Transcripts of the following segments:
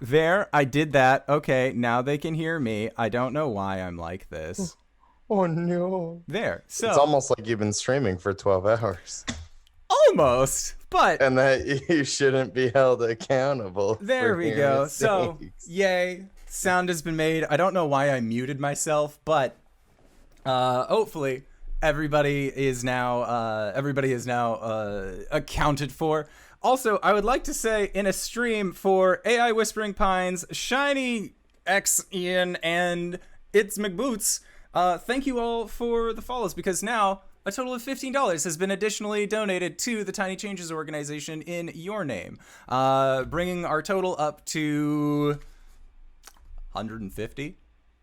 There, I did that. Okay, now they can hear me. I don't know why I'm like this. Oh no. There. It's So, almost like you've been streaming for 12 hours almost, but and that you shouldn't be held accountable there for we your go. So, mistakes. yay. Sound has been made. I don't know why I muted myself, but hopefully everybody is now accounted for. Also, I would like to say in a stream for AI Whispering Pines, Shiny X Ian, and It's McBoots, thank you all for the follows because now a total of $15 has been additionally donated to the Tiny Changes organization in your name, bringing our total up to 150,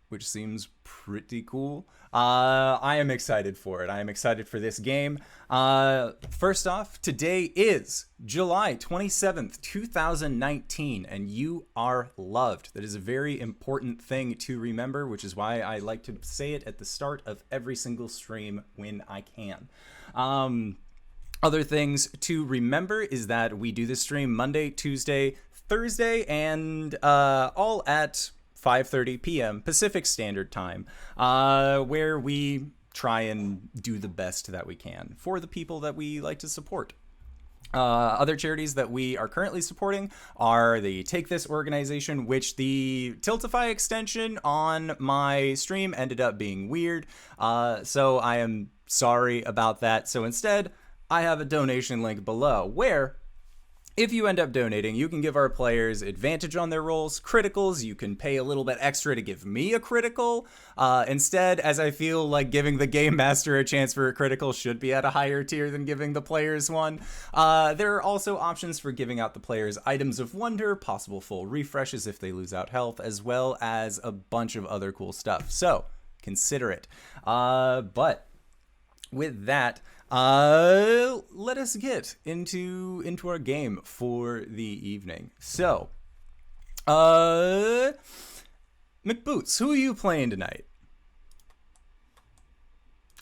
which seems pretty cool. I am excited for it. I am excited for this game. First off, today is July 27th, 2019, and you are loved. That is a very important thing to remember, which is why I like to say it at the start of every single stream when I can. Other things to remember is that we do this stream Monday, Tuesday, Thursday, and all at 5:30 p.m. Pacific Standard Time, where we try and do the best that we can for the people that we like to support. Other charities that we are currently supporting are the Take This organization, which the Tiltify extension on my stream ended up being weird. So I am sorry about that. So instead, I have a donation link below where if you end up donating, you can give our players advantage on their rolls, criticals. You can pay a little bit extra to give me a critical. Instead, as I feel like giving the game master a chance for a critical should be at a higher tier than giving the players one. There are also options for giving out the players items of wonder, possible full refreshes if they lose out health, as well as a bunch of other cool stuff. So consider it. But with that, let us get into our game for the evening. So, McBoots, who are you playing tonight?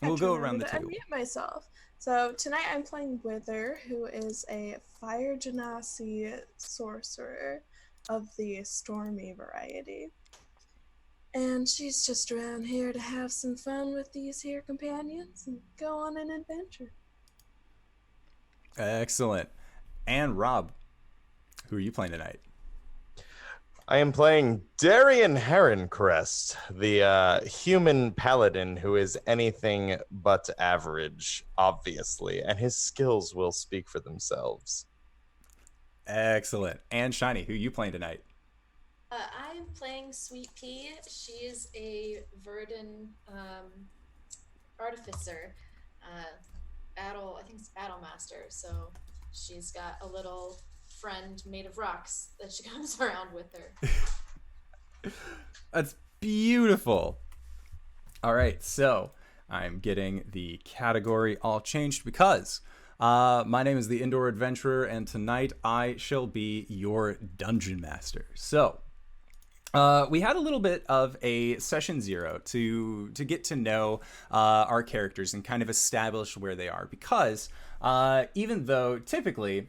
We'll go around the to table. unmute myself. So tonight I'm playing Wither, who is a fire genasi sorcerer of the stormy variety. And she's just around here to have some fun with these here companions and go on an adventure. Excellent. And Rob, who are you playing tonight? I am playing Darian Heroncrest, the human paladin who is anything but average, obviously, and his skills will speak for themselves. Excellent. And Shiny, who are you playing tonight? I'm playing Sweet Pea. She is a Verdant artificer, I think it's battle master. So she's got a little friend made of rocks that she comes around with her. That's beautiful. All right, so I'm getting the category all changed because my name is the Indoor Adventurer, and tonight I shall be your Dungeon Master. So we had a little bit of a session zero to get to know our characters and kind of establish where they are, because even though typically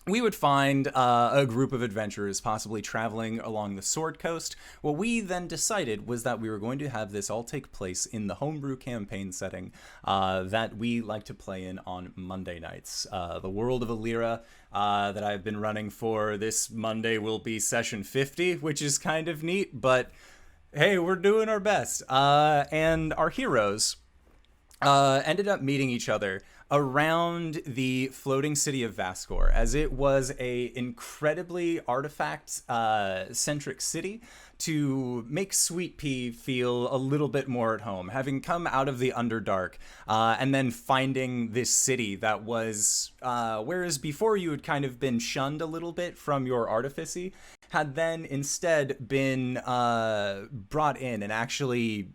we would find a group of adventurers possibly traveling along the Sword Coast, what we then decided was that we were going to have this all take place in the Homebrew campaign setting that we like to play in on Monday nights. The World of Alira that I've been running for this Monday will be session 50, which is kind of neat, but hey, we're doing our best. And our heroes ended up meeting each other around the floating city of Vascor, as it was a incredibly artifact centric city to make Sweet Pea feel a little bit more at home, having come out of the Underdark and then finding this city that was, whereas before you had kind of been shunned a little bit from your artificy, had then instead been brought in and actually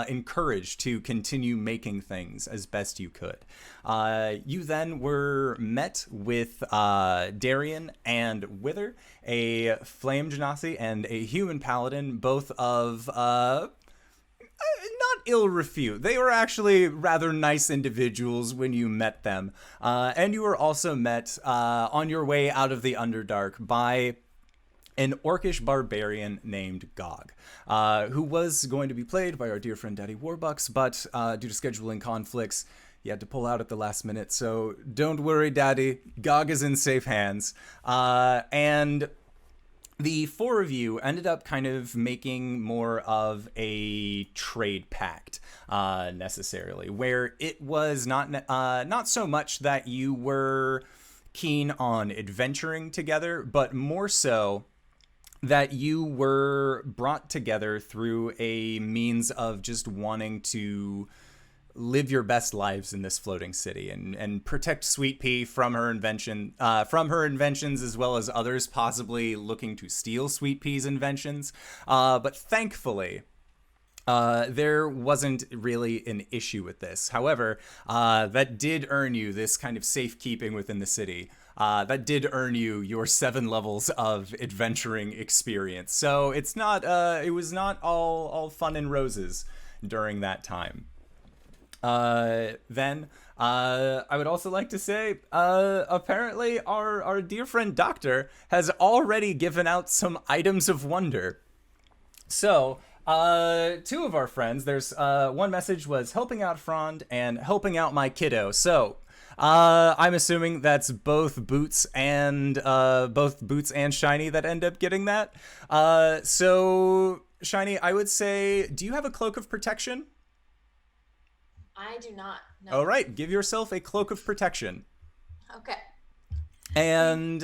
encouraged to continue making things as best you could. You then were met with Darian and Wither, a flame genasi and a human paladin, both of not ill repute. They were actually rather nice individuals when you met them. And you were also met on your way out of the Underdark by an orcish barbarian named Gog, who was going to be played by our dear friend Daddy Warbucks, but due to scheduling conflicts, he had to pull out at the last minute. So don't worry, Daddy. Gog is in safe hands. And the four of you ended up kind of making more of a trade pact, necessarily, where it was not so much that you were keen on adventuring together, but more so that you were brought together through a means of just wanting to live your best lives in this floating city and protect Sweet Pea from her inventions, as well as others possibly looking to steal Sweet Pea's inventions. But thankfully, there wasn't really an issue with this. However, that did earn you this kind of safekeeping within the city. That did earn you your 7 levels of adventuring experience. So it's not, it was not all fun and roses during that time. Then, I would also like to say, apparently our dear friend Doctor has already given out some items of wonder. So, 2 of our friends, there's, one message was helping out Frond and helping out my kiddo. So, I'm assuming that's both Boots and Shiny that end up getting that. So, Shiny, I would say, do you have a cloak of protection? I do not. No. All right, give yourself a cloak of protection. Okay. And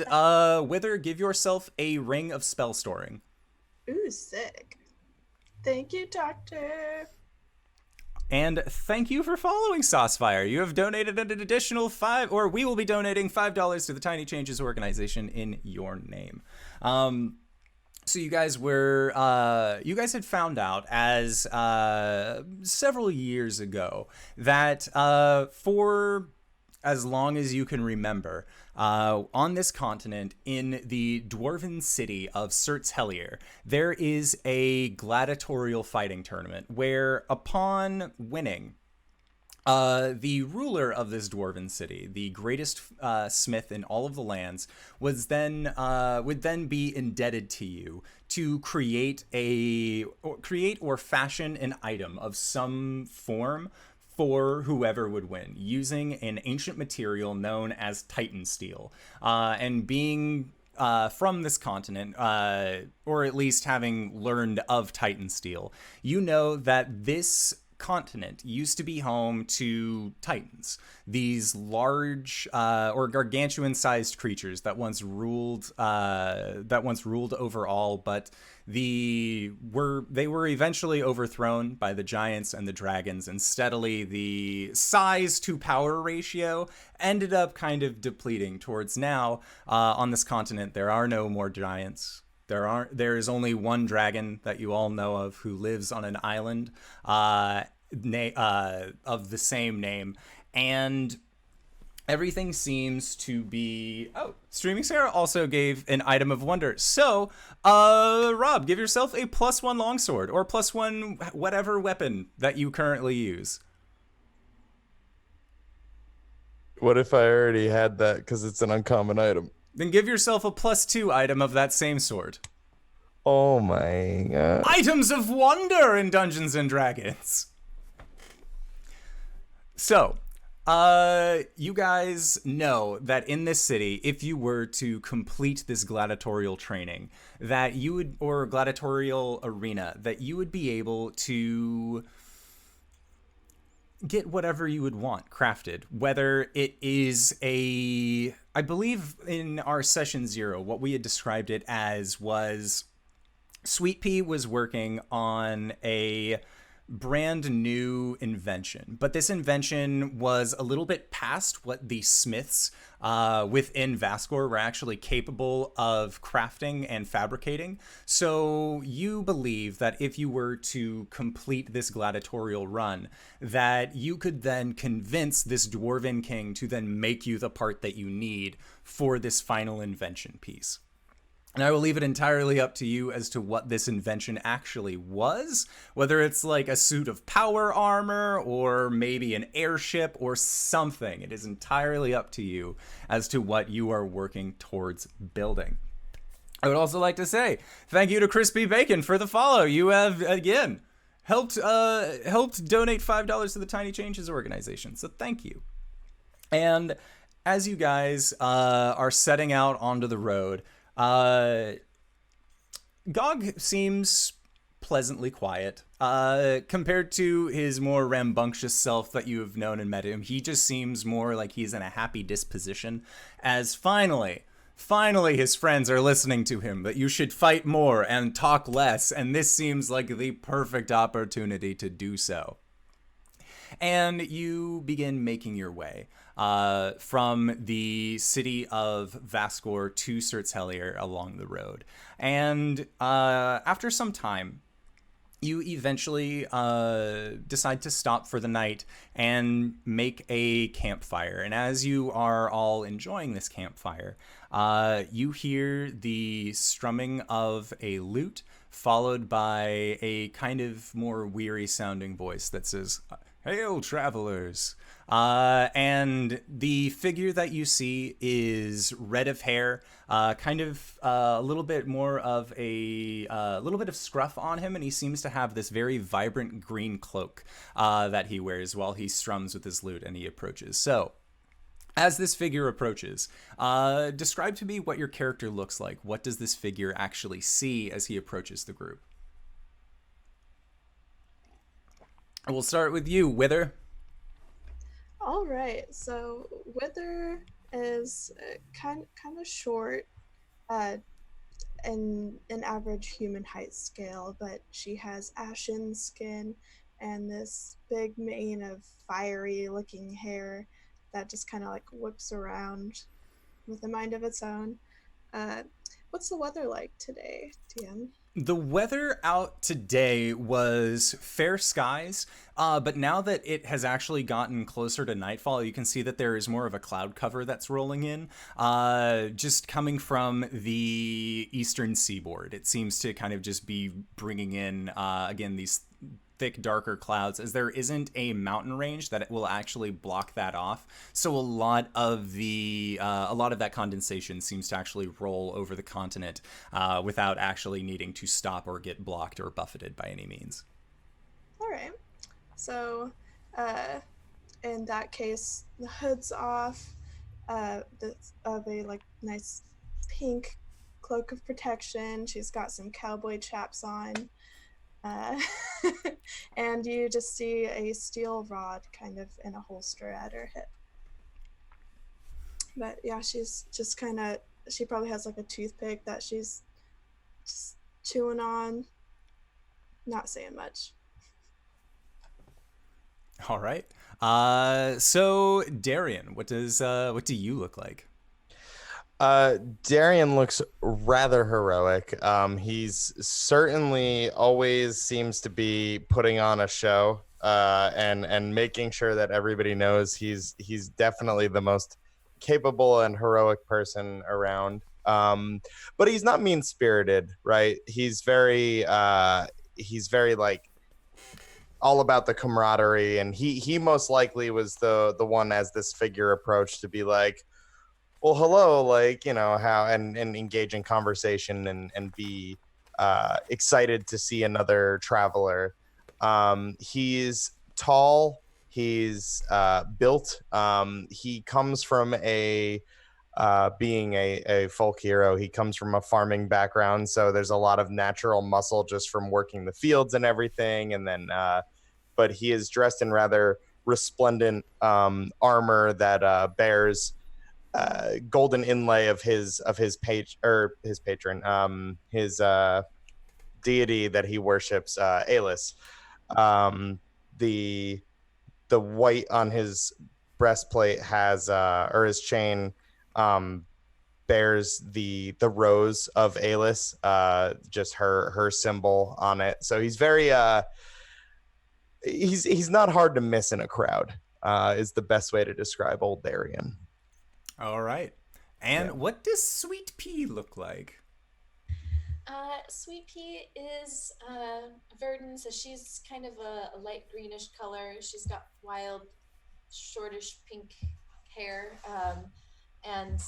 Wither, give yourself a ring of spell storing. Ooh, sick. Thank you, Doctor. And thank you for following Saucefire. You have donated an additional we will be donating $5 to the Tiny Changes organization in your name. So you guys had found out as several years ago that for as long as you can remember, on this continent in the dwarven city of Surt's Hellier, there is a gladiatorial fighting tournament where upon winning, the ruler of this dwarven city, the greatest smith in all of the lands, would then be indebted to you to create or fashion an item of some form for whoever would win, using an ancient material known as Titan steel. And being from this continent, or at least having learned of Titan steel, you know that this continent used to be home to titans, these large or gargantuan-sized creatures that once ruled over all, but they were eventually overthrown by the giants and the dragons, and steadily the size to power ratio ended up kind of depleting towards now. On this continent, there are no more giants. There is only one dragon that you all know of who lives on an island of the same name, and everything seems to be... Oh, Streaming Sarah also gave an item of wonder. So, Rob, give yourself a +1 longsword, or +1 whatever weapon that you currently use. What if I already had that because it's an uncommon item? Then give yourself a +2 item of that same sword. Oh my god. Items of wonder in Dungeons and Dragons. So, you guys know that in this city, if you were to complete this gladiatorial training, that you would, or gladiatorial arena, that you would be able to get whatever you would want crafted, whether it is I believe in our session 0, what we had described it as was Sweet Pea was working on a brand new invention, but this invention was a little bit past what the smiths within Vascor were actually capable of crafting and fabricating. So you believe that if you were to complete this gladiatorial run, that you could then convince this dwarven king to then make you the part that you need for this final invention piece. And I will leave it entirely up to you as to what this invention actually was, whether it's like a suit of power armor or maybe an airship or something. It is entirely up to you as to what you are working towards building. I would also like to say thank you to Crispy Bacon for the follow. You have, again, helped donate $5 to the Tiny Changes organization. So thank you. And as you guys are setting out onto the road, Gog seems pleasantly quiet. Compared to his more rambunctious self that you have known and met him, he just seems more like he's in a happy disposition, as finally his friends are listening to him that you should fight more and talk less, and this seems like the perfect opportunity to do so. And you begin making your way from the city of Vascor to Sertelier along the road. And after some time, you eventually decide to stop for the night and make a campfire. And as you are all enjoying this campfire, you hear the strumming of a lute, followed by a kind of more weary sounding voice that says, "Hail, travelers." And the figure that you see is red of hair, kind of a little bit more of a little bit of scruff on him, and he seems to have this very vibrant green cloak that he wears while he strums with his lute and he approaches. So, as this figure approaches, describe to me what your character looks like. What does this figure actually see as he approaches the group? We'll start with you, Wither. All right, so Wither is kind of short, in an average human height scale, but she has ashen skin and this big mane of fiery-looking hair that just kind of like whips around with a mind of its own. What's the weather like today, DM? The weather out today was fair skies, but now that it has actually gotten closer to nightfall, you can see that there is more of a cloud cover that's rolling in, just coming from the eastern seaboard. It seems to kind of just be bringing in, again, these thick, darker clouds, as there isn't a mountain range that will actually block that off. So a lot of that condensation seems to actually roll over the continent without actually needing to stop or get blocked or buffeted by any means. All right. So, in that case, the hood's off. That's of a like nice pink cloak of protection. She's got some cowboy chaps on. And you just see a steel rod kind of in a holster at her hip. But yeah, she's just she probably has like a toothpick that she's just chewing on, not saying much. All right. So Darian, what do you look like? Darian looks rather heroic. He's certainly always seems to be putting on a show, and making sure that everybody knows he's definitely the most capable and heroic person around. But he's not mean-spirited, right? He's very like all about the camaraderie, and he most likely was the one as this figure approached to be like, well, hello, like, you know, how, and engage in conversation and be excited to see another traveler. He's tall, he's built, he comes from being a folk hero. He comes from a farming background, so there's a lot of natural muscle just from working the fields and everything. And then, but he is dressed in rather resplendent armor that bears golden inlay of his patron, his deity that he worships, Alis. The white on his breastplate has or his chain bears the rose of Alis, just her symbol on it. So he's very he's not hard to miss in a crowd, is the best way to describe old Darian. All right. And what does Sweet Pea look like? Sweet Pea is verdant, so she's kind of a light greenish color. She's got wild, shortish pink hair, and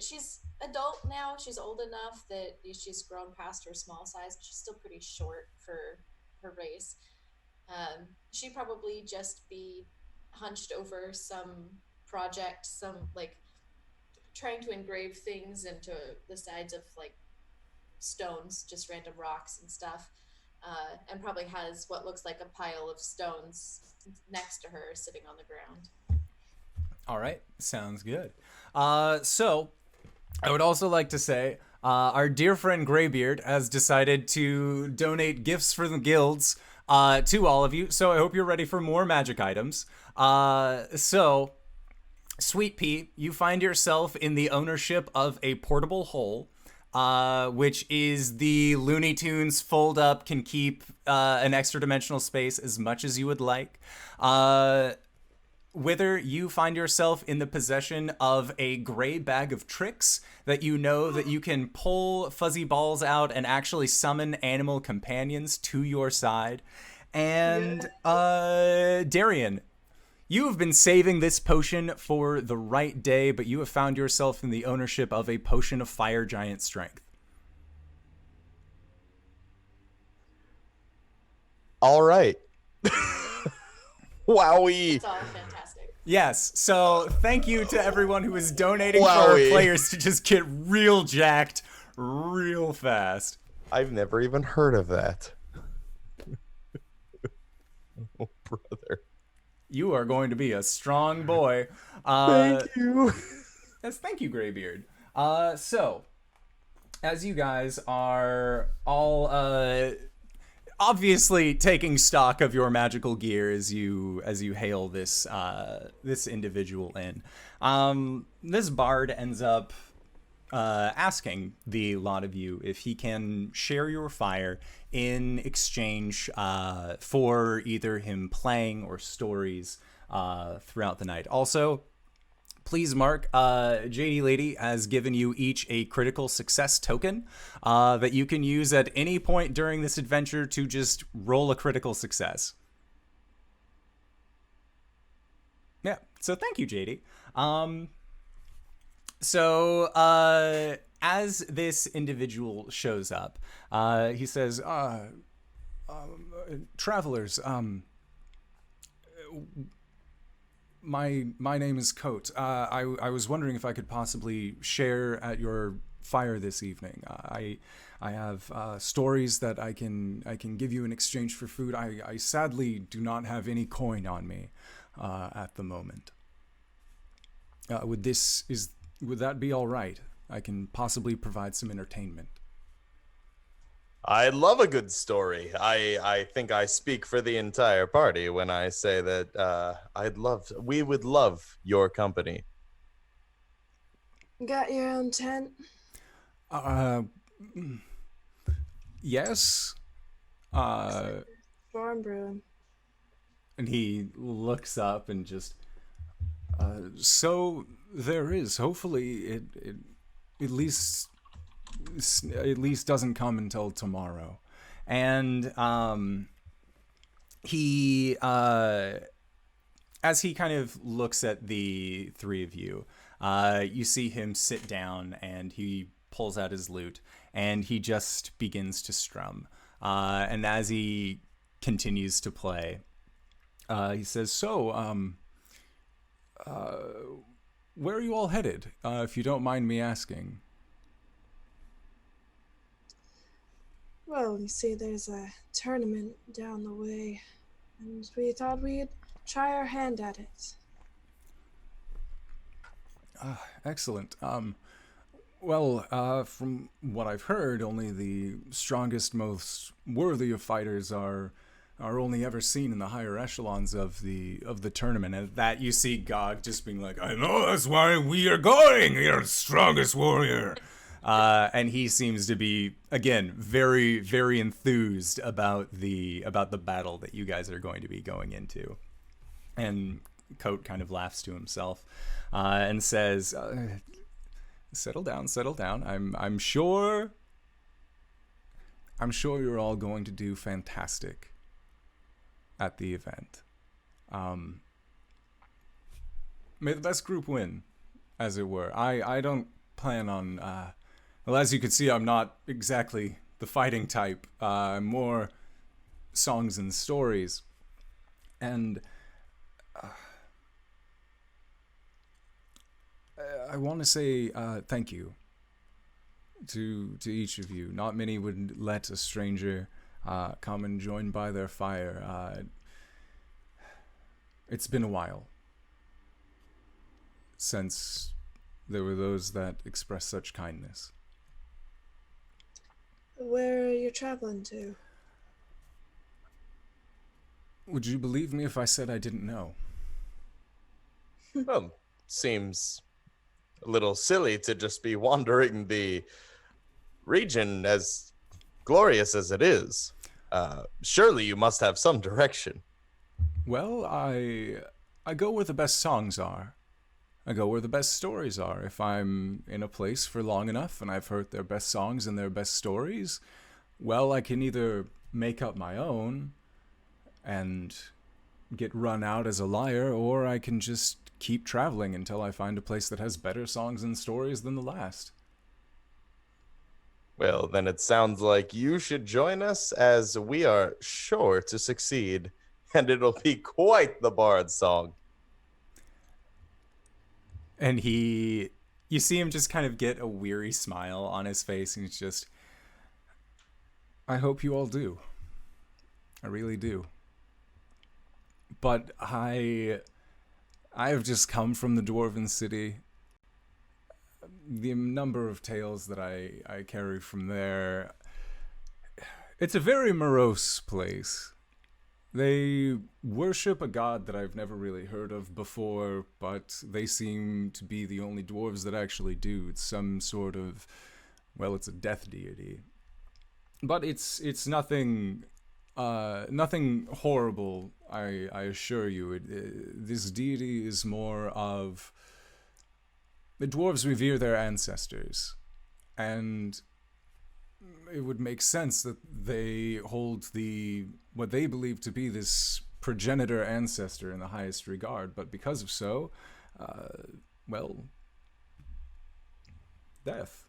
she's adult now. She's old enough that she's grown past her small size, but she's still pretty short for her race. She'd probably just be hunched over some project, some like trying to engrave things into the sides of like stones, just random rocks and stuff. And probably has what looks like a pile of stones next to her sitting on the ground. All right, sounds good. So I would also like to say our dear friend Greybeard has decided to donate gifts for the guilds to all of you. So I hope you're ready for more magic items. So, Sweet Pea, you find yourself in the ownership of a portable hole, which is the Looney Tunes fold up, can keep an extra dimensional space as much as you would like. Wither, you find yourself in the possession of a gray bag of tricks that you know that you can pull fuzzy balls out and actually summon animal companions to your side. And Darian, you have been saving this potion for the right day, but you have found yourself in the ownership of a potion of fire giant strength. All right. Wowie. It's all fantastic. Yes, so thank you to everyone who is donating for our Wowie. players to just get real jacked real fast. I've never even heard of that. Oh, brother. You are going to be a strong boy. Thank you. Yes, thank you, Greybeard. So, as you guys are all obviously taking stock of your magical gear as you hail this this individual in, this bard ends up asking the lot of you if he can share your fire in exchange for either him playing or stories throughout the night. Also, please mark, JD Lady has given you each a critical success token that you can use at any point during this adventure to just roll a critical success. Yeah, so thank you, JD. So as this individual shows up, he says, travelers, my name is Coat. I was wondering if I could possibly share at your fire this evening. I have stories that I can give you in exchange for food. I sadly do not have any coin on me at the moment. Would that be all right? I can possibly provide some entertainment. I love a good story. I think I speak for the entire party when I say that we would love your company. Got your own tent? Yes. Homebrew. And he looks up and just, so there is. Hopefully it at least doesn't come until tomorrow. And he as he kind of looks at the three of you, you see him sit down and he pulls out his lute and he just begins to strum. And as he continues to play, he says, so where are you all headed, if you don't mind me asking? Well, you see, there's a tournament down the way, and we thought we'd try our hand at it. Excellent. Well, from what I've heard, only the strongest, most worthy of fighters are only ever seen in the higher echelons of the tournament. And that you see Gog just being like, I know, that's why we are going, you're the strongest warrior. And he seems to be, again, very, very enthused about the battle that you guys are going to be going into. And Coat kind of laughs to himself and says, settle down. I'm sure you're all going to do fantastic at the event. May the best group win, as it were. I don't plan on, well, as you can see, I'm not exactly the fighting type. I'm more songs and stories. And I want to say thank you to each of you. Not many would let a stranger come and join by their fire. It's been a while since there were those that expressed such kindness. Where are you traveling to? Would you believe me if I said I didn't know? Well, seems a little silly to just be wandering the region as glorious as it is. Surely you must have some direction. Well, I go where the best songs are. I go where the best stories are. If I'm in a place for long enough and I've heard their best songs and their best stories, well, I can either make up my own and get run out as a liar, or I can just keep traveling until I find a place that has better songs and stories than the last. Well, then it sounds like you should join us, as we are sure to succeed, and it'll be quite the bard song. And you see him just kind of get a weary smile on his face, and he's just, I hope you all do. I really do. But I have just come from the Dwarven City. The number of tales that I carry from there, it's a very morose place. They worship a god that I've never really heard of before, but they seem to be the only dwarves that actually do. It's some sort of, well, it's a death deity. But it's nothing nothing horrible, I assure you. This deity is more of, the dwarves revere their ancestors, and it would make sense that they hold what they believe to be this progenitor ancestor in the highest regard, but because of so, well, death.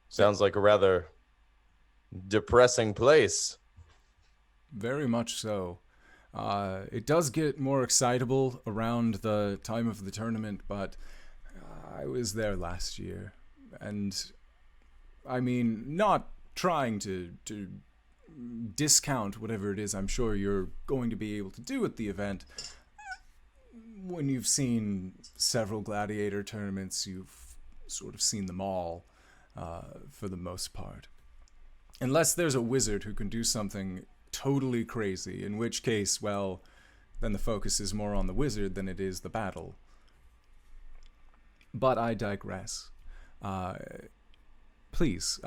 Sounds like a rather depressing place. Very much so. It does get more excitable around the time of the tournament, but I was there last year, and I mean, not trying to discount whatever it is I'm sure you're going to be able to do at the event. When you've seen several gladiator tournaments, you've sort of seen them all, for the most part. Unless there's a wizard who can do something totally crazy, in which case, well, then the focus is more on the wizard than it is the battle. But I digress. Please,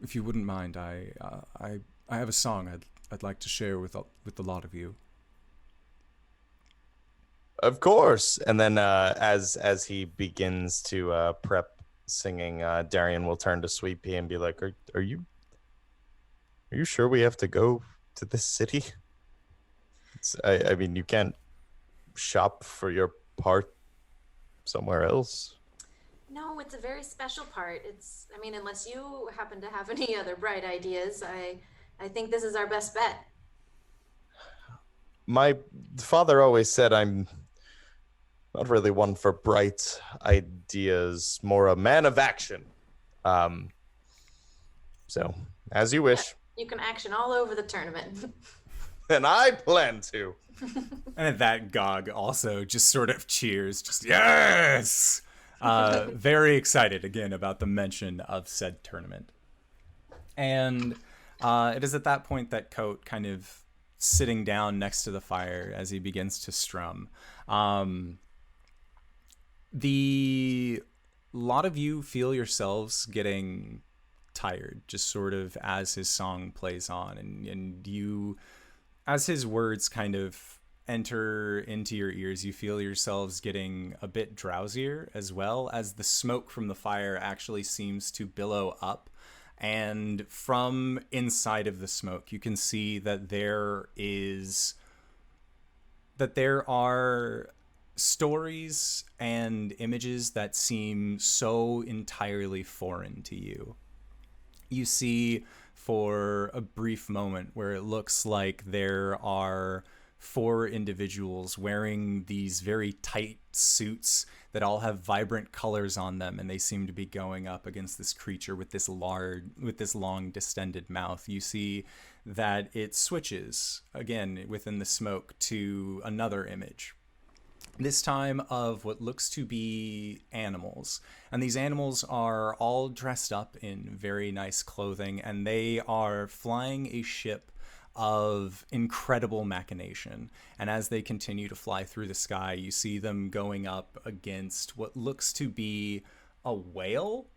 if you wouldn't mind, I have a song I'd like to share with a lot of you. Of course. And then as he begins to prep singing, Darian will turn to Sweet Pea and be like, Are you sure we have to go to this city? I mean, you can't shop for your part somewhere else. No, it's a very special part. Unless you happen to have any other bright ideas, I think this is our best bet. My father always said I'm not really one for bright ideas, more a man of action. So, as you wish. You can action all over the tournament. And I plan to. And at that, Gog also just sort of cheers, just yes! Very excited again about the mention of said tournament. And it is at that point that Coat kind of sitting down next to the fire as he begins to strum. A lot of you feel yourselves getting tired, just sort of as his song plays on, and you, as his words kind of enter into your ears, you feel yourselves getting a bit drowsier, as well as the smoke from the fire actually seems to billow up, and from inside of the smoke you can see that there are stories and images that seem so entirely foreign to you. You see for a brief moment where it looks like there are 4 individuals wearing these very tight suits that all have vibrant colors on them, and they seem to be going up against this creature with this long distended mouth. You see that it switches again within the smoke to another image, this time of what looks to be animals. And these animals are all dressed up in very nice clothing, and they are flying a ship of incredible machination. And as they continue to fly through the sky, you see them going up against what looks to be a whale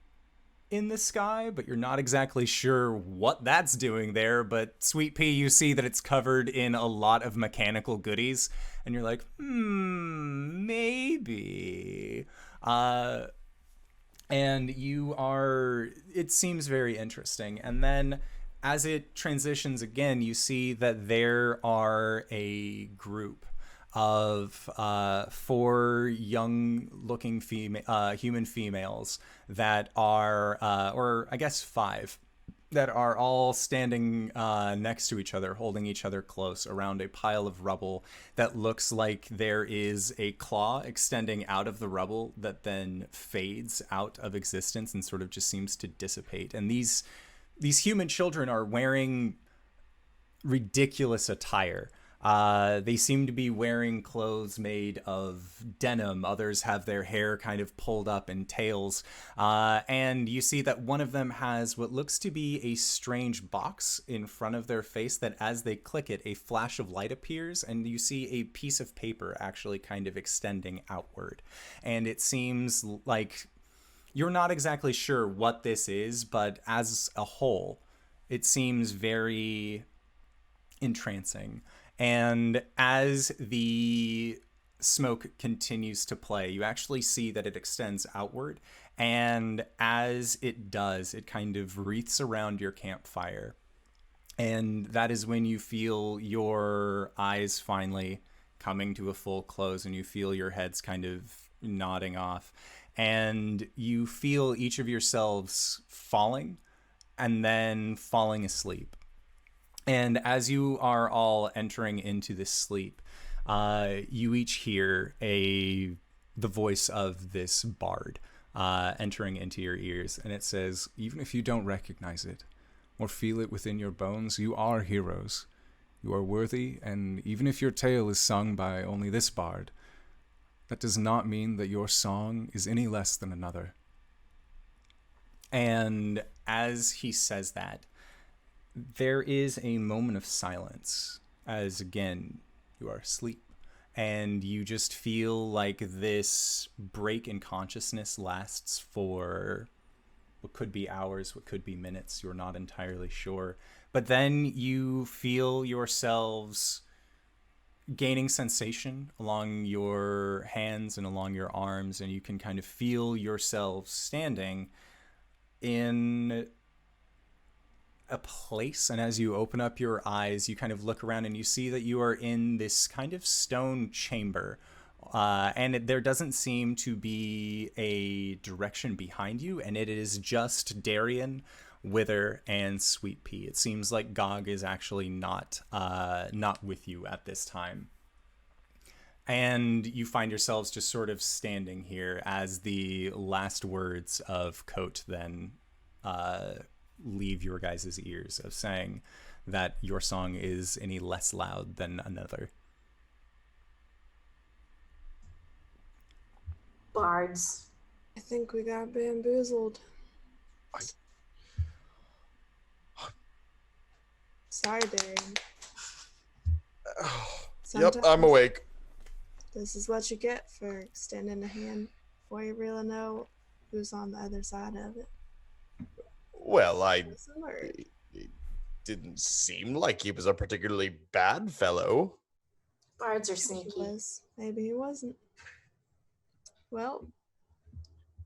in the sky, but you're not exactly sure what that's doing there. But Sweet Pea, you see that it's covered in a lot of mechanical goodies, and you're like, maybe. And it seems very interesting. And then as it transitions again, you see that there are a group of 4 young-looking human females that are, or I guess 5, that are all standing next to each other, holding each other close around a pile of rubble that looks like there is a claw extending out of the rubble that then fades out of existence and sort of just seems to dissipate. And these human children are wearing ridiculous attire. They seem to be wearing clothes made of denim. Others have their hair kind of pulled up in tails. And you see that one of them has what looks to be a strange box in front of their face that as they click it, a flash of light appears, and you see a piece of paper actually kind of extending outward. And it seems like you're not exactly sure what this is, but as a whole, it seems very entrancing. And as the smoke continues to play, you actually see that it extends outward. And as it does, it kind of wreaths around your campfire. And that is when you feel your eyes finally coming to a full close, and you feel your heads kind of nodding off. And you feel each of yourselves falling and then falling asleep. And as you are all entering into this sleep, you each hear the voice of this bard entering into your ears. And it says, even if you don't recognize it or feel it within your bones, you are heroes. You are worthy, and even if your tale is sung by only this bard, that does not mean that your song is any less than another. And as he says that, there is a moment of silence as, again, you are asleep. And you just feel like this break in consciousness lasts for what could be hours, what could be minutes. You're not entirely sure. But then you feel yourselves gaining sensation along your hands and along your arms, and you can kind of feel yourselves standing in a place. And as you open up your eyes, you kind of look around and you see that you are in this kind of stone chamber, and there doesn't seem to be a direction behind you, and it is just Darian, Wither, and Sweet Pea. It seems like Gog is actually not with you at this time. And you find yourselves just sort of standing here as the last words of Coat then leave your guys' ears, of saying that your song is any less loud than another. Bards. I think we got bamboozled. Sorry, Darian. Yep, I'm awake. This is what you get for extending a hand before you really know who's on the other side of it. Well, Listen, or- it didn't seem like he was a particularly bad fellow. Bards are Maybe he sneaky. was. Maybe he wasn't. Well,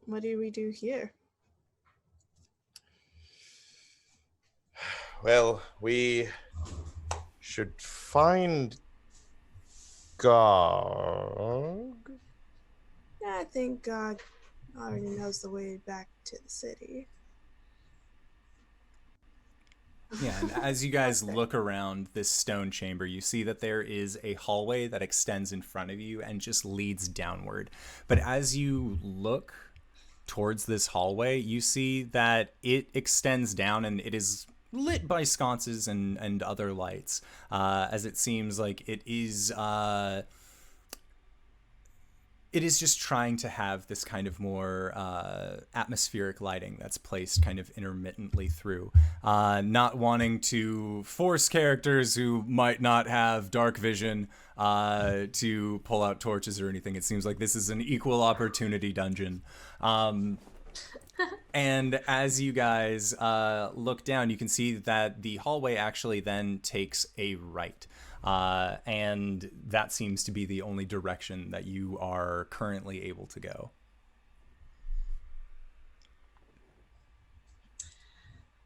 what do we do here? Well, we should find Gog. I think God already knows the way back to the city. Yeah, and as you guys look around this stone chamber, you see that there is a hallway that extends in front of you and just leads downward. But as you look towards this hallway, you see that it extends down and it is lit by sconces and other lights, as it seems like it is just trying to have this kind of more atmospheric lighting that's placed kind of intermittently through. Not wanting to force characters who might not have dark vision to pull out torches or anything. It seems like this is an equal opportunity dungeon. And as you guys look down, you can see that the hallway actually then takes a right. And that seems to be the only direction that you are currently able to go.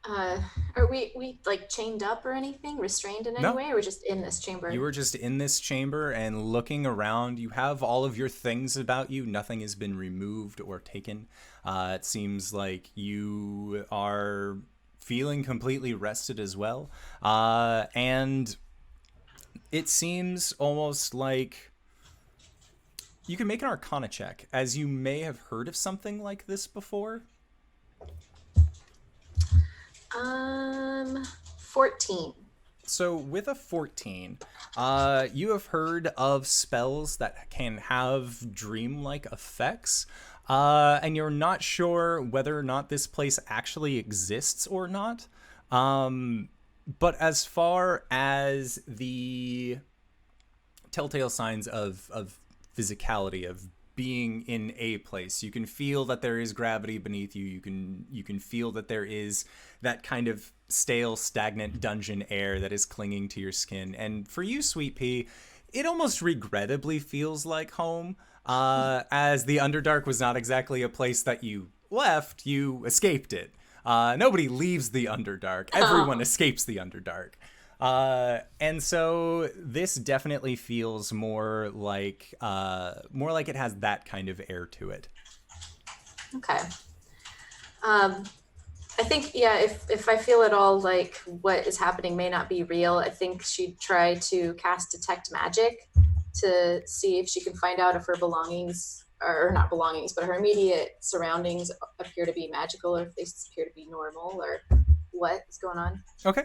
Are we like chained up or anything, restrained in any way, or we're just in this chamber? You were just in this chamber and looking around. You have all of your things about you. Nothing has been removed or taken. It seems like you are feeling completely rested as well. And it seems almost like you can make an Arcana check, as you may have heard of something like this before. 14. So with a 14, you have heard of spells that can have dreamlike effects, and you're not sure whether or not this place actually exists or not. But as far as the telltale signs of physicality, of being in a place, you can feel that there is gravity beneath you. You can feel that there is that kind of stale, stagnant dungeon air that is clinging to your skin. And for you, Sweet Pea, it almost regrettably feels like home, as the Underdark was not exactly a place that you left, you escaped it. Nobody leaves the Underdark. Everyone escapes the Underdark. And so this definitely feels more like it has that kind of air to it. Okay. I think, yeah, if I feel at all like what is happening may not be real, I think she'd try to cast Detect Magic to see if she can find out if her belongings, or not belongings, but her immediate surroundings appear to be magical, or if they appear to be normal, or what is going on. Okay.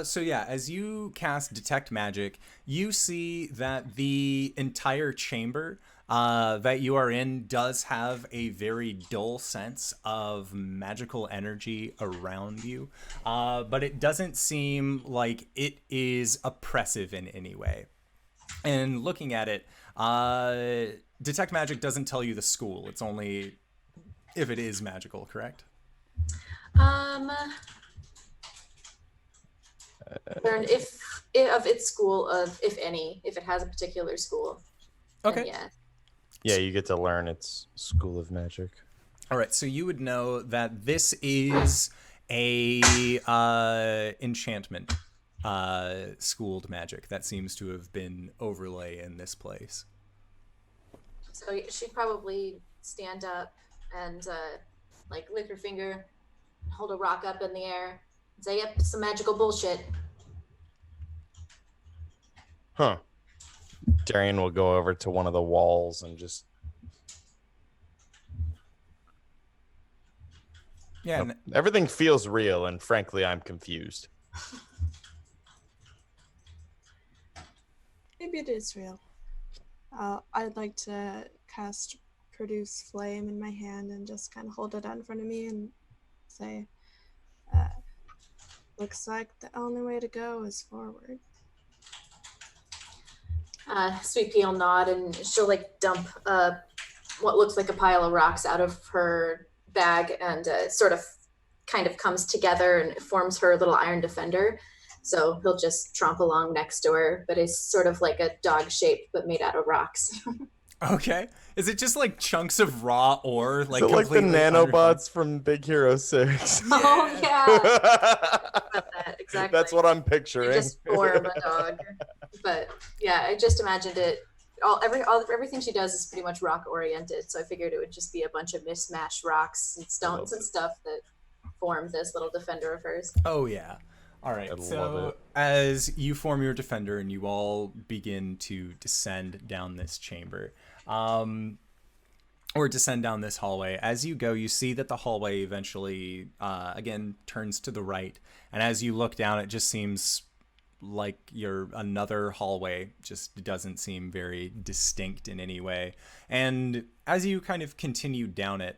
So yeah, as you cast Detect Magic, you see that the entire chamber that you are in does have a very dull sense of magical energy around you, but it doesn't seem like it is oppressive in any way. And looking at it, Detect Magic doesn't tell you the school. It's only if it is magical, correct? Learn if of its school, of if any, if it has a particular school. Okay. Yeah. Yeah, you get to learn its school of magic. All right, so you would know that this is a enchantment schooled magic that seems to have been overlay in this place. So she'd probably stand up and like lick her finger, hold a rock up in the air, and say, "Yep, some magical bullshit." Huh. Darian will go over to one of the walls and just... Yeah. Everything feels real, and frankly, I'm confused. Maybe it is real. I'd like to cast Produce Flame in my hand and just kind of hold it out in front of me and say, looks like the only way to go is forward. Sweet Pea will nod, and she'll like dump what looks like a pile of rocks out of her bag, and sort of kind of comes together and forms her little iron defender. So he'll just tromp along next to her, but it's sort of like a dog shape, but made out of rocks. Okay. Is it just like chunks of raw ore? Like, so like the nanobots from Big Hero 6. Yeah. Oh, yeah. That, exactly. That's what I'm picturing. You just form a dog. But yeah, I just imagined it everything she does is pretty much rock oriented. So I figured it would just be a bunch of mismatched rocks and stones and stuff that form this little defender of hers. Oh yeah. All right. I love So it. as you form your defender and you all begin to descend down this chamber, or descend down this hallway, as you go, you see that the hallway eventually, again, turns to the right. And as you look down, it just seems like you're another hallway, just doesn't seem very distinct in any way. And as you kind of continue down it,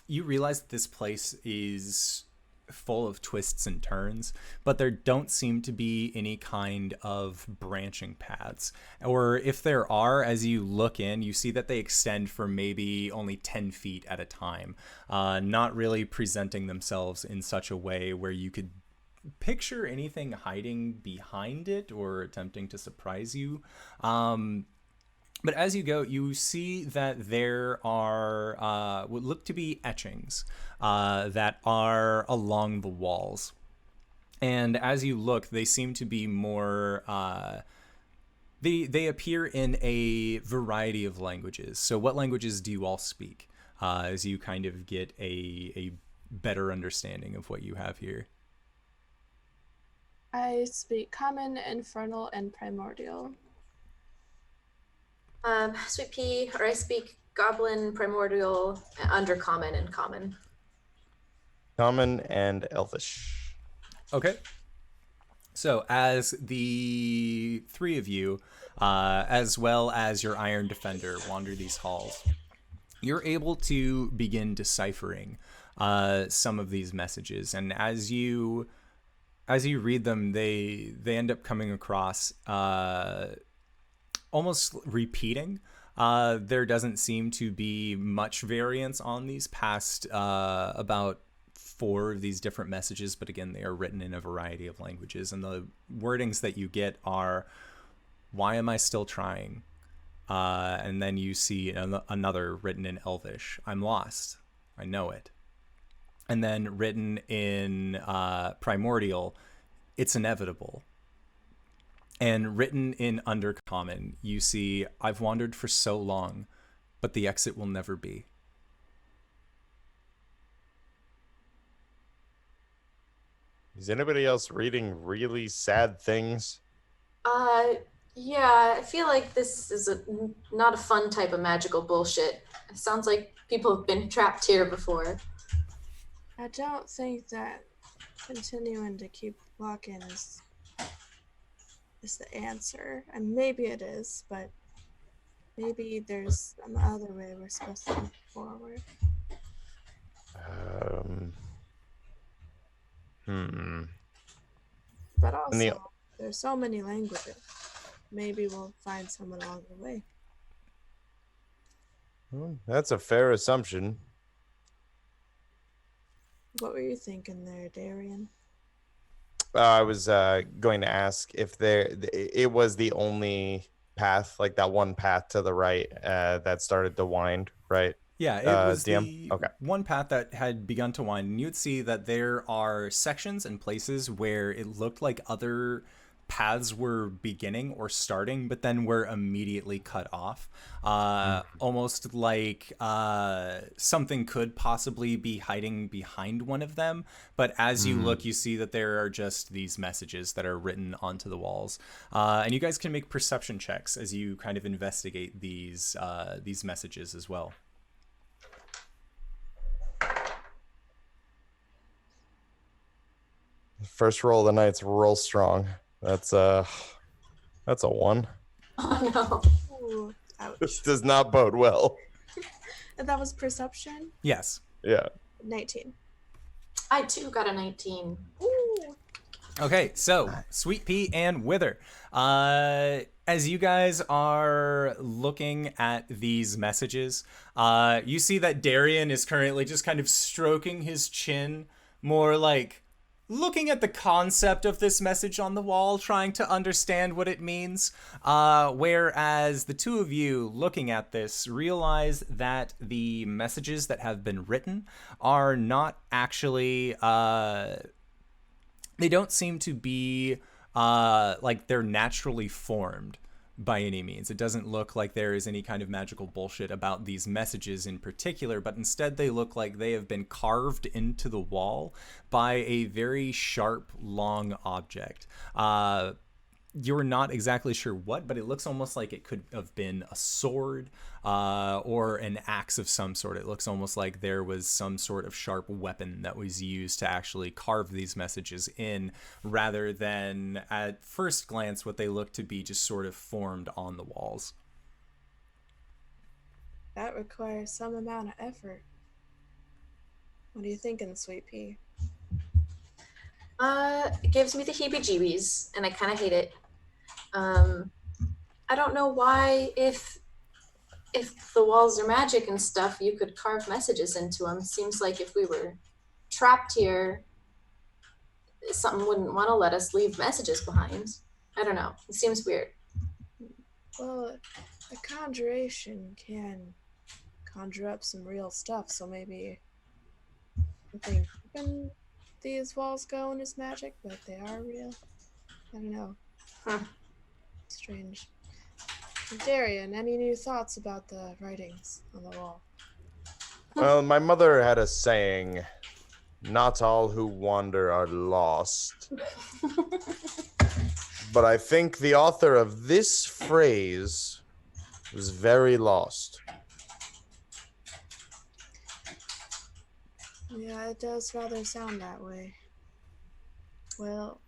you realize that this place is full of twists and turns, but there don't seem to be any kind of branching paths. Or if there are, as you look in, you see that they extend for maybe only 10 feet at a time, not really presenting themselves in such a way where you could picture anything hiding behind it or attempting to surprise you. But as you go, you see that there are what look to be etchings that are along the walls. And as you look, they seem to be more... they appear in a variety of languages. So what languages do you all speak as you kind of get a better understanding of what you have here? I speak Common, Infernal, and Primordial. Sweet pea, or I speak Goblin, Primordial, Undercommon, and Common. Common and Elvish. Okay. So as the three of you, as well as your Iron Defender, wander these halls, you're able to begin deciphering some of these messages. And as you read them, they end up coming across almost repeating. There doesn't seem to be much variance on these past about 4 of these different messages, but again, they are written in a variety of languages, and the wordings that you get are, "Why am I still trying?" And then you see another written in Elvish, "I'm lost. I know it." And then written in Primordial, "It's inevitable." And written in Undercommon, you see, "I've wandered for so long, but the exit will never be." Is anybody else reading really sad things? Yeah, I feel like this is not a fun type of magical bullshit. It sounds like people have been trapped here before. I don't think that continuing to keep walking is the answer. And maybe it is, but maybe there's some other way we're supposed to move forward. But also, there's so many languages. Maybe we'll find someone along the way. Well, that's a fair assumption. What were you thinking there, Darian? I was going to ask if it was the only path, like that one path to the right that started to wind, right? Yeah, it was DM? the Okay. one path that had begun to wind, and you'd see that there are sections and places where it looked like other paths were beginning or starting, but then were immediately cut off. Almost like something could possibly be hiding behind one of them. But as you look, you see that there are just these messages that are written onto the walls. And you guys can make perception checks as you kind of investigate these messages as well. First roll of the night's roll strong. That's a 1. Oh no. Ooh, ouch. This does not bode well. And that was perception? Yes. Yeah. 19. I too got a 19. Ooh. Okay, so Sweet Pea and Wither, as you guys are looking at these messages, you see that Darian is currently just kind of stroking his chin, more like looking at the concept of this message on the wall, trying to understand what it means, whereas the two of you looking at this realize that the messages that have been written are not actually they don't seem to be like they're naturally formed, by any means. It doesn't look like there is any kind of magical bullshit about these messages in particular, but instead they look like they have been carved into the wall by a very sharp, long object. You're not exactly sure what, but it looks almost like it could have been a sword or an axe of some sort. It looks almost like there was some sort of sharp weapon that was used to actually carve these messages in, rather than at first glance what they look to be just sort of formed on the walls. That requires some amount of effort. What are you thinking, Sweet Pea? It gives me the heebie-jeebies, and I kind of hate it. I don't know why, if the walls are magic and stuff, you could carve messages into them. Seems like if we were trapped here, something wouldn't want to let us leave messages behind. I don't know. It seems weird. Well, a conjuration can conjure up some real stuff, so maybe I think keeping these walls going is magic, but they are real. I don't know. Huh. Strange. Darian, any new thoughts about the writings on the wall? Well, my mother had a saying, not all who wander are lost. But I think the author of this phrase was very lost. Yeah, it does rather sound that way. Well,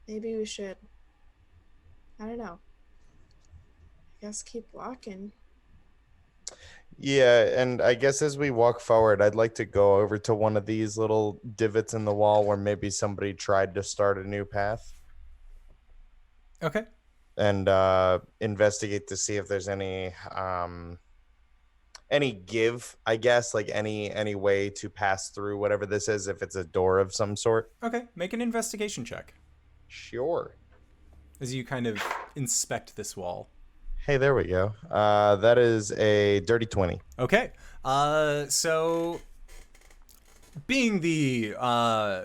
maybe we should, I don't know, I guess keep walking. Yeah, and I guess as we walk forward, I'd like to go over to one of these little divots in the wall where maybe somebody tried to start a new path. Okay. And investigate to see if there's any give, I guess, like any way to pass through whatever this is, if it's a door of some sort. Okay, make an investigation check Sure. as you kind of inspect this wall. Hey, there we go. That is a dirty 20. Okay. So being the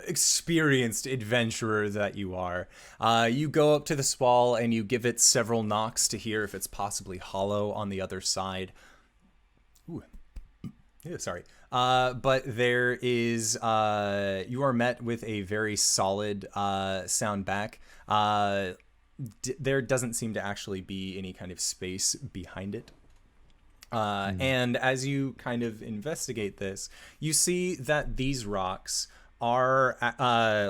experienced adventurer that you are, you go up to this wall and you give it several knocks to hear if it's possibly hollow on the other side. Ooh. Yeah, sorry. But there is, you are met with a very solid sound back. There doesn't seem to actually be any kind of space behind it. And as you kind of investigate this, you see that these rocks are,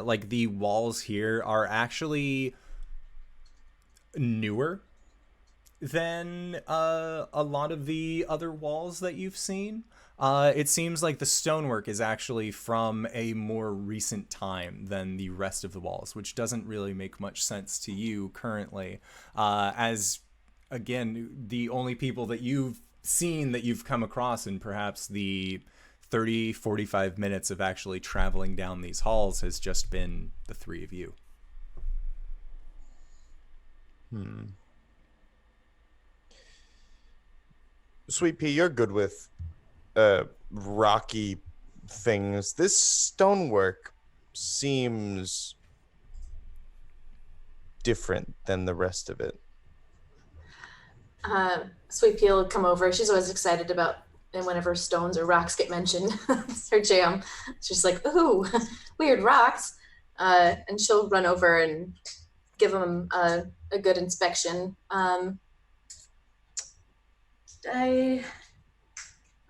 like the walls here are actually newer than a lot of the other walls that you've seen. It seems like the stonework is actually from a more recent time than the rest of the walls, which doesn't really make much sense to you currently, as, again, the only people that you've seen that you've come across in perhaps the 30-45 minutes of actually traveling down these halls has just been the three of you. Sweet Pea, you're good with rocky things. This stonework seems different than the rest of it. Sweet Pea will come over. She's always excited about, and whenever stones or rocks get mentioned, it's her jam. She's like, ooh, weird rocks. And she'll run over and give them a good inspection. I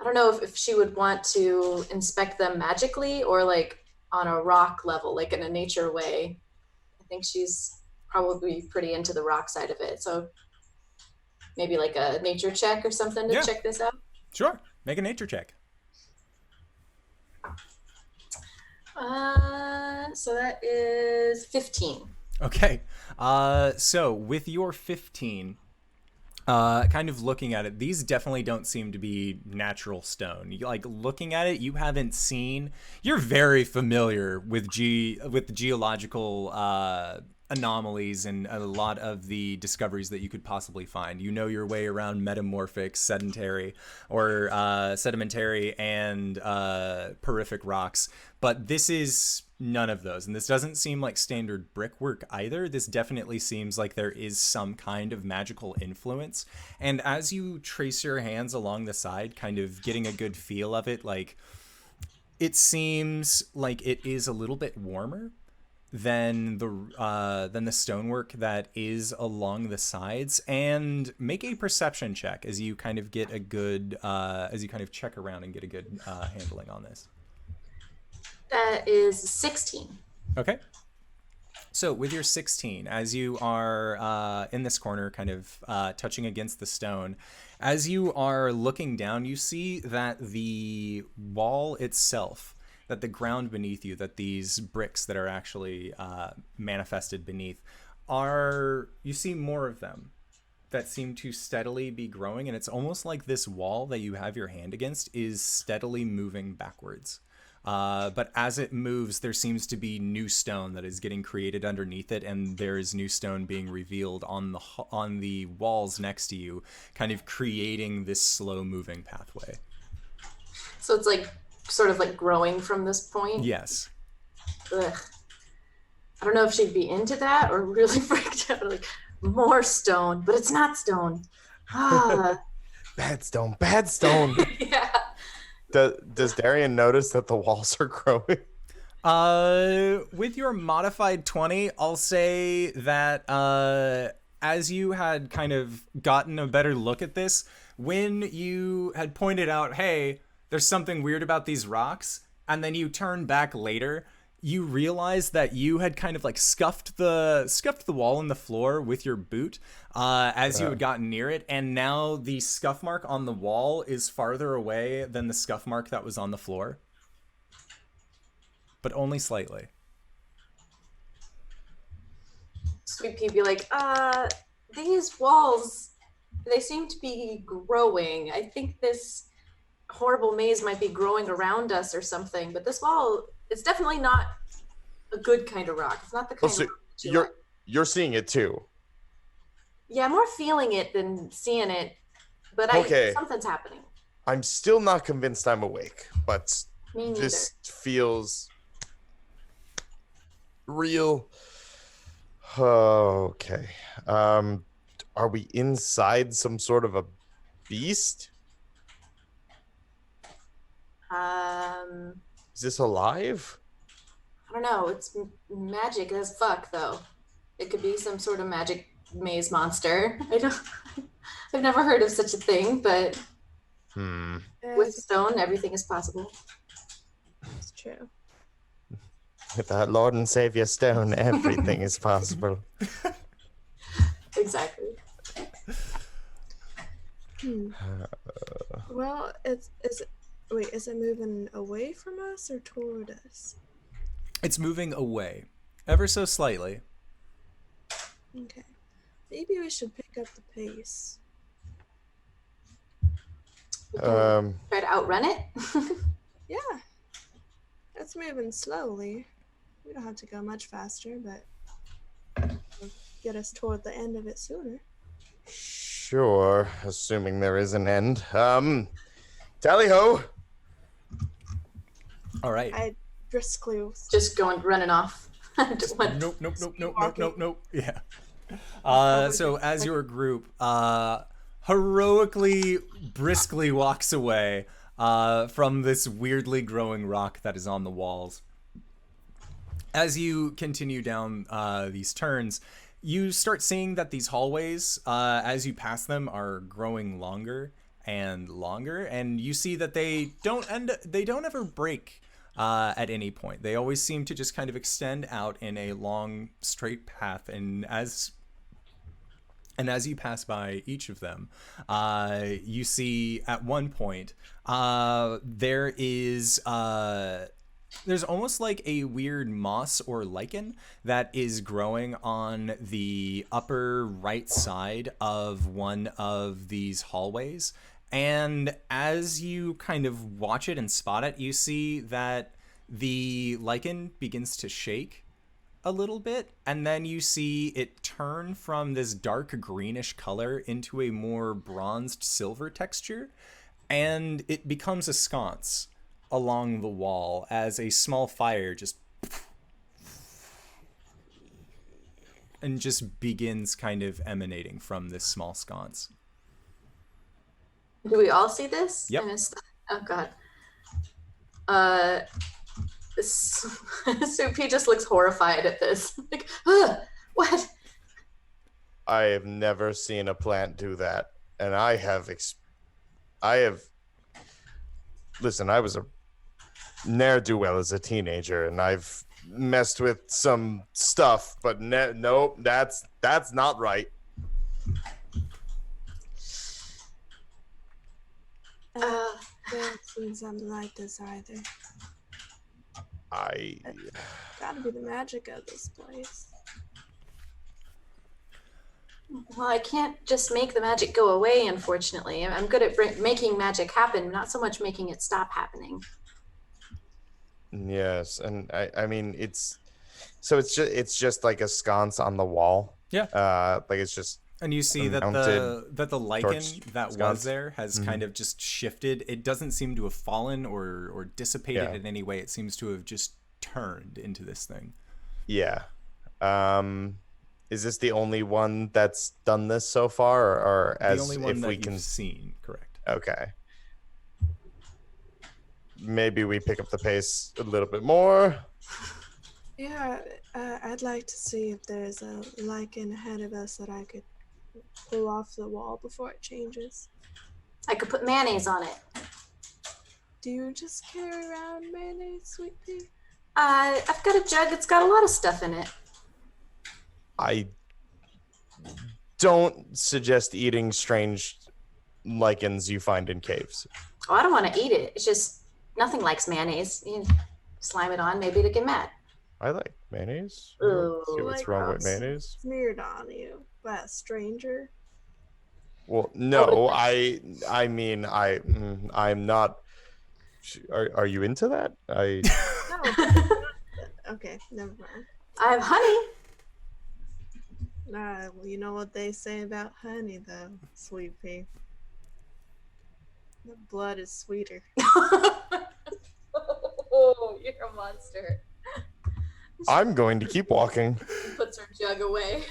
don't know if she would want to inspect them magically or like on a rock level, like in a nature way. I think she's probably pretty into the rock side of it. So maybe like a nature check or something to check this out. Sure. Make a nature check. So that is 15. Okay. So with your 15, kind of looking at it, these definitely don't seem to be natural stone. Like looking at it, you haven't seen. You're very familiar with the geological anomalies and a lot of the discoveries that you could possibly find. You know your way around metamorphic, sedentary, or sedimentary and porphyric rocks, but this is none of those. And this doesn't seem like standard brickwork either. This definitely seems like there is some kind of magical influence. And as you trace your hands along the side, kind of getting a good feel of it, like it seems like it is a little bit warmer than the stonework that is along the sides. And make a perception check as you kind of get a good as you kind of check around and get a good handling on this. That is 16. Okay. So with your 16, as you are in this corner, kind of touching against the stone, as you are looking down, you see that the wall itself, that the ground beneath you, that these bricks that are actually manifested beneath, you see more of them that seem to steadily be growing. And it's almost like this wall that you have your hand against is steadily moving backwards. But as it moves, there seems to be new stone that is getting created underneath it, and there is new stone being revealed on the walls next to you, kind of creating this slow-moving pathway. So it's like sort of like growing from this point? Yes. Ugh. I don't know if she'd be into that or really freaked out, like, more stone, but it's not stone. Ah. Bad stone, bad stone. Yeah. Does Darian notice that the walls are growing? With your modified 20, I'll say that as you had kind of gotten a better look at this, when you had pointed out, hey, there's something weird about these rocks, and then you turn back later, you realize that you had kind of like scuffed the wall and the floor with your boot as you had gotten near it, and now the scuff mark on the wall is farther away than the scuff mark that was on the floor, but only slightly. Sweet Pea be like, these walls, they seem to be growing. I think this horrible maze might be growing around us or something, but this wall, it's definitely not a good kind of rock. It's not the kind of rock that you're seeing it too. Yeah, I'm more feeling it than seeing it, but something's happening. I'm still not convinced I'm awake, but Me neither. this feels real. Okay. Are we inside some sort of a beast? Is this alive? I don't know. It's magic as fuck, though. It could be some sort of magic maze monster. I've never heard of such a thing, but with stone, everything is possible. It's true. With our Lord and Savior Stone, everything is possible. Exactly. Well, is it moving away from us or toward us? It's moving away, ever so slightly. Okay. Maybe we should pick up the pace. Try to outrun it? Yeah. It's moving slowly. We don't have to go much faster, but it'll get us toward the end of it sooner. Sure, assuming there is an end. Tally-ho! All right. I briskly Just running off. Nope. Yeah. So as your group heroically, briskly walks away from this weirdly growing rock that is on the walls, as you continue down these turns, you start seeing that these hallways, as you pass them, are growing longer and longer, and you see that they don't ever break at any point. They always seem to just kind of extend out in a long, straight path, and as you pass by each of them, you see at one point there's almost like a weird moss or lichen that is growing on the upper right side of one of these hallways. And as you kind of watch it and spot it, you see that the lichen begins to shake a little bit, and then you see it turn from this dark greenish color into a more bronzed silver texture, and it becomes a sconce along the wall as a small fire just begins kind of emanating from this small sconce. Do we all see this? Yep. I missed that. Oh god. Soupy just looks horrified at this. Like, what? I have never seen a plant do that, and listen, I was a ne'er-do-well as a teenager, and I've messed with some stuff, but nope, that's not right. I haven't seen something like this either. Gotta be the magic of this place. Well, I can't just make the magic go away, unfortunately. I'm good at making magic happen, not so much making it stop happening. Yes, and I mean it's just like a sconce on the wall. Yeah. Like it's just. And you see that the lichen that was there has kind of just shifted. It doesn't seem to have fallen or dissipated in any way. It seems to have just turned into this thing. Yeah. Is this the only one that's done this so far, or as the only one if that we you've can seen? Correct. Okay. Maybe we pick up the pace a little bit more. Yeah, I'd like to see if there's a lichen ahead of us that I could pull off the wall before it changes. I could put mayonnaise on it. Do you just carry around mayonnaise, Sweet Pea? I've got a jug. It's got a lot of stuff in it. I don't suggest eating strange lichens you find in caves. Oh, I don't want to eat it. It's just nothing likes mayonnaise. You slime it on, maybe it'll get mad. I like mayonnaise. Ooh. See what's wrong with mayonnaise? Smeared on you by a stranger. Well, no, I mean, I'm not. Are you into that? No. Okay, never mind. I have honey. Well, you know what they say about honey, though, Sweet Pea. The blood is sweeter. Oh, you're a monster. I'm going to keep walking. Puts her jug away.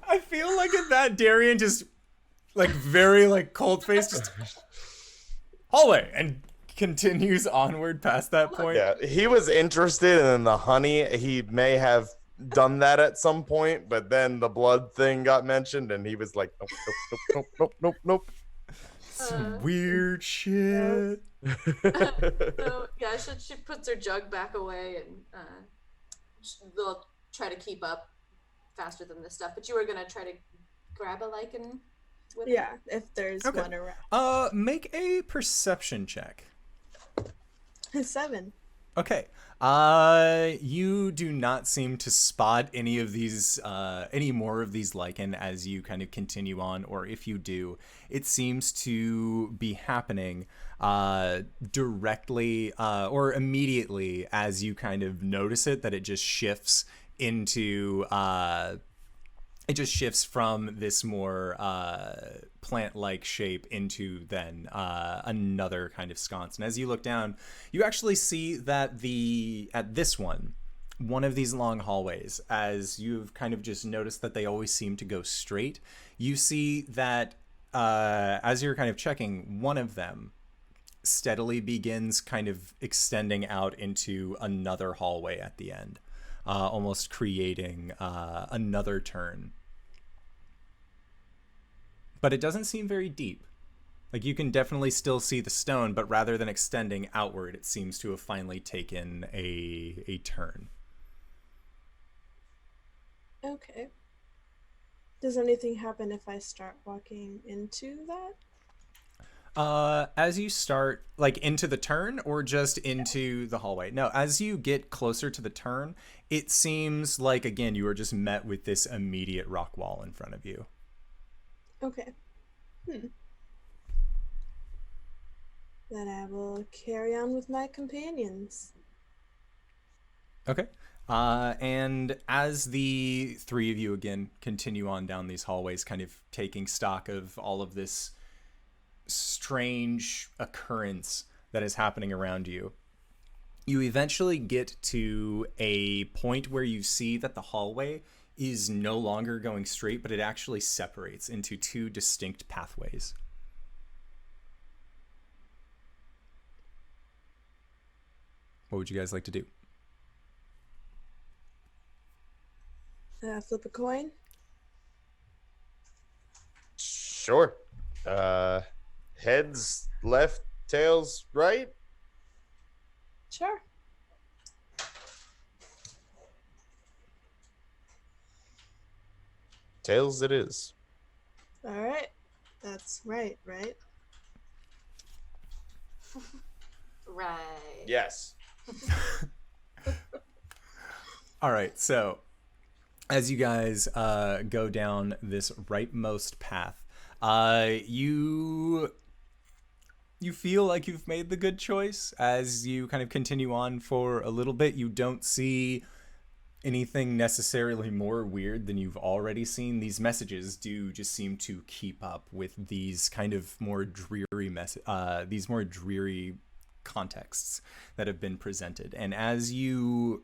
I feel like at that Darian just like very like cold face just hallway and continues onward past that point. Yeah, he was interested in the honey. He may have done that at some point, but then the blood thing got mentioned, and he was like, nope, nope, nope, nope, nope, nope. Some weird shit. So yeah, she puts her jug back away, and they'll try to keep up faster than this stuff. But you were gonna try to grab a lichen with Yeah, if there's one around. Make a perception check. 7. Okay. You do not seem to spot any of these, any more of these lichen as you kind of continue on, or if you do, it seems to be happening directly or immediately as you kind of notice it, that it just shifts into it just shifts from this more plant-like shape into then another kind of sconce. And as you look down, you actually see that at this one of these long hallways, as you've kind of just noticed that they always seem to go straight, you see that as you're kind of checking, one of them steadily begins kind of extending out into another hallway at the end. Almost creating another turn. But it doesn't seem very deep. Like, you can definitely still see the stone, but rather than extending outward, it seems to have finally taken a turn. Okay. Does anything happen if I start walking into that? As you start, like, into the turn or just into the hallway? No, as you get closer to the turn, it seems like, again, you are just met with this immediate rock wall in front of you. Okay. Then I will carry on with my companions. Okay. And as the three of you again continue on down these hallways, kind of taking stock of all of this strange occurrence that is happening around you, you eventually get to a point where you see that the hallway is no longer going straight, but it actually separates into two distinct pathways. What would you guys like to do? Flip a coin. Sure. Heads left, tails right. Sure. Tails it is. All right. That's right, right? Right. Yes. All right, so as you guys go down this rightmost path, you feel like you've made the good choice. As you kind of continue on for a little bit, you don't see anything necessarily more weird than you've already seen. These messages do just seem to keep up with these kind of more dreary these more dreary contexts that have been presented. And as you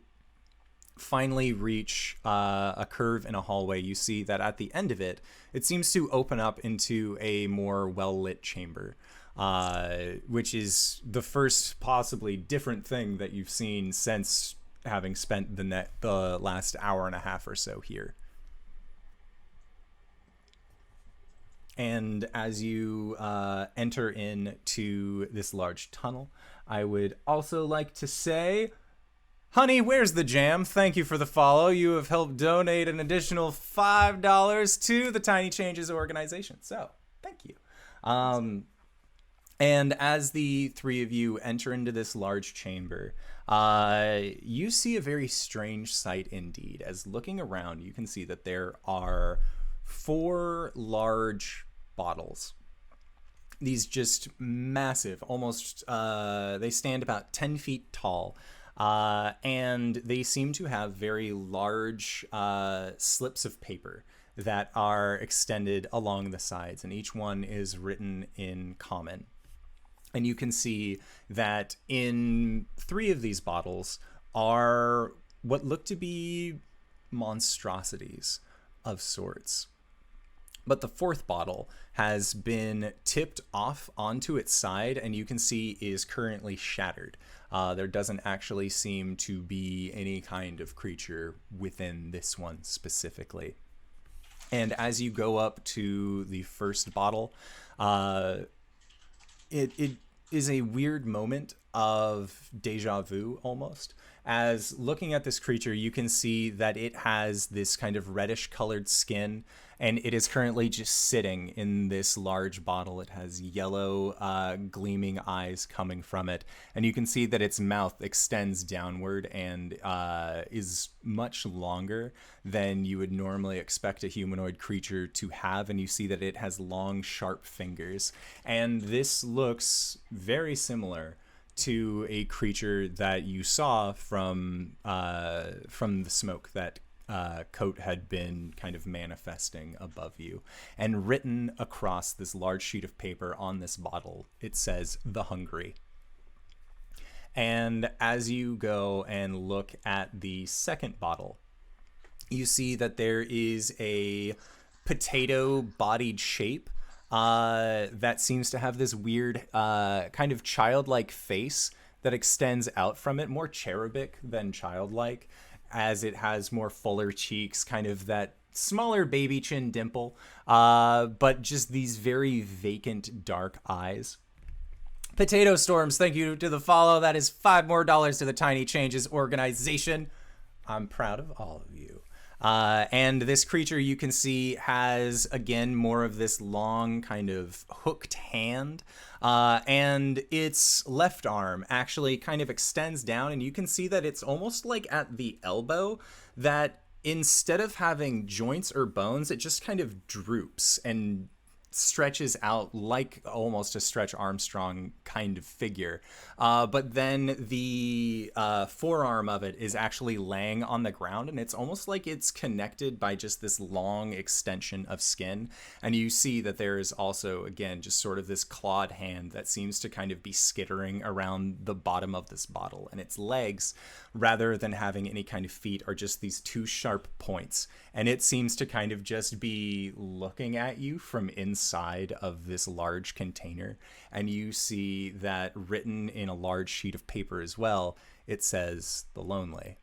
finally reach a curve in a hallway, you see that at the end of it, it seems to open up into a more well-lit chamber, which is the first possibly different thing that you've seen since having spent the last hour and a half or so here. And as you enter into this large tunnel, I would also like to say, Honey, where's the jam? Thank you for the follow. You have helped donate an additional $5 to the Tiny Changes organization. So, thank you. And as the three of you enter into this large chamber, you see a very strange sight indeed. As looking around, you can see that there are 4 large bottles. These just massive, almost, they stand about 10 feet tall. And they seem to have very large slips of paper that are extended along the sides, and each one is written in common. And you can see that in 3 of these bottles are what look to be monstrosities of sorts. But the 4th bottle has been tipped off onto its side, and you can see is currently shattered. There doesn't actually seem to be any kind of creature within this one specifically. And as you go up to the first bottle, it is a weird moment of deja vu almost. As looking at this creature, you can see that it has this kind of reddish colored skin, and it is currently just sitting in this large bottle. It has yellow gleaming eyes coming from it, and you can see that its mouth extends downward and is much longer than you would normally expect a humanoid creature to have, and you see that it has long, sharp fingers. And this looks very similar to a creature that you saw from the smoke that Coat had been kind of manifesting above you. And written across this large sheet of paper on this bottle, it says, "The Hungry." And as you go and look at the second bottle, you see that there is a potato-bodied shape that seems to have this weird kind of childlike face that extends out from it, more cherubic than childlike, as it has more fuller cheeks, kind of that smaller baby chin dimple, but just these very vacant dark eyes. Potato Storms, thank you to the follow. That is $5 more to the Tiny Changes organization. I'm proud of all of you. And this creature, you can see, has, again, more of this long kind of hooked hand. And its left arm actually kind of extends down, and you can see that it's almost like at the elbow, that instead of having joints or bones, it just kind of droops and stretches out like almost a Stretch Armstrong kind of figure. But then the forearm of it is actually laying on the ground, and it's almost like it's connected by just this long extension of skin. And you see that there is also, again, just sort of this clawed hand that seems to kind of be skittering around the bottom of this bottle. And its legs, rather than having any kind of feet, are just these two sharp points. And it seems to kind of just be looking at you from inside of this large container. And you see that written in a large sheet of paper as well, it says "The Lonely."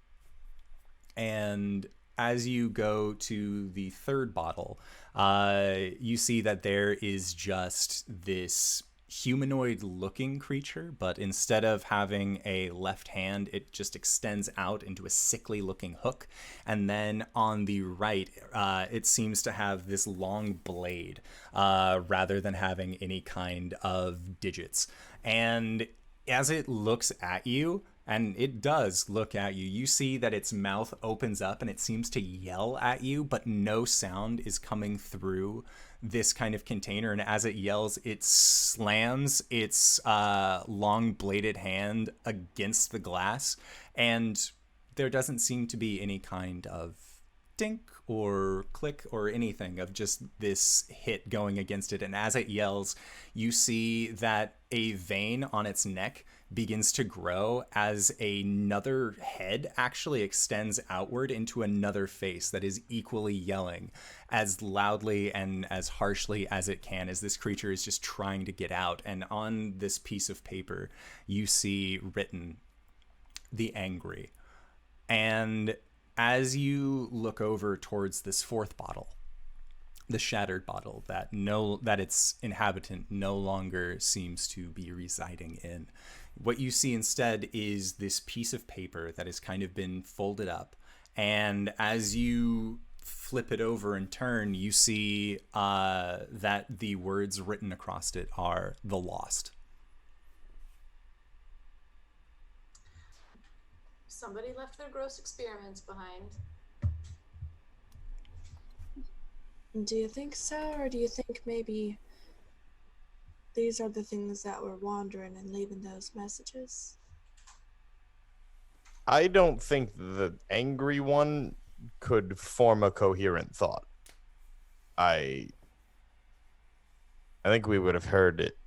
And as you go to the third bottle, you see that there is just this humanoid looking creature, but instead of having a left hand, it just extends out into a sickly looking hook. And then on the right, it seems to have this long blade, rather than having any kind of digits. And as it looks at you, and it does look at you, you see that its mouth opens up and it seems to yell at you, but no sound is coming through this kind of container. And as it yells, it slams its long bladed hand against the glass, and there doesn't seem to be any kind of dink or click or anything of just this hit going against it. And as it yells, you see that a vein on its neck begins to grow as another head actually extends outward into another face that is equally yelling as loudly and as harshly as it can, as this creature is just trying to get out. And on this piece of paper, you see written, "The Angry." And as you look over towards this fourth bottle, the shattered bottle that its inhabitant no longer seems to be residing in, what you see instead is this piece of paper that has kind of been folded up. And as you flip it over and turn, you see that the words written across it are "The Lost." Somebody left their gross experiments behind. Do you think so, or do you think maybe these are the things that were wandering and leaving those messages? I don't think the angry one could form a coherent thought. I think we would have heard it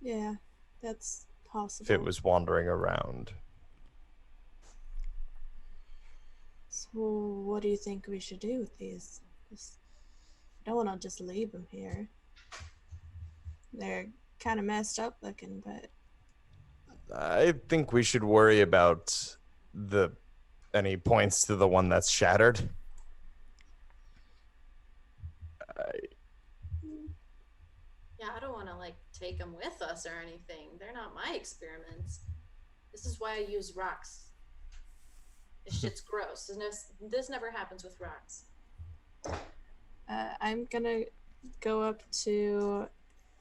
Yeah, that's possible. if it was wandering around. So what do you think we should do with these? I don't want to just leave them here. They're kind of messed up looking, but I think we should worry about any points to the one that's shattered. Yeah, I don't want to take them with us or anything. They're not my experiments. This is why I use rocks. This shit's gross. This never happens with rocks. I'm gonna go up to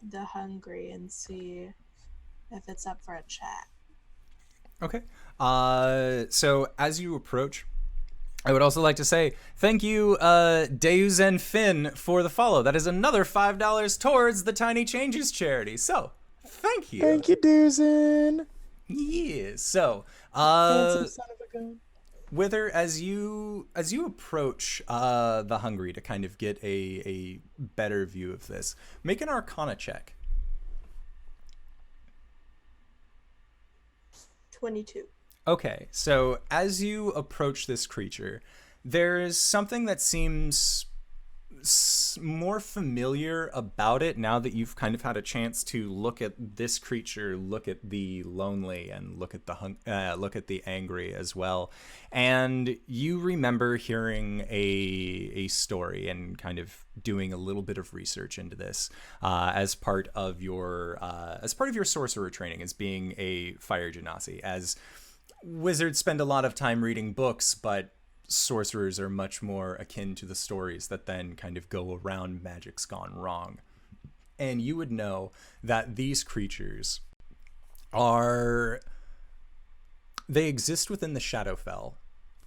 the Hungry and see if it's up for a chat. Okay. So as you approach, I would also like to say thank you, Deuzen Finn, for the follow. That is another $5 towards the Tiny Changes charity. So, thank you. Thank you, Doozen. Yeah. So, Handsome son of a gun. Wither, as you approach the Hungry to kind of get a better view of this, make an Arcana check. 22. Okay, so as you approach this creature, there's something that seems more familiar about it now that you've kind of had a chance to look at this creature, look at the Lonely, and look at the Angry as well. And you remember hearing a story and kind of doing a little bit of research into this as part of your sorcerer training, as being a fire genasi. As wizards spend a lot of time reading books, but sorcerers are much more akin to the stories that then kind of go around magic's gone wrong. And you would know that these creatures they exist within the Shadowfell,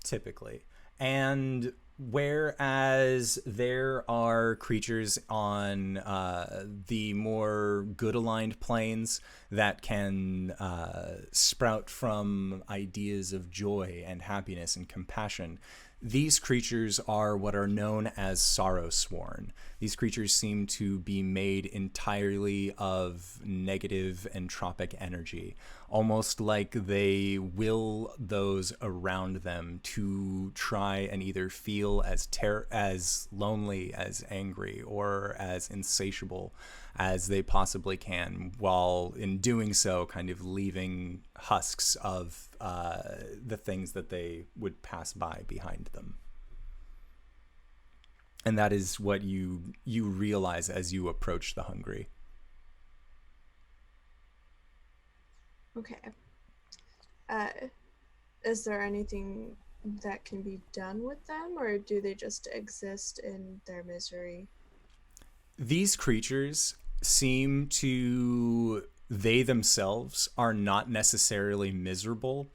typically. And Whereas there are creatures on the more good aligned planes that can sprout from ideas of joy and happiness and compassion, these creatures are what are known as sorrow sworn. These creatures seem to be made entirely of negative entropic energy, almost like they will those around them to try and either feel as lonely, as angry, or as insatiable as they possibly can, while in doing so kind of leaving husks of the things that they would pass by behind them. And that is what you realize as you approach the hungry. Okay. Is there anything that can be done with them, or do they just exist in their misery? These creatures seem to, they themselves are not necessarily miserable,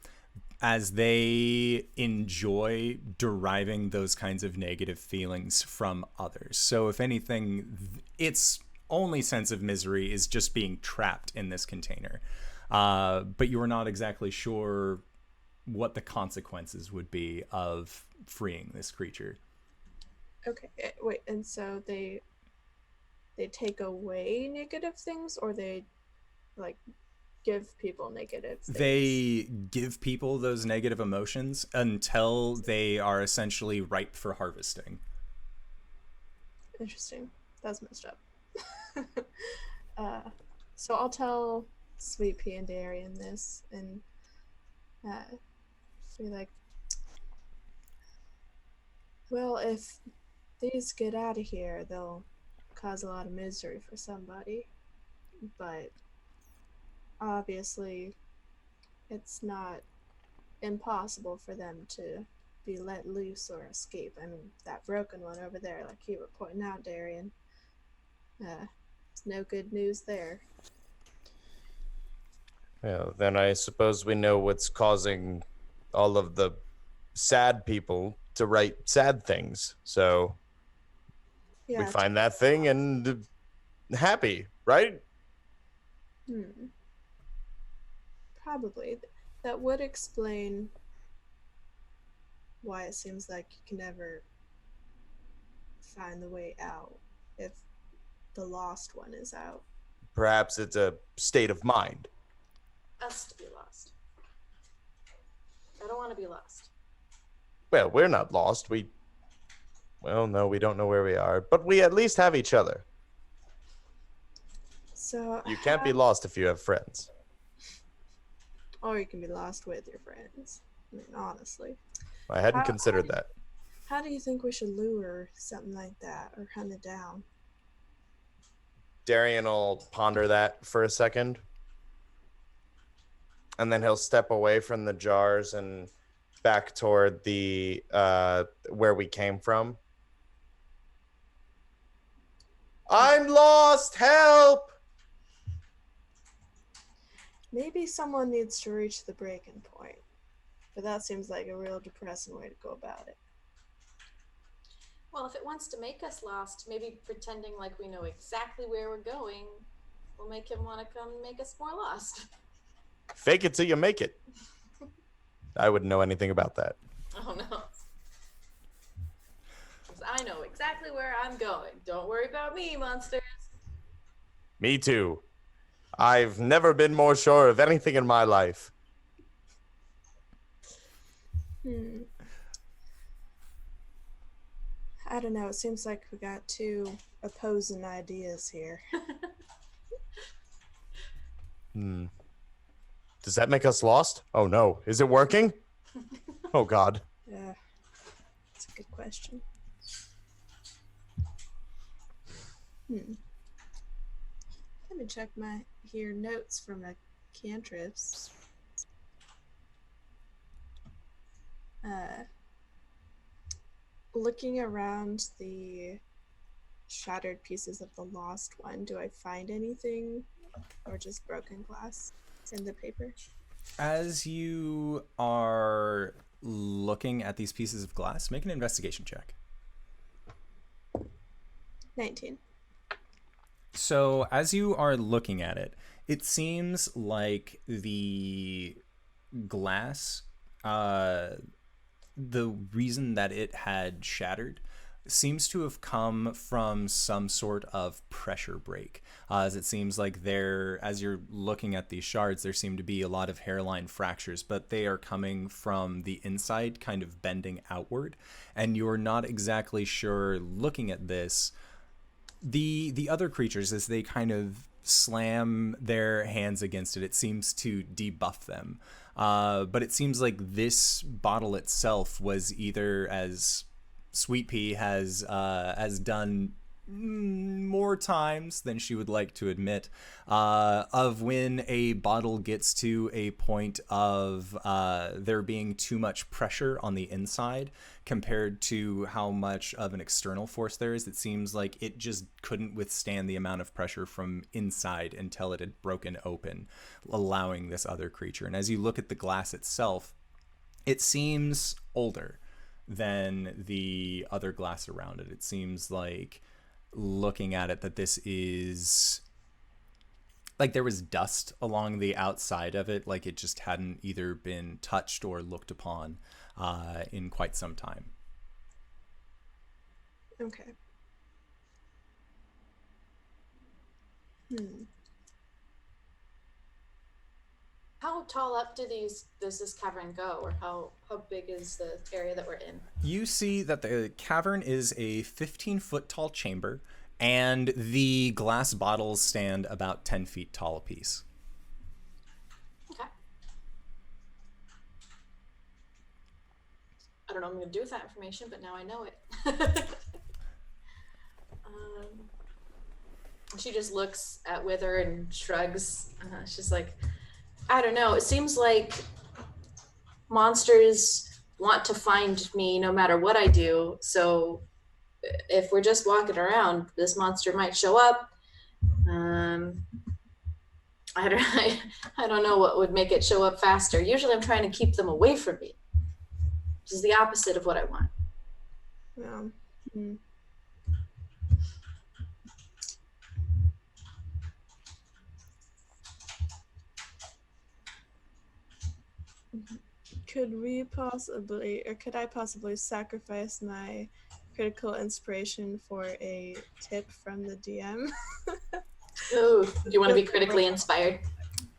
as they enjoy deriving those kinds of negative feelings from others. So if anything, its only sense of misery is just being trapped in this container. But you are not exactly sure what the consequences would be of freeing this creature. Okay, wait, and so they take away negative things, or they like give people negative things? They give people those negative emotions until they are essentially ripe for harvesting. Interesting. That's messed up. So I'll tell Sweet Pea and Darian this, and be like, well, if these get out of here, they'll cause a lot of misery for somebody. But obviously, it's not impossible for them to be let loose or escape. I mean, that broken one over there, like you were pointing out, Darian, it's no good news there. Well, then I suppose we know what's causing all of the sad people to write sad things. So Yeah, we find that thing and happy, right? Probably. That would explain why it seems like you can never find the way out if the lost one is out. Perhaps it's a state of mind. Us to be lost. I don't want to be lost. Well, we're not lost. Well, no, we don't know where we are, but we at least have each other. So You can't be lost if you have friends. or you can be lost with your friends. I mean, honestly. I hadn't How- considered that. How do you think we should lure something like that or hunt it down? Darian will ponder that for a second. And then he'll step away from the jars and back toward the where we came from. I'm lost! Help! Maybe someone needs to reach the breaking point. But that seems like a real depressing way to go about it. Well, if it wants to make us lost, maybe pretending like we know exactly where we're going will make him want to come make us more lost. Fake it till you make it. I wouldn't know anything about that. Oh no. 'Cause I know exactly where I'm going. Don't worry about me, monsters. Me too. I've never been more sure of anything in my life. I don't know. It seems like we got two opposing ideas here. Does that make us lost? Oh no. Is it working? Oh God. Yeah, that's a good question. Let me check my notes from my cantrips. Looking around the shattered pieces of the lost one, do I find anything, or just broken glass in the paper? As you are looking at these pieces of glass, make an investigation check. 19. So as you are looking at it, it seems like the glass, the reason that it had shattered seems to have come from some sort of pressure break. As it seems like as you're looking at these shards, there seem to be a lot of hairline fractures, but they are coming from the inside, kind of bending outward. And you're not exactly sure, looking at this, the other creatures, as they kind of slam their hands against it, it seems to debuff them. But it seems like this bottle itself was either, as Sweet Pea has done more times than she would like to admit, of when a bottle gets to a point of there being too much pressure on the inside compared to how much of an external force there is. It seems like it just couldn't withstand the amount of pressure from inside until it had broken open, allowing this other creature. And as you look at the glass itself, it seems older than the other glass around it. It seems like, looking at it, that this is like there was dust along the outside of it, like it just hadn't either been touched or looked upon in quite some time. Okay. How tall up does this cavern go, or how big is the area that we're in? You see that the cavern is a 15-foot tall chamber, and the glass bottles stand about 10 feet tall apiece. Okay. I don't know what I'm going to do with that information, but now I know it. She just looks at Wither and shrugs. She's like, I don't know. It seems like monsters want to find me no matter what I do. So if we're just walking around, this monster might show up. I don't know what would make it show up faster. Usually I'm trying to keep them away from me, which is the opposite of what I want. Yeah. Could I possibly sacrifice my critical inspiration for a tip from the DM? Ooh, do you want to be critically inspired?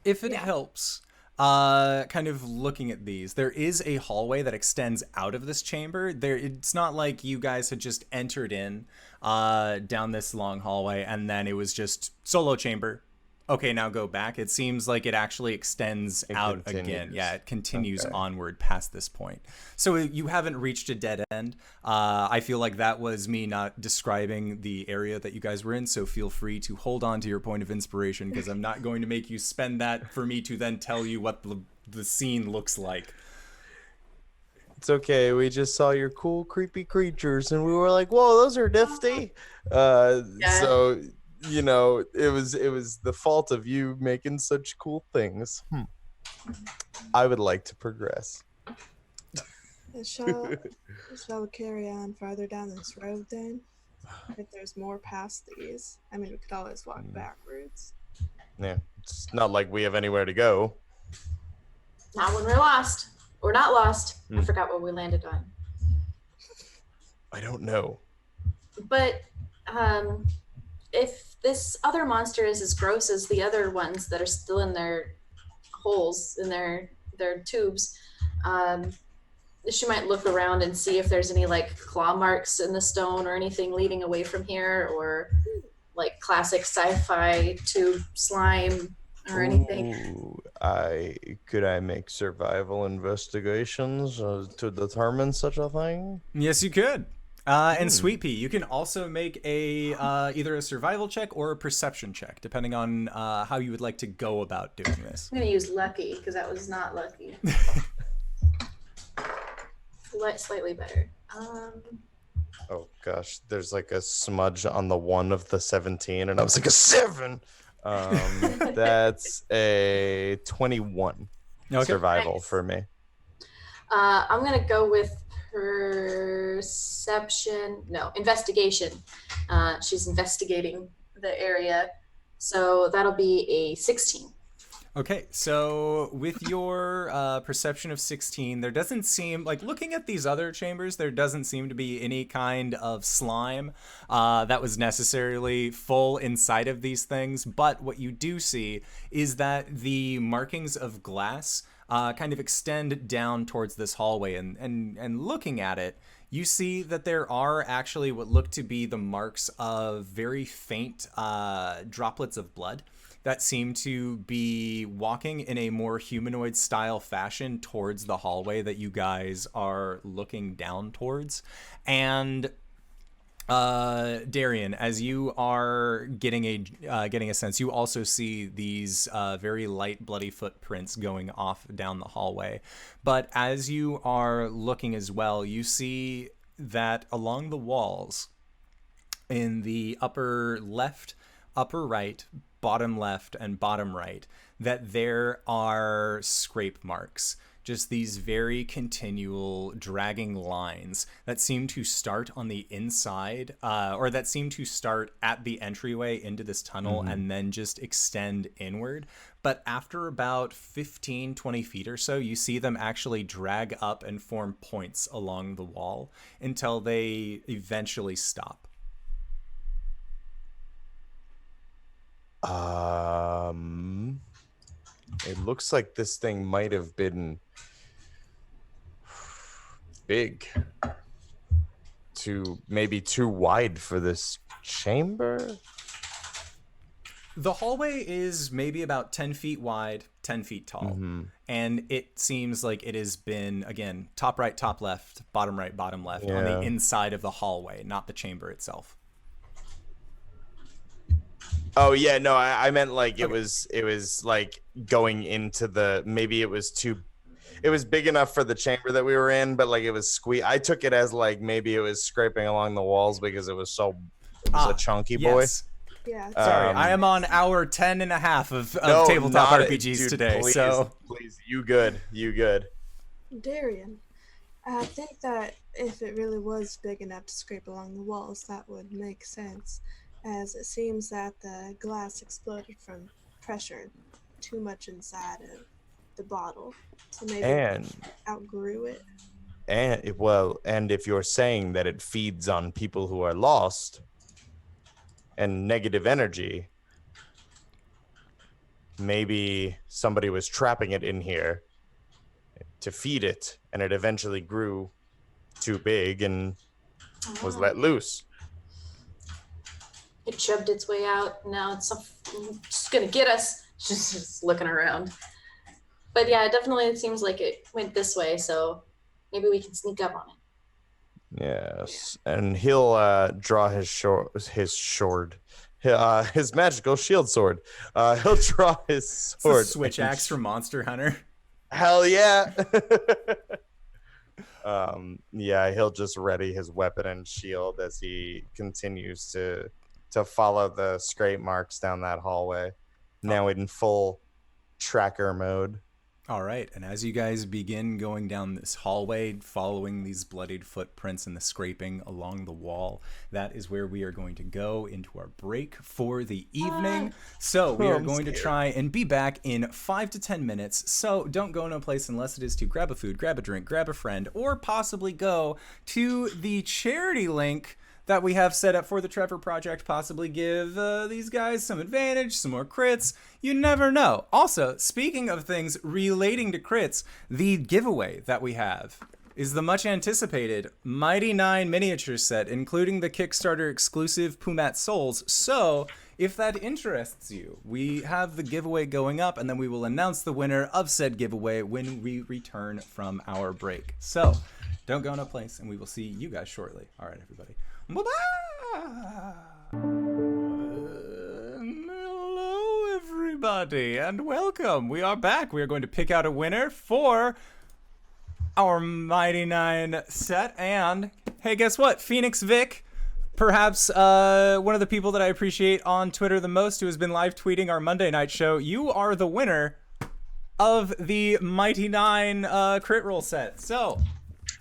If it helps, kind of looking at these, there is a hallway that extends out of this chamber. It's not like you guys had just entered in down this long hallway and then it was just solo chamber. Okay, now go back. It seems like it actually extends out again. Yeah, it continues onward past this point. So you haven't reached a dead end. I feel like that was me not describing the area that you guys were in, so feel free to hold on to your point of inspiration, because I'm not going to make you spend that for me to then tell you what the scene looks like. It's okay. We just saw your cool, creepy creatures, and we were like, "Whoa, those are nifty." So, you know, it was the fault of you making such cool things. I would like to progress. Shall we carry on farther down this road then? If there's more past these, I mean, we could always walk backwards. Yeah, it's not like we have anywhere to go. Not when we're lost. We're not lost. I forgot what we landed on. I don't know. But if this other monster is as gross as the other ones that are still in their holes, in their tubes, she might look around and see if there's any like claw marks in the stone or anything leading away from here, or like classic sci-fi tube slime or anything. Ooh, could I make survival investigations to determine such a thing? Yes, you could. And Sweet Pea, you can also make a either a survival check or a perception check, depending on how you would like to go about doing this. I'm gonna use lucky because that was not lucky. Slightly better. Oh gosh, there's like a smudge on the one of the 17, and I was like, a 7. That's a 21 survival Nice. for me. I'm gonna go with investigation. She's investigating the area, so that'll be a 16. Okay, so with your perception of 16, there doesn't seem, like looking at these other chambers, there doesn't seem to be any kind of slime that was necessarily full inside of these things. But what you do see is that the markings of glass kind of extend down towards this hallway. And looking at it, you see that there are actually what look to be the marks of very faint droplets of blood that seem to be walking in a more humanoid style fashion towards the hallway that you guys are looking down towards. And Darian, as you are getting a sense, you also see these very light bloody footprints going off down the hallway. But as you are looking as well, you see that along the walls in the upper left, upper right, bottom left, and bottom right, that there are scrape marks. Just these very continual dragging lines that seem to start on the inside, or that seem to start at the entryway into this tunnel and then just extend inward. But after about 15, 20 feet or so, you see them actually drag up and form points along the wall until they eventually stop. It looks like this thing might have been big, maybe too wide for this chamber. The hallway is maybe about 10 feet wide, 10 feet tall. And it seems like it has been, again, top right, top left, bottom right, bottom left, on the inside of the hallway, not the chamber itself. Oh yeah, no, I meant like it was like going into maybe it was big enough for the chamber that we were in, but like it was I took it as like maybe it was scraping along the walls because it was a chunky boy. Yes. Yeah. Sorry, I am on hour 10 and a half of No, tabletop not RPGs dude, today. Please, so please, you good. Darian, I think that if it really was big enough to scrape along the walls, that would make sense, as it seems that the glass exploded from pressure too much inside of the bottle, so maybe it outgrew it. And if you're saying that it feeds on people who are lost and negative energy, maybe somebody was trapping it in here to feed it, and it eventually grew too big and was let loose. It chubbed its way out. Now it's just gonna get us. She's just looking around. But yeah, it seems like it went this way, so maybe we can sneak up on it. Yes, and he'll draw his magical shield sword. He'll draw his sword. It's a switch axe from Monster Hunter. Hell yeah. Yeah, he'll just ready his weapon and shield as he continues to follow the scrape marks down that hallway, now in full tracker mode. All right, and as you guys begin going down this hallway, following these bloodied footprints and the scraping along the wall, that is where we are going to go into our break for the evening. So we are going to try and be back in 5 to 10 minutes. So don't go no place unless it is to grab a food, grab a drink, grab a friend, or possibly go to the charity link that we have set up for the Trevor Project, possibly give these guys some advantage, some more crits. You never know. Also, speaking of things relating to crits, the giveaway that we have is the much anticipated Mighty 9 miniature set, including the Kickstarter exclusive Pumat Souls. So if that interests you, we have the giveaway going up, and then we will announce the winner of said giveaway when we return from our break. So don't go no place, and we will see you guys shortly. All right, everybody. Bye-bye. Hello, everybody, and welcome. We are back. We are going to pick out a winner for our Mighty 9 set. And hey, guess what? Phoenix Vic, perhaps one of the people that I appreciate on Twitter the most, who has been live tweeting our Monday night show. You are the winner of the Mighty Nine crit roll set. So,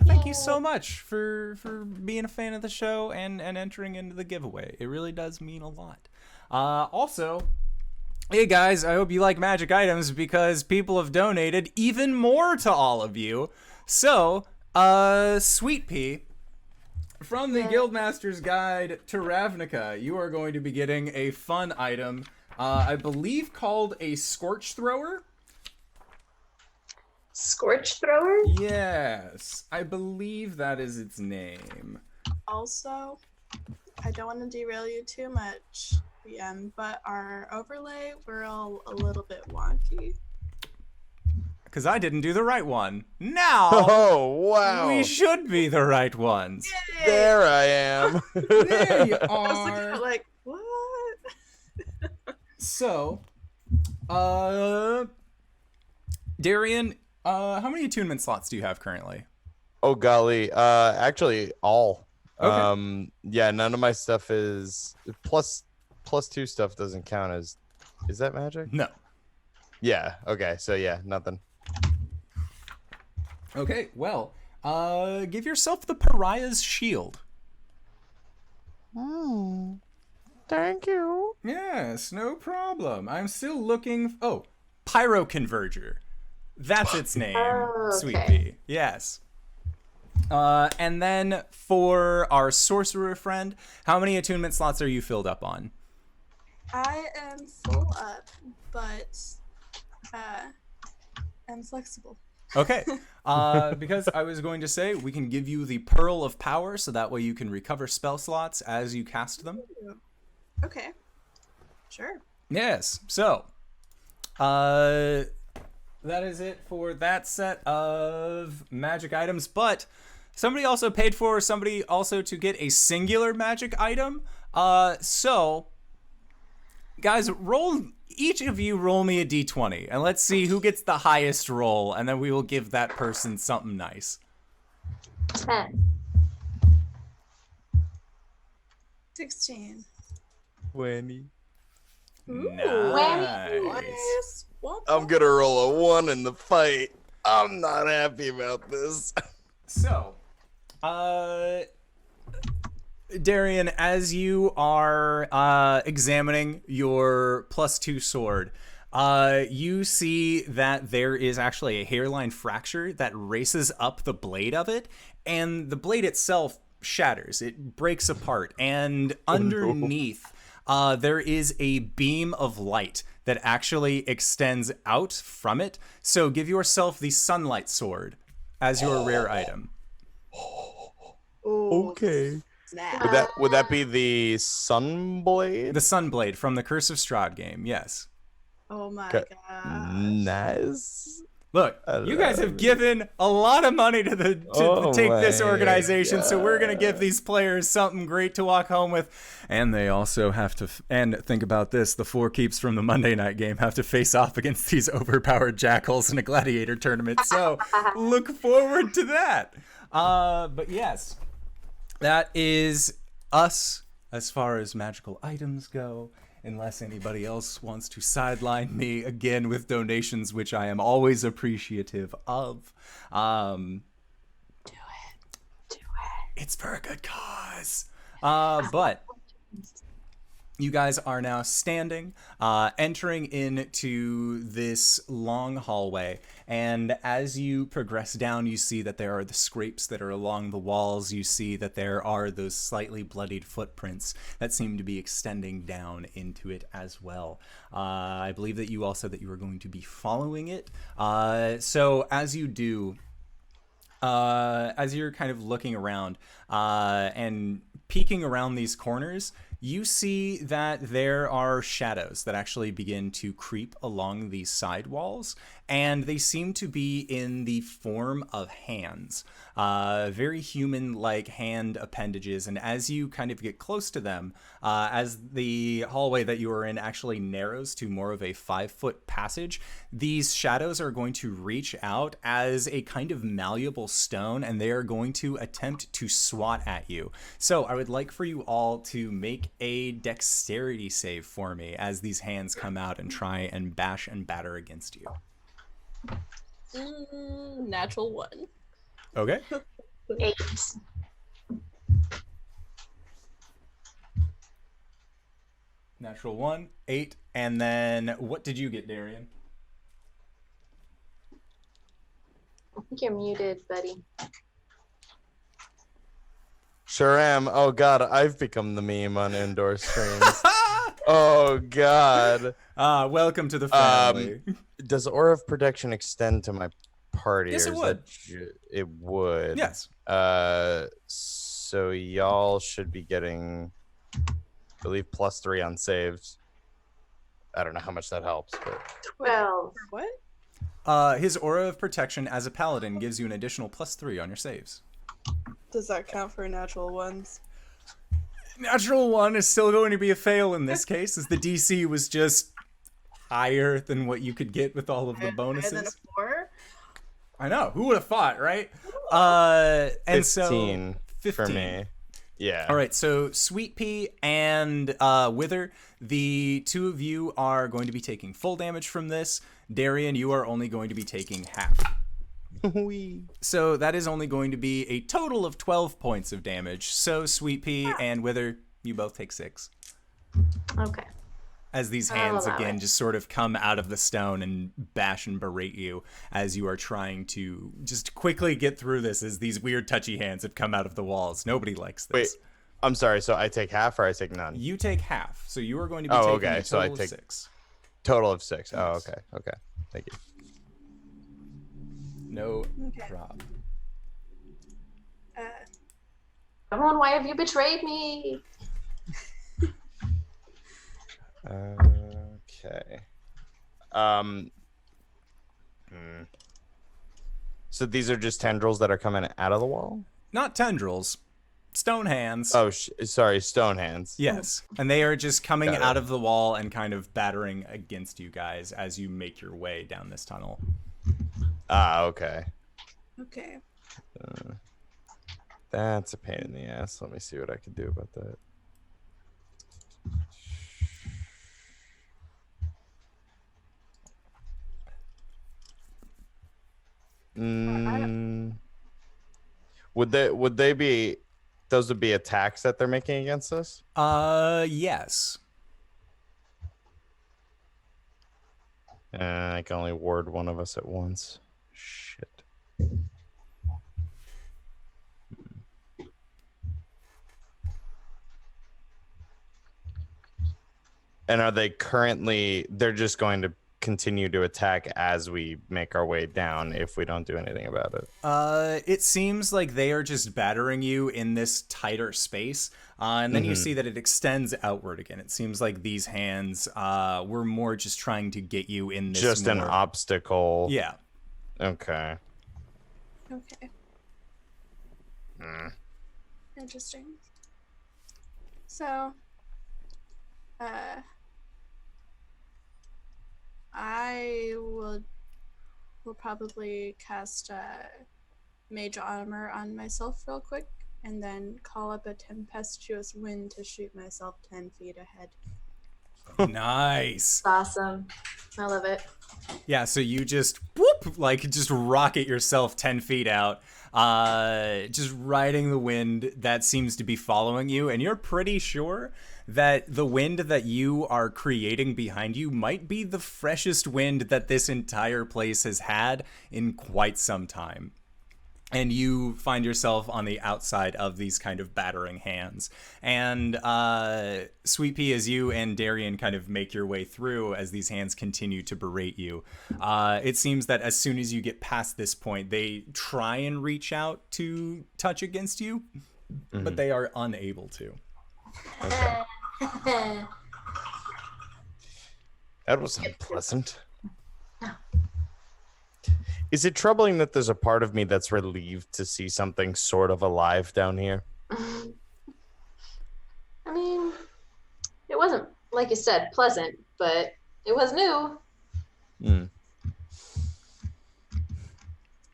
thank you so much for being a fan of the show and entering into the giveaway. It really does mean a lot. Also, hey guys, I hope you like magic items because people have donated even more to all of you. So, Sweet Pea, from the Guildmaster's Guide to Ravnica, you are going to be getting a fun item, I believe called a Scorch Thrower. Scorch thrower? Yes, I believe that is its name. Also, I don't want to derail you too much, BM, but our overlay, we're all a little bit wonky. Because I didn't do the right one. Now, Oh, wow. we should be the right ones. Yay! There I am. There you I was looking are. at like, what? So, Darian, how many attunement slots do you have currently? Oh, golly. Actually, all. Okay. Yeah, none of my stuff is... Plus 2 stuff doesn't count as... Is that magic? No. Yeah, okay. So, yeah, nothing. Okay, well, give yourself the Pariah's Shield. Thank you. Yes, no problem. I'm still looking... Oh, Pyro Converger. That's its name, Oh, Sweet okay. Pea. Yes. And then for our sorcerer friend, how many attunement slots are you filled up on? I am full up, but I'm flexible. Okay. Because I was going to say we can give you the Pearl of Power, so that way you can recover spell slots as you cast them. Okay. Sure. Yes. So, that is it for that set of magic items. But somebody also paid for somebody also to get a singular magic item. So, guys, each of you roll me a d20, and let's see who gets the highest roll, and then we will give that person something nice. 10. 16. 20. Nice. What? I'm gonna roll a 1 in the fight. I'm not happy about this. So, Darian, as you are examining your +2 sword, you see that there is actually a hairline fracture that races up the blade of it, and the blade itself shatters. It breaks apart, and underneath, there is a beam of light that actually extends out from it. So give yourself the Sunlight Sword as your rare item. Ooh, Okay. snap. Would that be the Sunblade? The Sunblade from the Curse of Strahd game, yes. Oh my Okay. god. Nice. Look, you guys have given a lot of money to take this my organization, so we're gonna give these players something great to walk home with, and they also have to. And think about this: the 4 keeps from the Monday night game have to face off against these overpowered jackals in a gladiator tournament. So look forward to that. But yes, that is us as far as magical items go. Unless anybody else wants to sideline me again with donations, which I am always appreciative of. Do it. It's for a good cause. But you guys are now standing, entering into this long hallway. And as you progress down, you see that there are the scrapes that are along the walls. You see that there are those slightly bloodied footprints that seem to be extending down into it as well. I believe that you also that you were going to be following it. So as you do, as you're kind of looking around and peeking around these corners, you see that there are shadows that actually begin to creep along these side walls, and they seem to be in the form of hands, very human-like hand appendages. And as you kind of get close to them, as the hallway that you are in actually narrows to more of a 5-foot passage, these shadows are going to reach out as a kind of malleable stone, and they are going to attempt to swat at you. So I would like for you all to make a dexterity save for me as these hands come out and try and bash and batter against you. Natural 1. Okay. 8. Natural 1, 8, and then what did you get, Darian? I think you're muted, buddy. Sure am. Oh god, I've become the meme on indoor streams. Oh god. Welcome to the family. Does Aura of Protection extend to my party? Yes, or it is would. That it would. Yes. So y'all should be getting, I believe, +3 on saves. I don't know how much that helps, but 12. What? His Aura of Protection as a paladin gives you an additional +3 on your saves. Does that count for natural 1s? Natural 1 is still going to be a fail in this case, as the DC was just higher than what you could get with all of the Higher than a bonuses. 4? I know. Who would have thought, right? And 15 so 15 for me. Yeah. All right, so Sweet Pea and Wither, the two of you are going to be taking full damage from this. Darian, you are only going to be taking half. So that is only going to be a total of 12 points of damage. So Sweet Pea and Wither, you both take 6. Okay. As these I'll hands allow again it. just sort of come out of the stone and bash and berate you as you are trying to just quickly get through this, as these weird touchy hands have come out of the walls. Nobody likes this. Wait, I'm sorry. So I take half or I take none? You take half, so you are going to be Oh, taking okay, a so I total of take- 6. Total of 6. Oh, Yes. okay. Okay. Thank you. No Okay. problem. Everyone, why have you betrayed me? Okay. So these are just tendrils that are coming out of the wall? Not tendrils, stone hands. Oh, sorry, stone hands. Yes, and they are just coming Got it. out of the wall and kind of battering against you guys as you make your way down this tunnel. Ah, okay. Okay. That's a pain in the ass. Let me see what I can do about that. Would they be, those would be attacks that they're making against us? Yes. I can only ward one of us at once. Shit. And are they currently, they're just going to continue to attack as we make our way down if we don't do anything about it? It seems like they are just battering you in this tighter space, and then you see that it extends outward again. It seems like these hands were more just trying to get you in this Just an more- obstacle. Yeah. Okay. Okay. Interesting. So, I will probably cast Mage Armor on myself real quick, and then call up a tempestuous wind to shoot myself 10 feet ahead. Nice. Awesome. I love it. Yeah, so you just whoop, like just rocket yourself 10 feet out, just riding the wind that seems to be following you, and you're pretty sure that the wind that you are creating behind you might be the freshest wind that this entire place has had in quite some time. And you find yourself on the outside of these kind of battering hands. And Sweet Pea, as you and Darian kind of make your way through as these hands continue to berate you, it seems that as soon as you get past this point, they try and reach out to touch against you, but they are unable to. Okay. That was unpleasant. Is it troubling that there's a part of me that's relieved to see something sort of alive down here? I mean, it wasn't, like you said, pleasant, but it was new.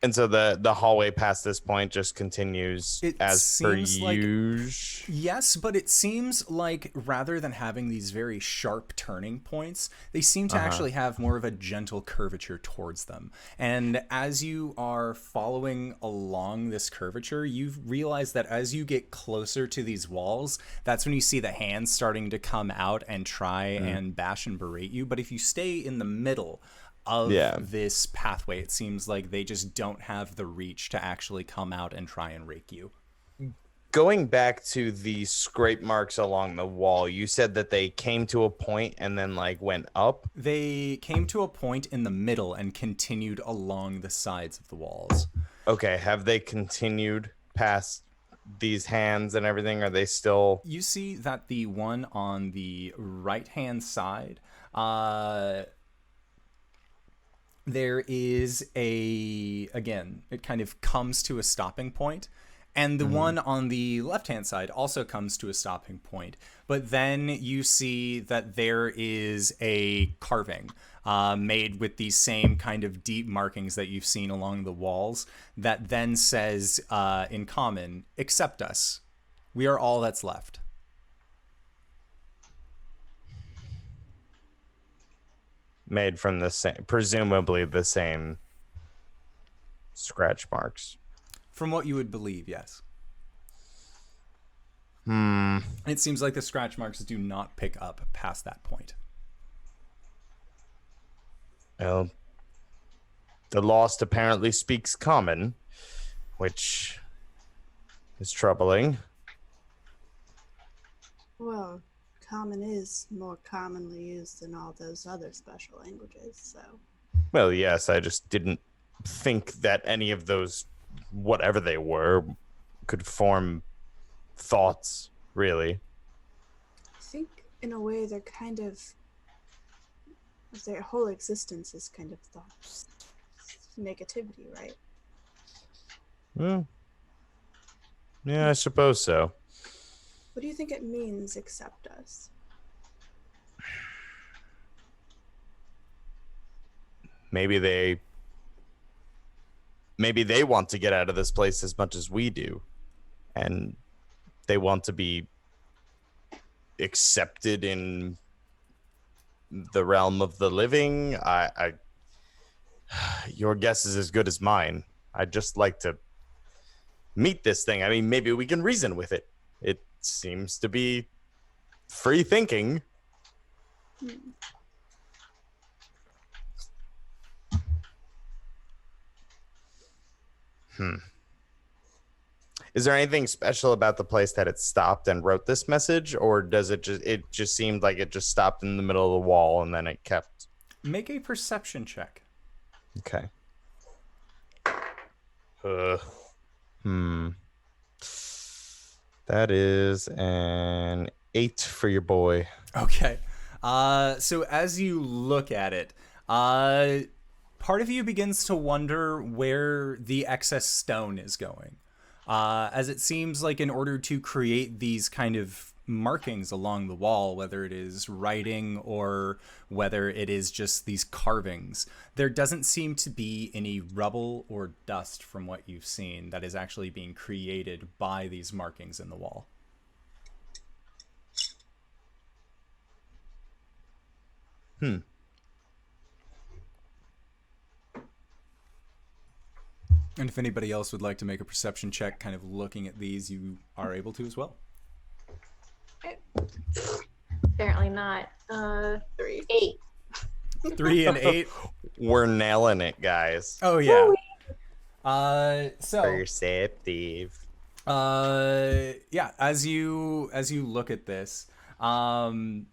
And so the hallway past this point just continues It as per seems like- usual. Yes, but it seems like rather than having these very sharp turning points, they seem to actually have more of a gentle curvature towards them. And as you are following along this curvature, you realize that as you get closer to these walls, that's when you see the hands starting to come out and try and bash and berate you. But if you stay in the middle of this pathway, it seems like they just don't have the reach to actually come out and try and rake you. Going back to the scrape marks along the wall, you said that they came to a point and then like went up. They came to a point in the middle and continued along the sides of the walls. Okay, have they continued past these hands and everything? Are they still... You see that the one on the right-hand side, there is again, it kind of comes to a stopping point. And the one on the left-hand side also comes to a stopping point. But then you see that there is a carving made with these same kind of deep markings that you've seen along the walls that then says in common, "Accept us. We are all that's left." Made from the same, presumably the same scratch marks. From what you would believe, yes. It seems like the scratch marks do not pick up past that point. Well, the lost apparently speaks common, which is troubling. Well, common is more commonly used in all those other special languages, so. Well, yes, I just didn't think that any of those, whatever they were, could form thoughts, really. I think, in a way, they're kind of... Their whole existence is kind of thoughts. Negativity, right? Well, yeah, I suppose so. What do you think it means, accept us? Maybe they want to get out of this place as much as we do, and they want to be accepted in the realm of the living. I your guess is as good as mine. I'd just like to meet this thing. I mean, maybe we can reason with it. It seems to be free thinking. Is there anything special about the place that it stopped and wrote this message, or does it just seemed like it just stopped in the middle of the wall and then it kept? Make a perception check. Okay. That is an 8 for your boy. Okay. So as you look at it, part of you begins to wonder where the excess stone is going. As it seems like in order to create these kind of markings along the wall, whether it is writing or whether it is just these carvings, there doesn't seem to be any rubble or dust from what you've seen that is actually being created by these markings in the wall. And if anybody else would like to make a perception check kind of looking at these, you are able to as well. Apparently not. 3. 8. 3 and 8. We're nailing it, guys. Oh yeah. So Perceptive. yeah, as you look at this, then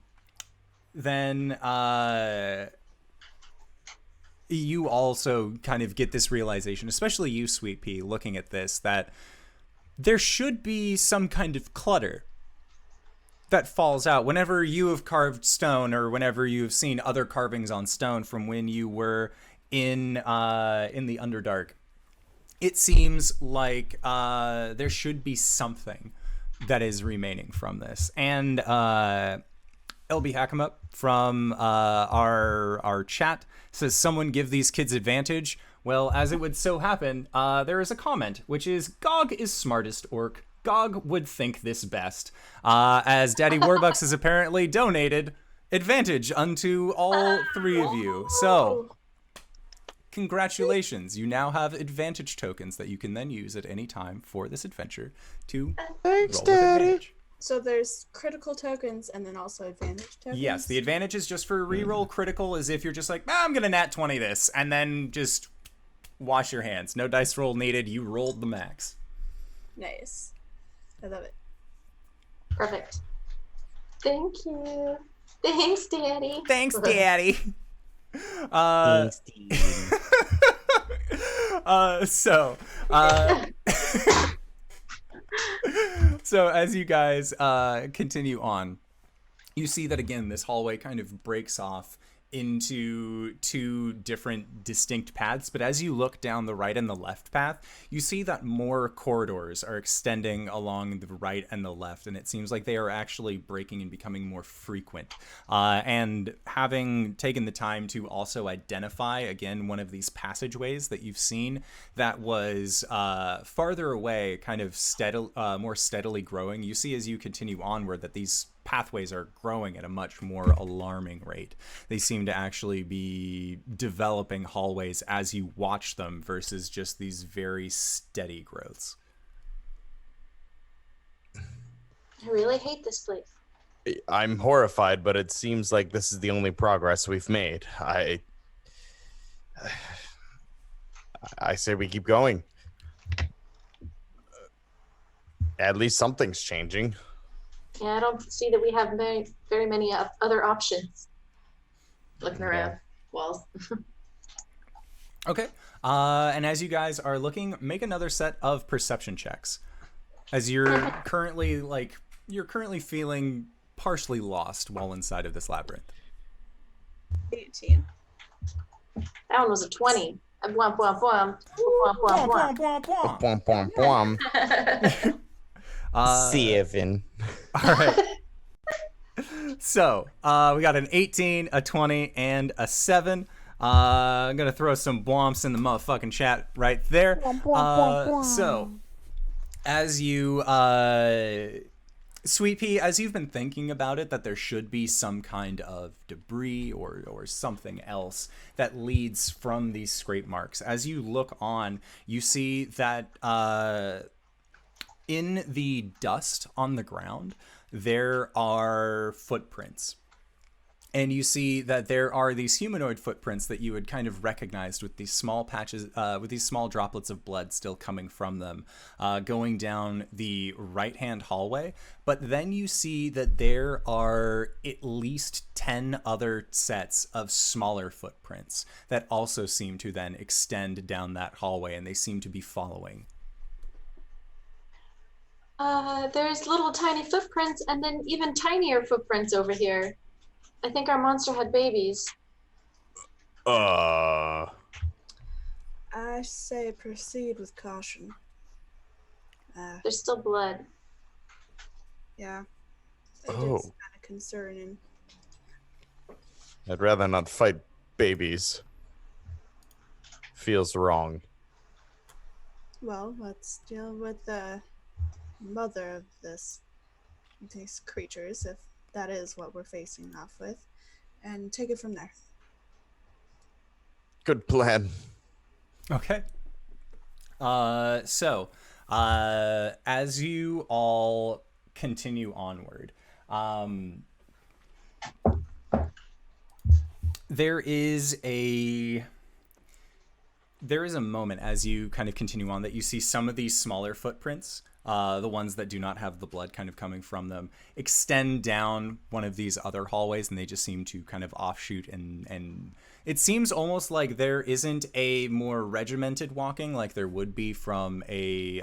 you also kind of get this realization, especially you, Sweet Pea, looking at this, that there should be some kind of clutter that falls out whenever you have carved stone, or whenever you've seen other carvings on stone from when you were in the Underdark. It seems like there should be something that is remaining from this. And LB Hackamup from our chat says, "Someone give these kids advantage. Well, as it would so happen, there is a comment, which is Gog is smartest orc. Gog would think this best, as Daddy Warbucks has apparently donated advantage unto all three of you. So, congratulations. You now have advantage tokens that you can then use at any time for this adventure to Thanks, roll with Daddy. advantage. So there's critical tokens and then also advantage tokens? Yes, the advantage is just for reroll. Critical is if you're just like, I'm going to nat 20 this, and then just wash your hands. No dice roll needed. You rolled the max. Nice. I love it. Perfect. Thank you. Thanks, Daddy. Thanks, Daddy. So as you guys continue on, you see that again this hallway kind of breaks off into two different distinct paths, but as you look down the right and the left path, you see that more corridors are extending along the right and the left, and it seems like they are actually breaking and becoming more frequent. And having taken the time to also identify, again, one of these passageways that you've seen that was farther away, kind of more steadily growing, you see as you continue onward that these pathways are growing at a much more alarming rate. They seem to actually be developing hallways as you watch them versus just these very steady growths. I really hate this place. I'm horrified, but it seems like this is the only progress we've made. I say we keep going. At least something's changing. Yeah, I don't see that we have very many other options. Looking around walls. Okay. And as you guys are looking, make another set of perception checks. As you're currently feeling partially lost while inside of this labyrinth. 18. That one was a 20. Bwomp, bwomp, bwomp. Bwomp, bwomp, bwomp. Bwom, bwom, bwom. 7. All right. So, we got an 18, a 20, and a 7. I'm going to throw some blomps in the motherfucking chat right there. So, as you, Sweet Pea, as you've been thinking about it, that there should be some kind of debris or something else that leads from these scrape marks. As you look on, you see that in the dust on the ground, there are footprints. And you see that there are these humanoid footprints that you had kind of recognized with these small patches, with these small droplets of blood still coming from them, going down the right-hand hallway. But then you see that there are at least 10 other sets of smaller footprints that also seem to then extend down that hallway, and they seem to be following. There's little tiny footprints and then even tinier footprints over here. I think our monster had babies. I say proceed with caution. There's still blood. Yeah. It is Oh. kind of concerning. I'd rather not fight babies. Feels wrong. Well, let's deal with the mother of these creatures, if that is what we're facing off with, and take it from there. Good plan. Okay. So, as you all continue onward, there is a moment as you kind of continue on that you see some of these smaller footprints, the ones that do not have the blood kind of coming from them, extend down one of these other hallways, and they just seem to kind of offshoot, and it seems almost like there isn't a more regimented walking like there would be from a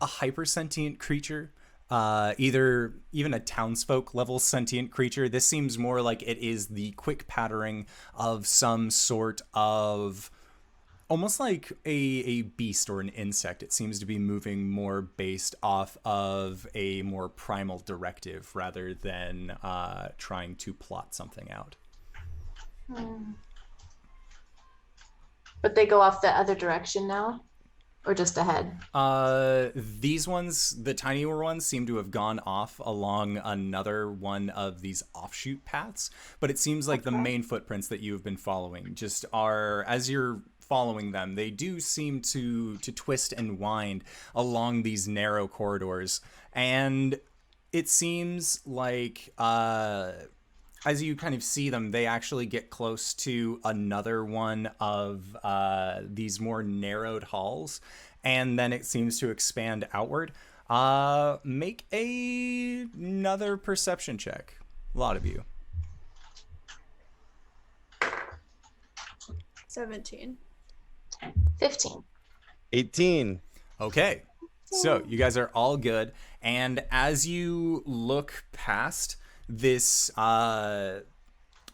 hyper-sentient creature, either even a townsfolk level sentient creature. This seems more like it is the quick pattering of some sort of almost like a beast or an insect. It seems to be moving more based off of a more primal directive rather than trying to plot something out. Hmm. But they go off the other direction now? Or just ahead? These ones, the tinier ones, seem to have gone off along another one of these offshoot paths, but it seems like the main footprints that you have been following just are, as you're following them, they do seem to twist and wind along these narrow corridors, and it seems like as you kind of see them, they actually get close to another one of these more narrowed halls, and then it seems to expand outward. Make another perception check. A lot of you. 17. 15. 18. Okay. So you guys are all good, and as you look past this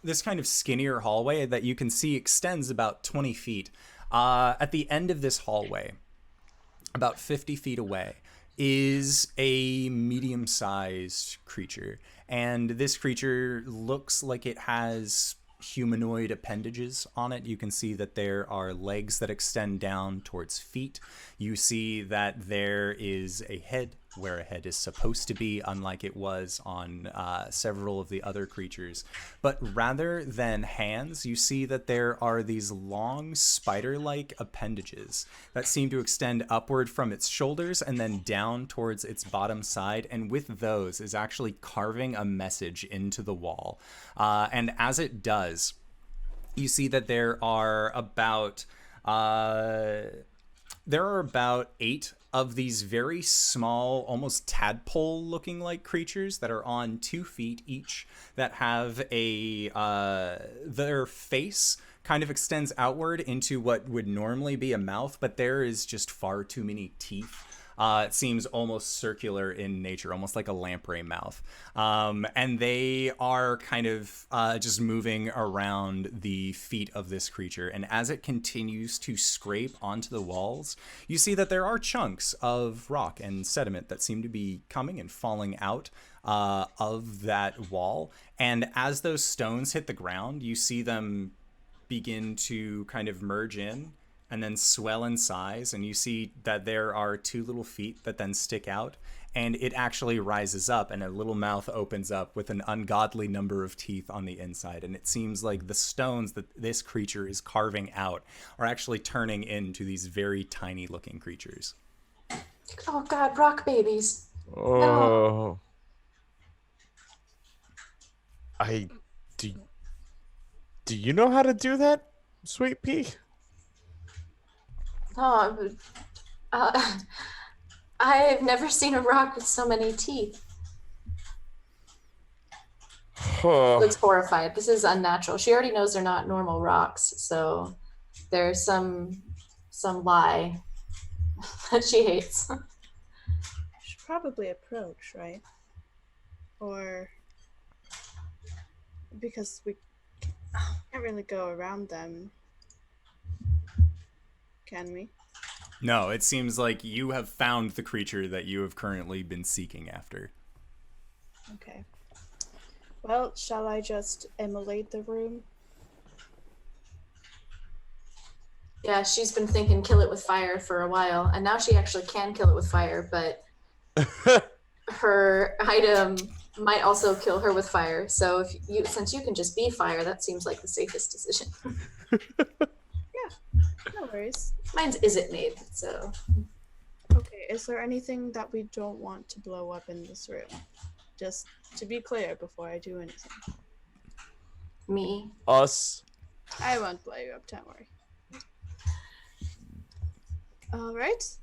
this kind of skinnier hallway that you can see extends about 20 feet. At the end of this hallway, about 50 feet away, is a medium-sized creature. And this creature looks like it has humanoid appendages on it. You can see that there are legs that extend down towards feet. You see that there is a head where a head is supposed to be, unlike it was on several of the other creatures. But rather than hands, you see that there are these long spider-like appendages that seem to extend upward from its shoulders and then down towards its bottom side, and with those is actually carving a message into the wall. And as it does, you see that there are about 8 of these very small, almost tadpole-looking like creatures that are on 2 feet each, that have their face kind of extends outward into what would normally be a mouth, but there is just far too many teeth. It seems almost circular in nature, almost like a lamprey mouth. And they are kind of just moving around the feet of this creature. And as it continues to scrape onto the walls, you see that there are chunks of rock and sediment that seem to be coming and falling out of that wall. And as those stones hit the ground, you see them begin to kind of merge in and then swell in size, and you see that there are 2 little feet that then stick out, and it actually rises up, and a little mouth opens up with an ungodly number of teeth on the inside. And it seems like the stones that this creature is carving out are actually turning into these very tiny looking creatures. Oh god, rock babies. Oh. No. Do you know how to do that, Sweet Pea? Oh, I've never seen a rock with so many teeth. Looks horrified. This is unnatural. She already knows they're not normal rocks, so there's some lie that she hates. Should probably approach, right? Or because we can't really go around them, can we? No, it seems like you have found the creature that you have currently been seeking after. Okay. Well, shall I just immolate the room? Yeah, she's been thinking kill it with fire for a while, and now she actually can kill it with fire, but her item might also kill her with fire. So since you can just be fire, that seems like the safest decision. No worries. Mine's isn't made, so. Okay, is there anything that we don't want to blow up in this room? Just to be clear before I do anything. Me. Us. I won't blow you up, don't worry. Alright.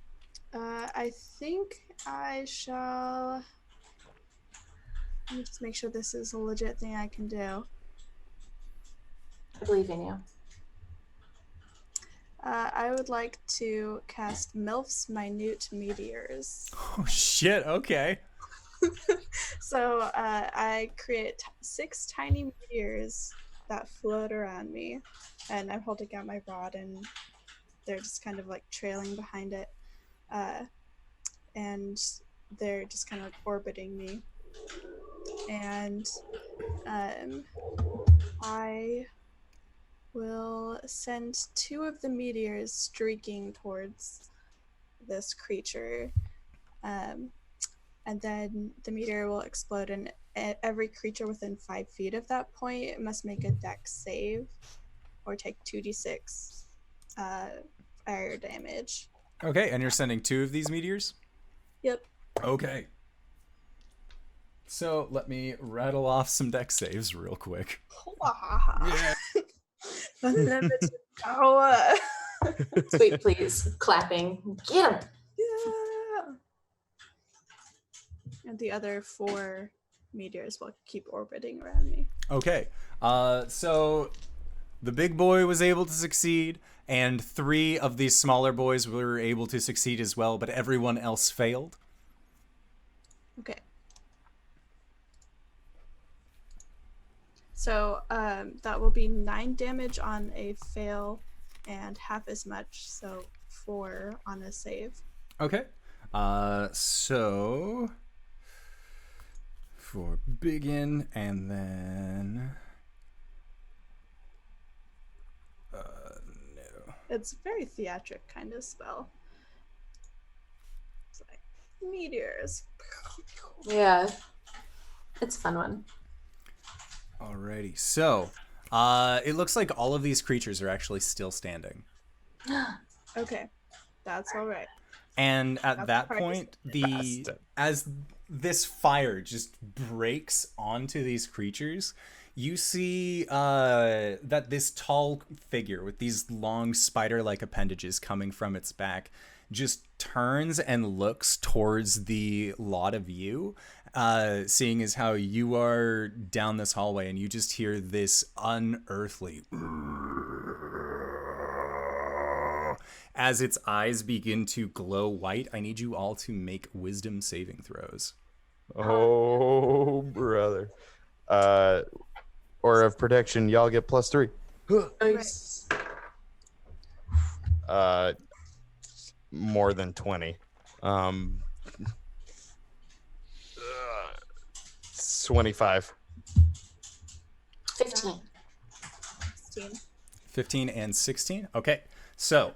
I think I shall... Let me just make sure this is a legit thing I can do. I believe in you. I would like to cast MILF's Minute Meteors. Oh shit, okay. So I create 6 tiny meteors that float around me, and I'm holding out my rod, and they're just kind of like trailing behind it, and they're just kind of like orbiting me. And I will send 2 of the meteors streaking towards this creature. And then the meteor will explode, and every creature within 5 feet of that point must make a dex save or take 2d6 fire damage. Okay, and you're sending 2 of these meteors? Yep. Okay. So let me rattle off some dex saves real quick. Yeah. Unlimited power. Sweet, please. Clapping. Get him. Yeah. And the other 4 meteors will keep orbiting around me. Okay, so the big boy was able to succeed, and 3 of these smaller boys were able to succeed as well, but everyone else failed. Okay. So that will be 9 damage on a fail and half as much, so 4 on a save. Okay, so for Biggin, and then no. It's a very theatric kind of spell. It's like meteors. Yeah. It's a fun one. Alrighty, so it looks like all of these creatures are actually still standing. Okay, that's all right. And at That's that point, as this fire just breaks onto these creatures, you see that this tall figure with these long spider-like appendages coming from its back just turns and looks towards the lot of you, seeing as how you are down this hallway, and you just hear this unearthly as its eyes begin to glow white. I need you all to make wisdom saving throws. Oh, brother. Aura of protection, y'all get +3. Nice. More than 20. 25. 15. 16. 15 and 16. Okay, so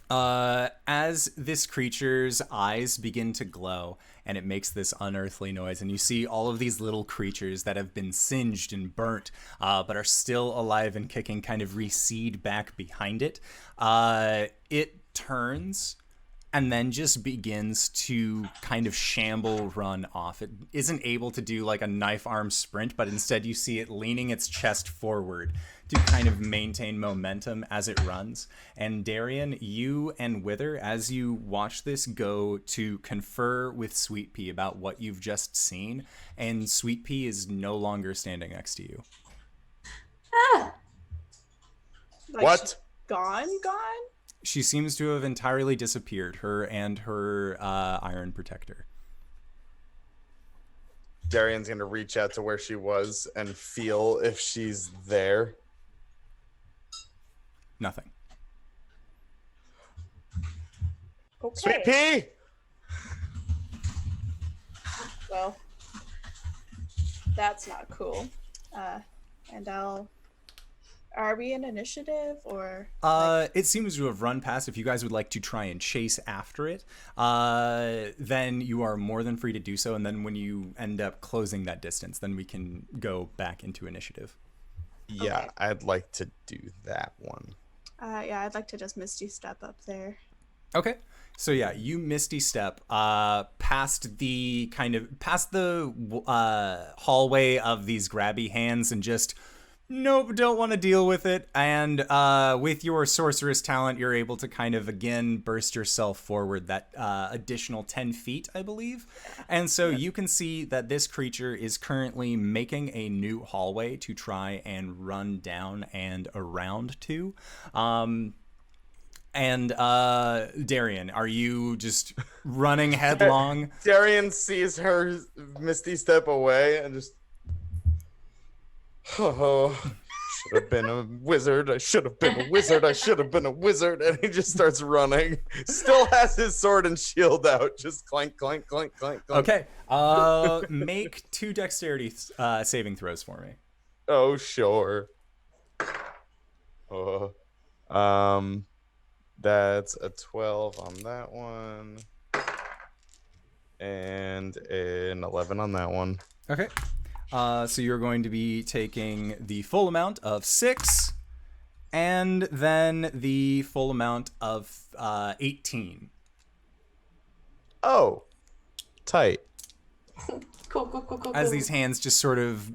as this creature's eyes begin to glow and it makes this unearthly noise, and you see all of these little creatures that have been singed and burnt but are still alive and kicking kind of recede back behind it, it turns and then just begins to kind of shamble run off. It isn't able to do like a knife arm sprint, but instead you see it leaning its chest forward to kind of maintain momentum as it runs. And Darian, you and Wither, as you watch this, go to confer with Sweet Pea about what you've just seen, and Sweet Pea is no longer standing next to you. Ah! Like What? she's gone? She seems to have entirely disappeared, her and her iron protector. Darian's gonna reach out to where she was and feel if she's there. Nothing. Okay. Sweet Pea! Well, that's not cool. And are we in initiative or? It seems to have run past. If you guys would like to try and chase after it, then you are more than free to do so. And then when you end up closing that distance, then we can go back into initiative. Yeah, Okay. I'd like to do that one. Yeah, I'd like to just Misty Step up there. Okay. So yeah, you Misty Step past the hallway of these grabby hands and just nope, don't want to deal with it. And with your sorceress talent, you're able to kind of again burst yourself forward that additional 10 feet, I believe. And so you can see that this creature is currently making a new hallway to try and run down and around to. And Darian, are you just running headlong? Darian sees her Misty step away and just, oh, should have been a wizard. I should have been a wizard. I should have been a wizard. And he just starts running. Still has his sword and shield out. Just clank, clank, clank, clank, clank. Okay. Make 2 dexterity saving throws for me. Oh, sure. Oh. That's a 12 on that one. And an 11 on that one. Okay. So you're going to be taking the full amount of 6 and then the full amount of 18. Oh, tight. Cool. As these hands just sort of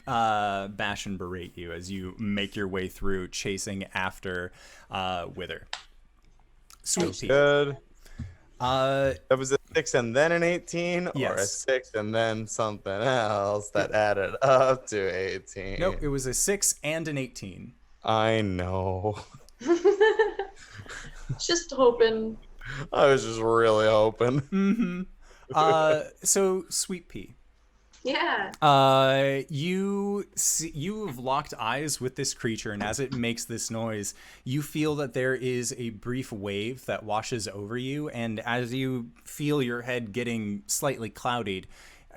bash and berate you as you make your way through chasing after Wither. Sweet pea. Good. Uh, That was a 6 and then an 18, or a Yes. 6 and then something else that added up to 18. nope, it was a 6 and an 18. I know. Just hoping. I was just really hoping. Mm-hmm. So Sweet pea. Yeah. You've locked eyes with this creature, and as it makes this noise, you feel that there is a brief wave that washes over you, and as you feel your head getting slightly clouded,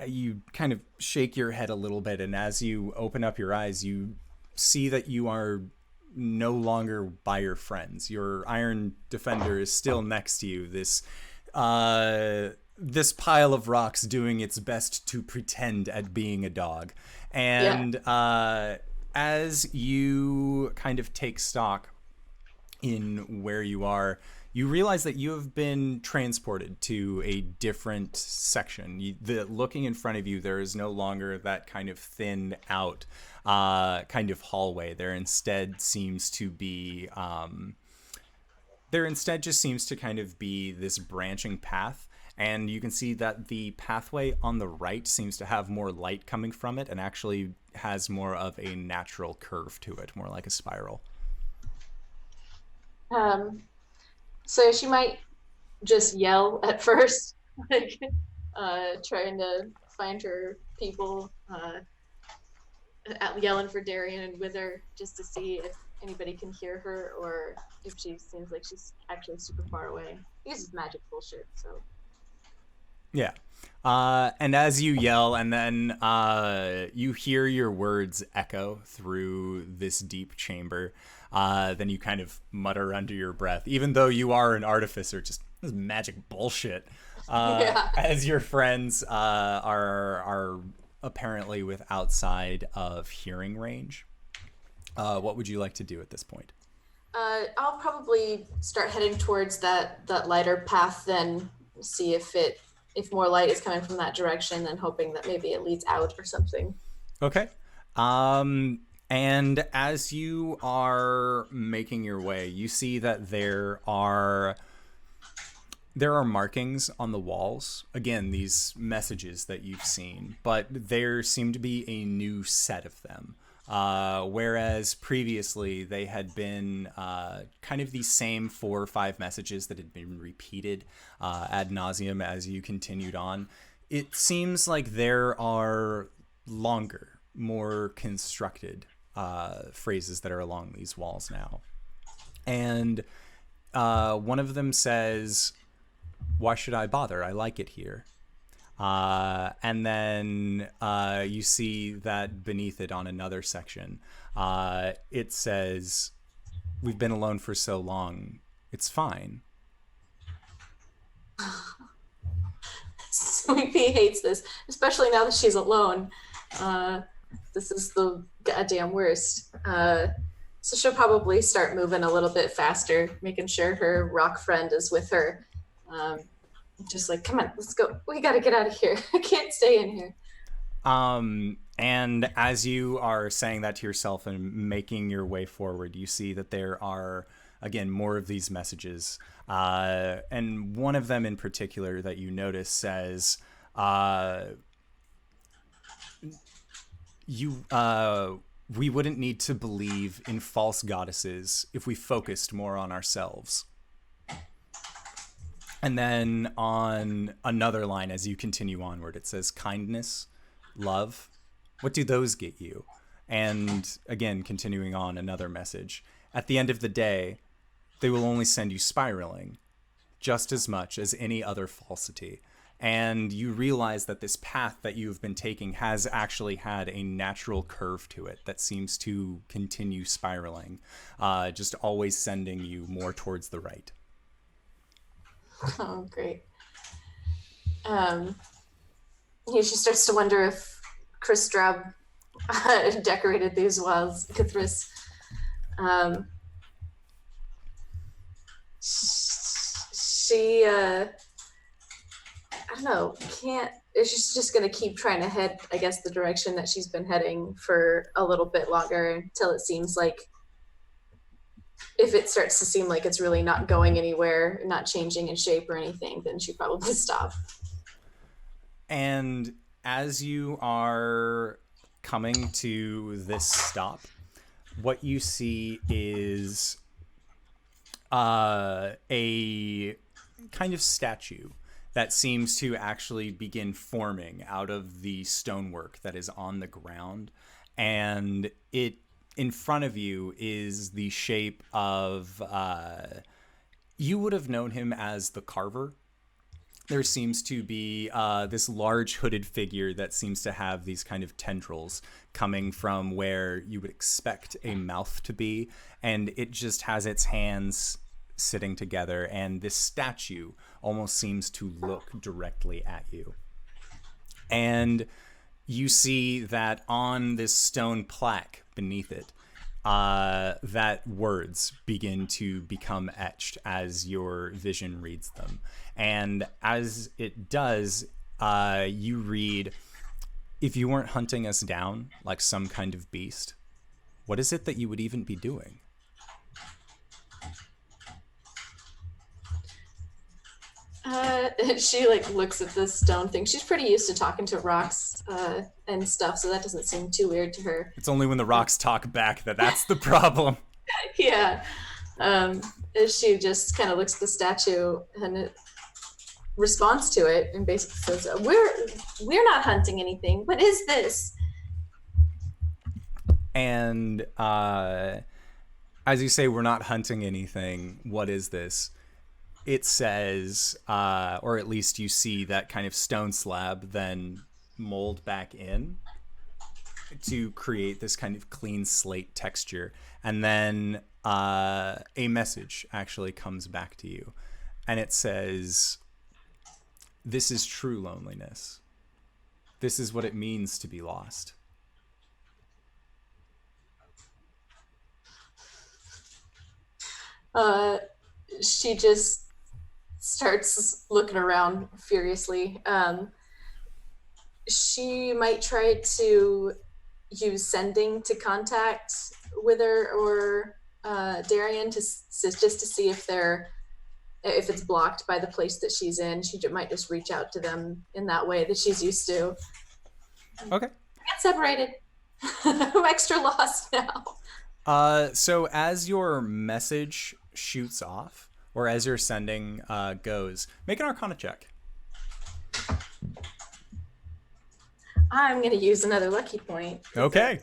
you kind of shake your head a little bit, and as you open up your eyes, you see that you are no longer by your friends. Your iron defender is still next to you. This pile of rocks doing its best to pretend at being a dog. And as you kind of take stock in where you are, you realize that you have been transported to a different section. Looking in front of you, there is no longer that kind of thinned out kind of hallway. There instead just seems to kind of be this branching path. And you can see that the pathway on the right seems to have more light coming from it and actually has more of a natural curve to it, more like a spiral. So she might just yell at first, like trying to find her people, yelling for Darian and Wither just to see if anybody can hear her or if she seems like she's actually super far away. This is magic bullshit, so. Yeah. And as you yell and then you hear your words echo through this deep chamber, then you kind of mutter under your breath, even though you are an artificer, just this is magic bullshit. As your friends are apparently with outside of hearing range. What would you like to do at this point? I'll probably start heading towards that lighter path, then see if more light is coming from that direction, then hoping that maybe it leads out or something. Okay. And as you are making your way, you see that there are markings on the walls. Again, these messages that you've seen, but there seem to be a new set of them. Whereas previously they had been kind of the same 4 or 5 messages that had been repeated ad nauseum as you continued on. It seems like there are longer, more constructed phrases that are along these walls now. And one of them says, "Why should I bother? I like it here." And then you see that beneath it on another section, it says, "We've been alone for so long. It's fine." Sweet Pea hates this, especially now that she's alone. This is the goddamn worst. So she'll probably start moving a little bit faster, making sure her rock friend is with her. Just like, come on, let's go. We got to get out of here. I can't stay in here. And as you are saying that to yourself and making your way forward, you see that there are, again, more of these messages. And one of them in particular that you notice says, we wouldn't need to believe in false goddesses if we focused more on ourselves. And then on another line, as you continue onward, it says kindness, love. What do those get you? And again, continuing on, another message. At the end of the day, they will only send you spiraling just as much as any other falsity. and you realize that this path that you've been taking has actually had a natural curve to it that seems to continue spiraling, just always sending you more towards the right. Oh, great. She starts to wonder if Chris Drab decorated these walls, Cthulhu. She, I don't know, she's just going to keep trying to head, I guess, the direction that she's been heading for a little bit longer until it seems like, if it starts to seem like it's really not going anywhere, not changing in shape or anything, then she'd probably stop. And as you are coming to this stop, what you see is a kind of statue that seems to actually begin forming out of the stonework that is on the ground. And it, in front of you, is the shape of, you would have known him as the Carver. There seems to be this large hooded figure that seems to have these kind of tendrils coming from where you would expect a mouth to be, and it just has its hands sitting together, and this statue almost seems to look directly at you. And you see that on this stone plaque beneath it, that words begin to become etched as your vision reads them. And as it does, you read, "If you weren't hunting us down like some kind of beast, what is it that you would even be doing?" She looks at this stone thing. She's pretty used to talking to rocks and stuff, so that doesn't seem too weird to her. It's only when the rocks talk back that's the problem. Yeah. She just kind of looks at the statue and it responds to it and basically says, we're not hunting anything. What is this? And as you say, "We're not hunting anything. What is this?" It says, or at least you see that kind of stone slab then mold back in to create this kind of clean slate texture. And then a message actually comes back to you. And it says, "This is true loneliness. This is what it means to be lost." She just starts looking around furiously. She might try to use sending to contact Wither or Darian just to see if it's blocked by the place that she's in. She might just reach out to them in that way that she's used to. Okay. Get separated. I'm extra lost now. So as your message shoots off, or as your sending goes, make an Arcana check. I'm going to use another lucky point. Okay.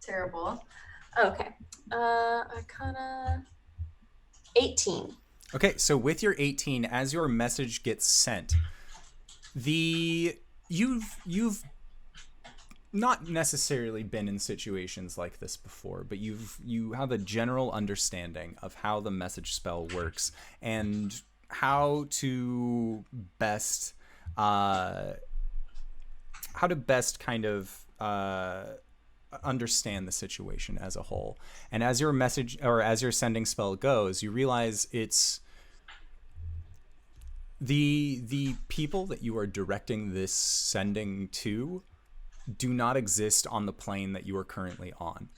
Terrible. Okay. Arcana 18. Okay, so with your 18, as your message gets sent, you've not necessarily been in situations like this before, but you have a general understanding of how the message spell works and how to best kind of understand the situation as a whole. And as your message, or as your sending spell goes, you realize it's the people that you are directing this sending to do not exist on the plane that you are currently on.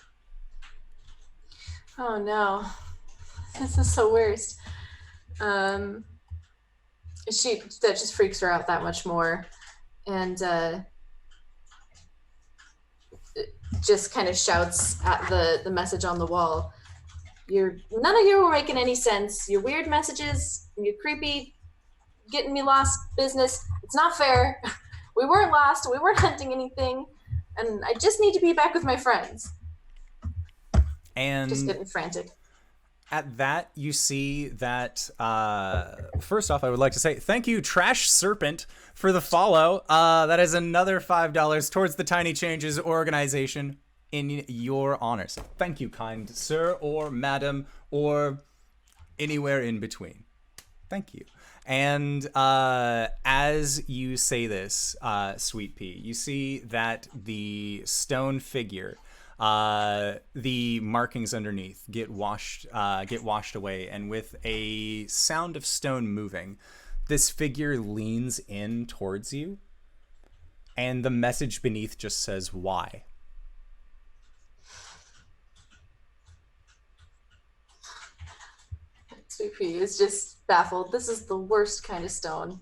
Oh no, this is the worst. That just freaks her out that much more, and just kind of shouts at the message on the wall. None of you are making any sense. Your weird messages, your creepy, getting me lost business. It's not fair. We weren't lost. We weren't hunting anything. And I just need to be back with my friends. And just getting frantic. At that, you see that, first off, I would like to say thank you, Trash Serpent, for the follow. That is another $5 towards the Tiny Changes organization in your honor. So thank you, kind sir or madam or anywhere in between. Thank you. And as you say this, Sweet Pea, you see that the stone figure, the markings underneath get washed away, and with a sound of stone moving, this figure leans in towards you, and the message beneath just says, "Why?" Sweet Pea is just baffled. This is the worst kind of stone.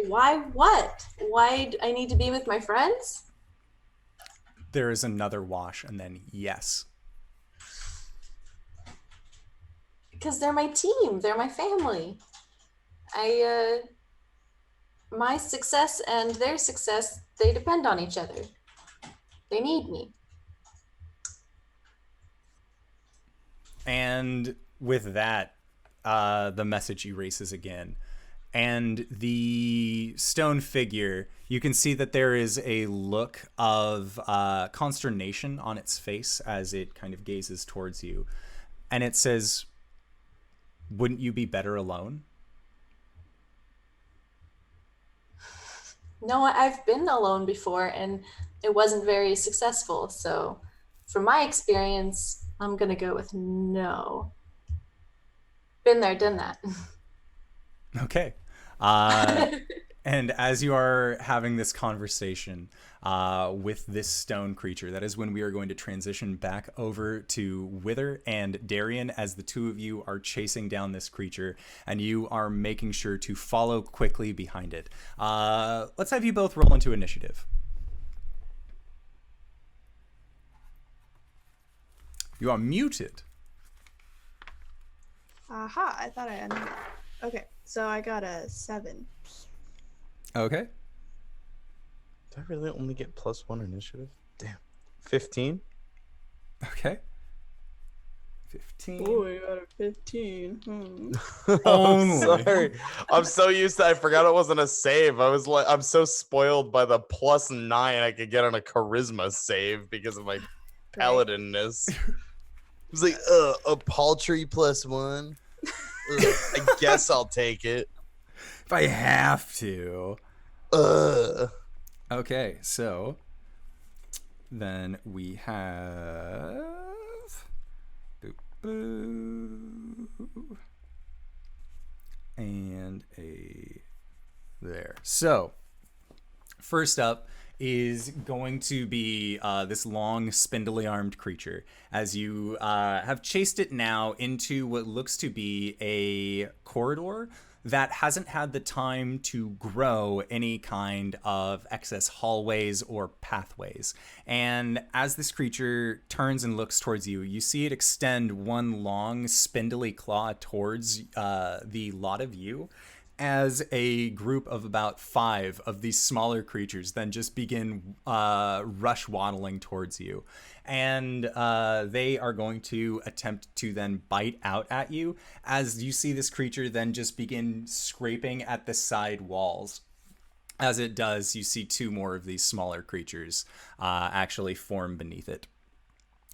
Why what? Why I need to be with my friends? There is another wash, and then yes. Because they're my team. They're my family. My success and their success, they depend on each other. They need me. And with that, the message erases again. And the stone figure, you can see that there is a look of consternation on its face as it kind of gazes towards you. And it says, "Wouldn't you be better alone?" No, I've been alone before and it wasn't very successful. So from my experience, I'm going to go with no. Been there, done that. Okay. And as you are having this conversation with this stone creature, that is when we are going to transition back over to Wither and Darian, as the two of you are chasing down this creature and you are making sure to follow quickly behind it. Let's have you both roll into initiative. You are muted. Aha, I thought I unmuted. Okay, so I got a 7. Okay. Did I really only get +1 initiative? Damn. 15? Okay. 15. Oh, I got a 15. I'm sorry. I'm so used to I forgot it wasn't a save. I'm so spoiled by the +9 I could get on a charisma save because of my paladinness. It was like, a paltry +1. I guess I'll take it. If I have to. Okay, so then we have and a there. So first up is going to be this long, spindly armed creature, as you have chased it now into what looks to be a corridor that hasn't had the time to grow any kind of excess hallways or pathways. And as this creature turns and looks towards you, you see it extend one long, spindly claw towards the lot of you, as a group of about 5 of these smaller creatures then just begin rush waddling towards you. And they are going to attempt to then bite out at you, as you see this creature then just begin scraping at the side walls. As it does, you see 2 more of these smaller creatures actually form beneath it.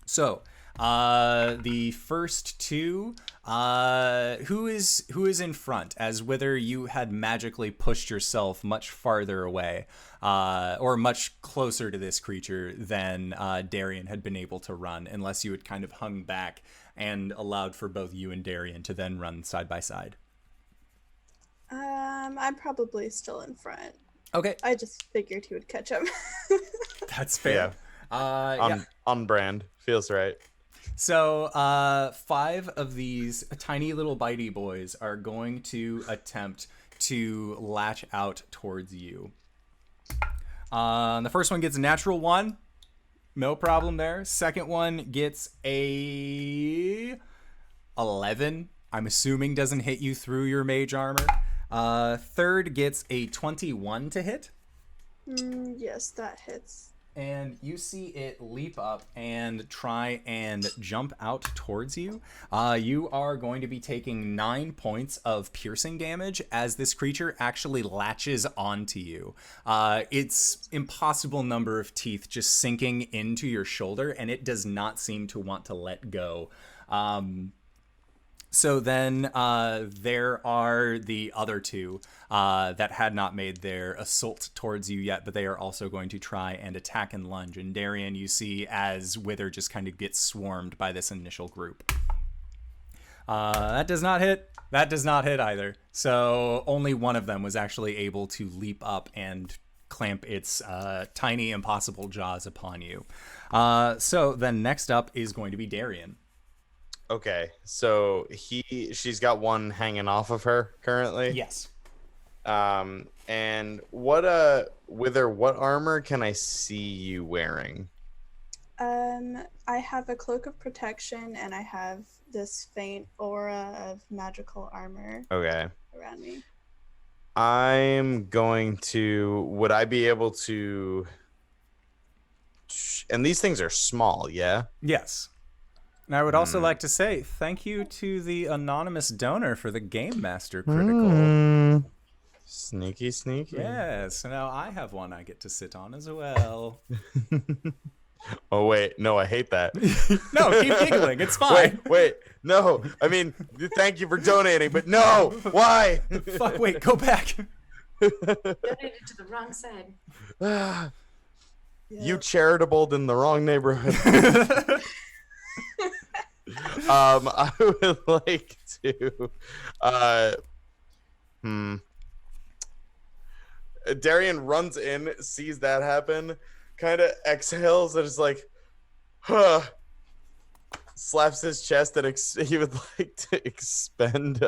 So the first 2, who is in front, as whether you had magically pushed yourself much farther away, or much closer to this creature than Darian had been able to run, unless you had kind of hung back and allowed for both you and Darian to then run side by side. I'm probably still in front. Okay. I just figured he would catch him. That's fair. Yeah. On brand. Feels right. So 5 of these tiny little bitey boys are going to attempt to latch out towards you. The first one gets a natural 1. No problem there. Second one gets a 11. I'm assuming doesn't hit you through your mage armor. Third gets a 21 to hit. Yes, that hits. and you see it leap up and try and jump out towards you. You are going to be taking 9 points of piercing damage as this creature actually latches onto you. It's impossible number of teeth just sinking into your shoulder, and it does not seem to want to let go. So then there are the other two that had not made their assault towards you yet, but they are also going to try and attack and lunge. And Darian, you see as Wither just kind of gets swarmed by this initial group. That does not hit. That does not hit either. So only one of them was actually able to leap up and clamp its tiny, impossible jaws upon you. So then next up is going to be Darian. Okay, so she's got one hanging off of her currently. Yes. And what armor can I see you wearing? I have a cloak of protection, and I have this faint aura of magical armor. Okay. Around me. I'm going to. Would I be able to? And these things are small, yeah. Yes. And I would also like to say thank you to the anonymous donor for the Game Master critical. Sneaky. Yes, so now I have one I get to sit on as well. Oh wait, no, I hate that. No, keep giggling. It's fine. Wait, no. I mean, thank you for donating, but no. Why? Fuck, wait, go back. Donated to the wrong side. You charitable in the wrong neighborhood. I would like to Darian runs in, sees that happen, kind of exhales and is like, huh. Slaps his chest and he would like to expend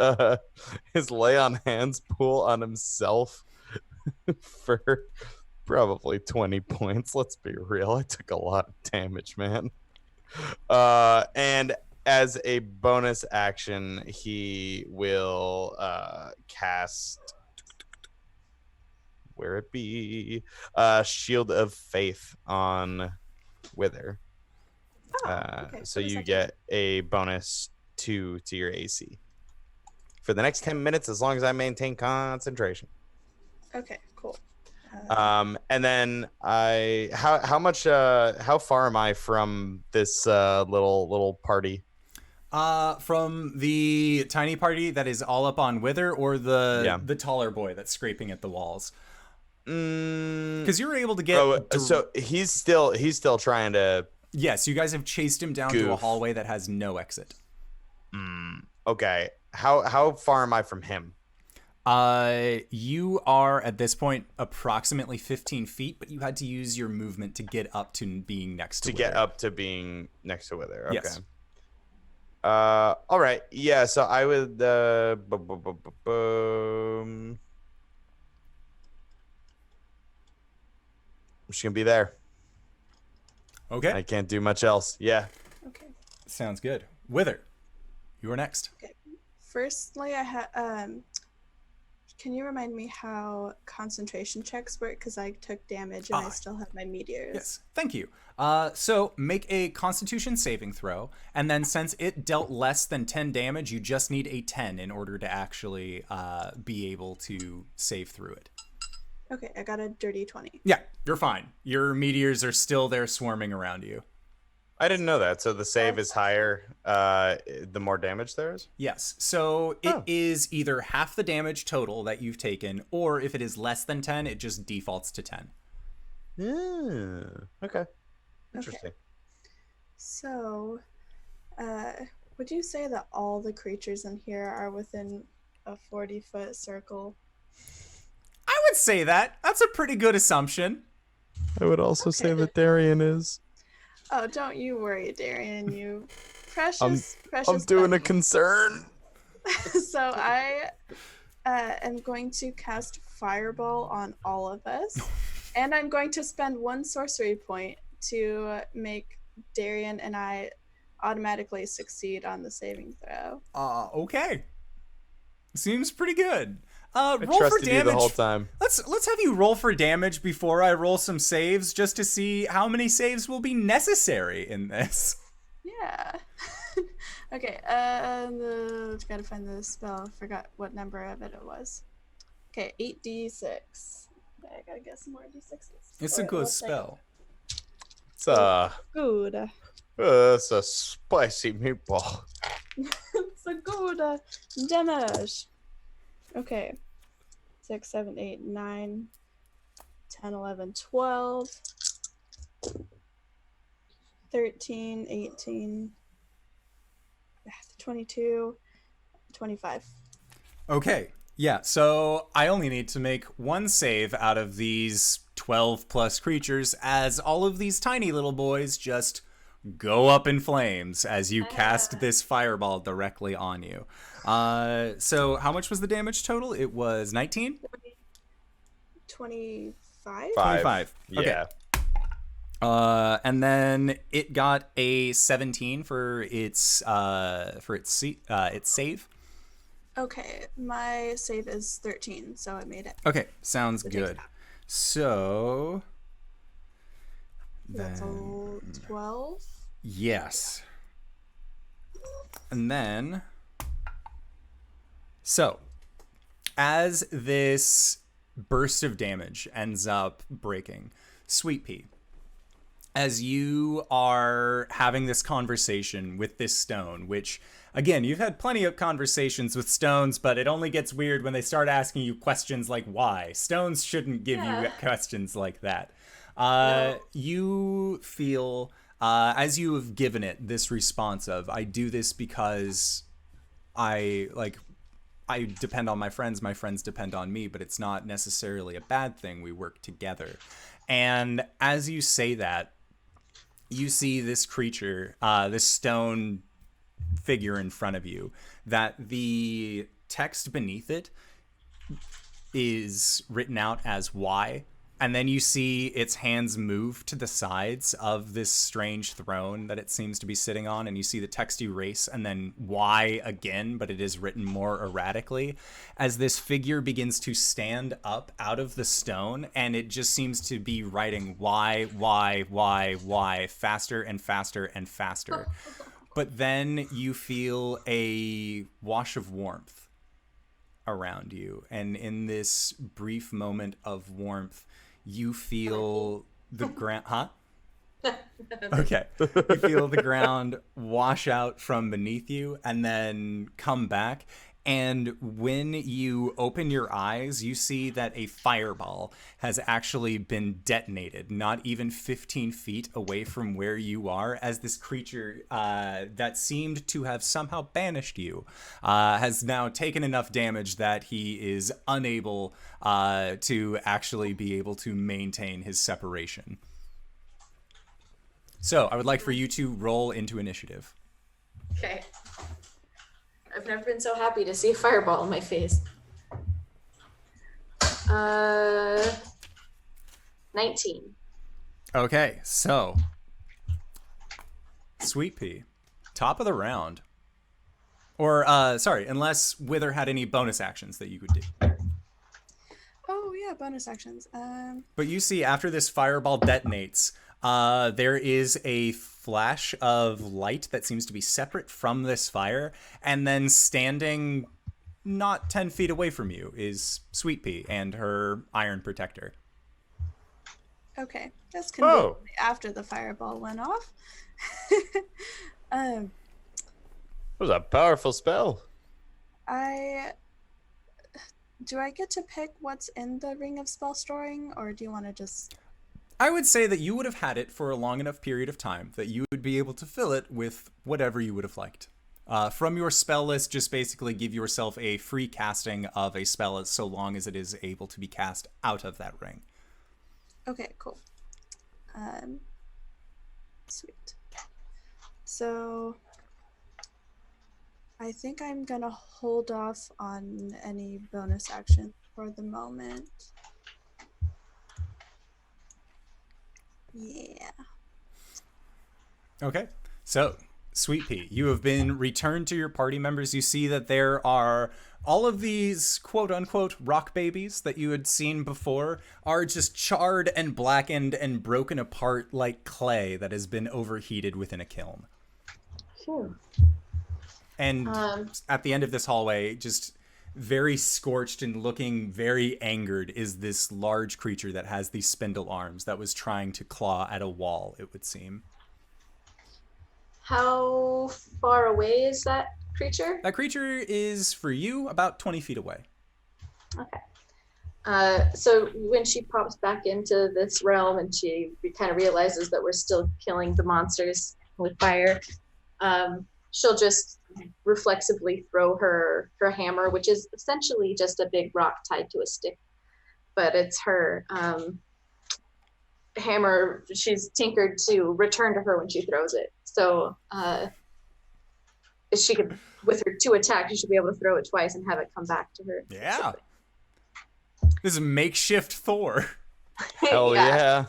his lay on hands pool on himself for probably 20 points. Let's be real. I took a lot of damage, man. And as a bonus action, he will cast, where it be, Shield of Faith on Wither. Okay, so what does you that get a bonus 2 to your AC for the next 10 minutes as long as I maintain concentration. Okay, cool. And then how far am I from this little party? From the tiny party that is all up on Wither, or the taller boy that's scraping at the walls? Because you were able to get. So he's still trying to. Yes, you guys have chased him down to a hallway that has no exit. Okay. How far am I from him? You are at this point approximately 15 feet, but you had to use your movement to get up to being next to Wither. Get up to being next to Wither. Okay. Yes. All right. Yeah. So I would. I'm just gonna be there. Okay. I can't do much else. Yeah. Okay. Sounds good. Wither, you are next. Okay. Firstly, I have. Can you remind me how concentration checks work? Because I took damage and I still have my meteors. Yes, thank you. So make a Constitution saving throw, and then since it dealt less than 10 damage, you just need a 10 in order to actually be able to save through it. Okay, I got a dirty 20. Yeah, you're fine. Your meteors are still there swarming around you. I didn't know that. So the save is higher the more damage there is? Yes. So it is either half the damage total that you've taken, or if it is less than 10, it just defaults to 10. Yeah. Okay. Interesting. Okay. So, would you say that all the creatures in here are within a 40-foot circle? I would say that. That's a pretty good assumption. I would also say that Darian is. Oh, don't you worry, Darian. You precious. I'm doing a concern. So I am going to cast Fireball on all of us, and I'm going to spend 1 sorcery point to make Darian and I automatically succeed on the saving throw. Okay. Seems pretty good. I Roll for trusted you the damage. whole time. Let's have you roll for damage before I roll some saves, just to see how many saves will be necessary in this. Yeah. Okay, gotta find the spell. Forgot what number of it was. Okay, 8d6. Okay, I gotta get some more d6s. It's a good spell. Good. It's a spicy meatball. It's a good damage. Okay. 6, 7, 8, 9, 10, 11, 12, 13, 18, 22, 25. Okay, yeah, so I only need to make one save out of these 12 plus creatures, as all of these tiny little boys just go up in flames as you cast this fireball directly on you. So how much was the damage total? It was 19? 25? 25. Okay. Yeah. And then it got a 17 for its save. Okay, my save is 13, so I made it. Okay, sounds So it takes good. half. So That's then, 12. yes. And then, so as this burst of damage ends up breaking, Sweet Pea, as you are having this conversation with this stone, which, again, you've had plenty of conversations with stones, but it only gets weird when they start asking you questions like why. Stones shouldn't give you questions like that. You feel, as you have given it this response of, I do this because I depend on my friends depend on me, but it's not necessarily a bad thing. We work together. And as you say that, you see this creature, this stone figure in front of you, that the text beneath it is written out as Y. And then you see its hands move to the sides of this strange throne that it seems to be sitting on, and you see the text erase and then Y again, but it is written more erratically as this figure begins to stand up out of the stone, and it just seems to be writing Y, Y, Y, Y, faster and faster and faster. But then you feel a wash of warmth around you, and in this brief moment of warmth, you feel the ground, huh? Okay. You feel the ground wash out from beneath you and then come back. And when you open your eyes, you see that a fireball has actually been detonated, not even 15 feet away from where you are, as this creature that seemed to have somehow banished you has now taken enough damage that he is unable to actually be able to maintain his separation. So I would like for you to roll into initiative. Okay. I've never been so happy to see a fireball in my face. 19. Okay, so Sweet Pea, top of the round. Or, sorry, unless Wither had any bonus actions that you could do. Oh, yeah, bonus actions. But you see, after this fireball detonates, there is a flash of light that seems to be separate from this fire, and then standing not 10 feet away from you is Sweet Pea and her iron protector. Okay, that's conveniently after the fireball went off. It was a powerful spell. Do I get to pick what's in the Ring of Spell Storing, or do you want to just... I would say that you would have had it for a long enough period of time that you would be able to fill it with whatever you would have liked. From your spell list, just basically give yourself a free casting of a spell so long as it is able to be cast out of that ring. Okay, cool. Sweet. So I think I'm gonna hold off on any bonus action for the moment. Yeah. Okay, so Sweet Pea, you have been returned to your party members. You see that there are all of these quote-unquote rock babies that you had seen before are just charred and blackened and broken apart like clay that has been overheated within a kiln. Phew. And at the end of this hallway, just very scorched and looking very angered, is this large creature that has these spindle arms that was trying to claw at a wall, it would seem. How far away is that creature? That creature is, for you, about 20 feet away. Okay. So when she pops back into this realm and she kind of realizes that we're still killing the monsters with fire, she'll just reflexively throw her hammer, which is essentially just a big rock tied to a stick. But it's her hammer she's tinkered to return to her when she throws it. So she could, with her 2 attacks, she should be able to throw it twice and have it come back to her. Yeah. This is makeshift Thor. Hell yeah.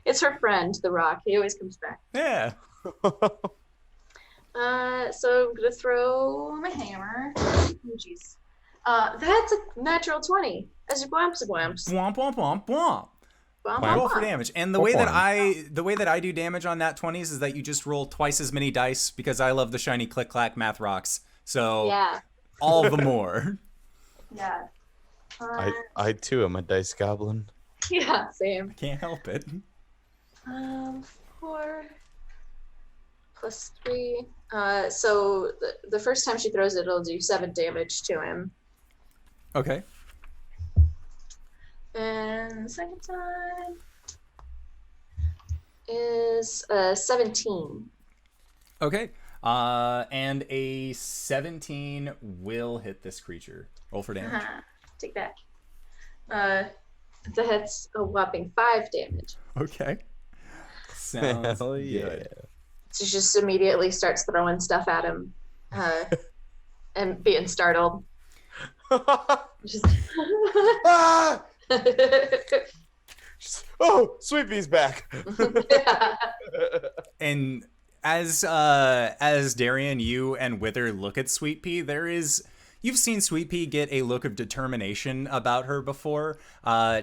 It's her friend, the rock. He always comes back. Yeah. So I'm gonna throw my hammer. Oh, jeez. That's a natural 20. As a bwamps. Womp, womp, womp, womp. Womp, Roll for womp. damage. And the way that I do damage on nat 20s is that you just roll twice as many dice because I love the shiny click clack math rocks. So Yeah. all the more. Yeah. I too am a dice goblin. Yeah, same. Can't help it. 4 plus 3. So the first time she throws it, it'll do 7 damage to him. Okay. And the second time is 17. Okay. And a 17 will hit this creature. Roll for damage. Take that. That's a whopping 5 damage. Okay. Sounds Hell good. yeah. She just immediately starts throwing stuff at him and being startled. Just Ah! Oh, Sweet Pea's back. And as Darian, you and Wither look at Sweet Pea, you've seen Sweet Pea get a look of determination about her before,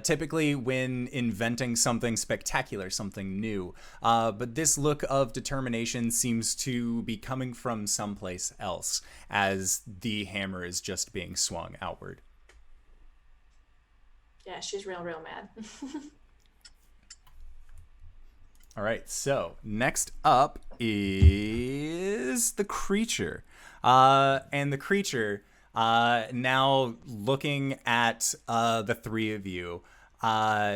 typically when inventing something spectacular, something new. But this look of determination seems to be coming from someplace else, as the hammer is just being swung outward. Yeah, she's real mad. All right, so next up is the creature. And the creature, now looking at the 3 of you,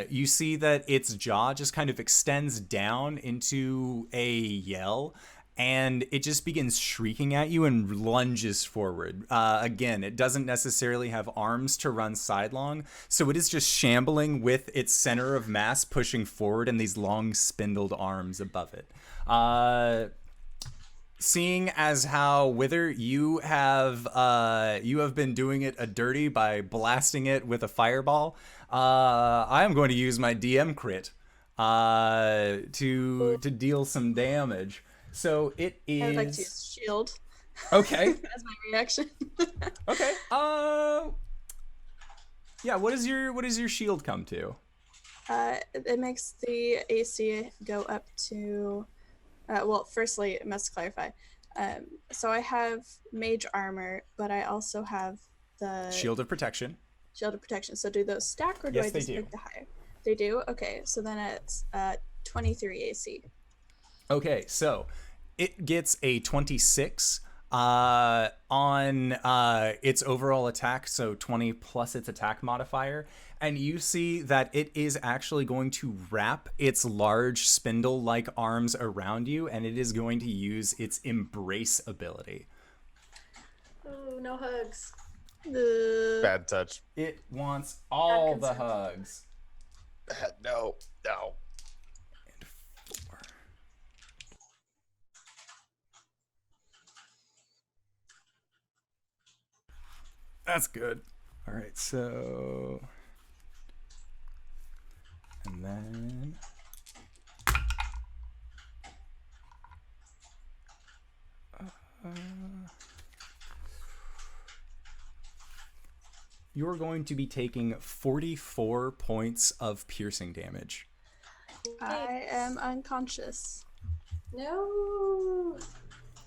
you see that its jaw just kind of extends down into a yell, and it just begins shrieking at you and lunges forward. Again, it doesn't necessarily have arms to run sidelong, so it is just shambling with its center of mass pushing forward and these long spindled arms above it. Seeing as how Wither, you have been doing it a dirty by blasting it with a fireball, I am going to use my DM crit to deal some damage. So it is. I would like to use shield Okay. as my reaction. Okay. Yeah. What does your shield come to? It makes the AC go up to. Well, firstly, I must clarify. So I have mage armor, but I also have the Shield of protection. Shield of protection. So do those stack, or do Yes, I just they do. pick the higher? They do. Okay, so then it's 23 AC. Okay, so it gets a 26 on its overall attack, so 20 plus its attack modifier. And you see that it is actually going to wrap its large spindle-like arms around you, and it is going to use its embrace ability. Oh, no hugs. Bad touch. It wants all the consent. hugs. No. And 4. That's good. All right, so... And then... you're going to be taking 44 points of piercing damage. I am unconscious. No.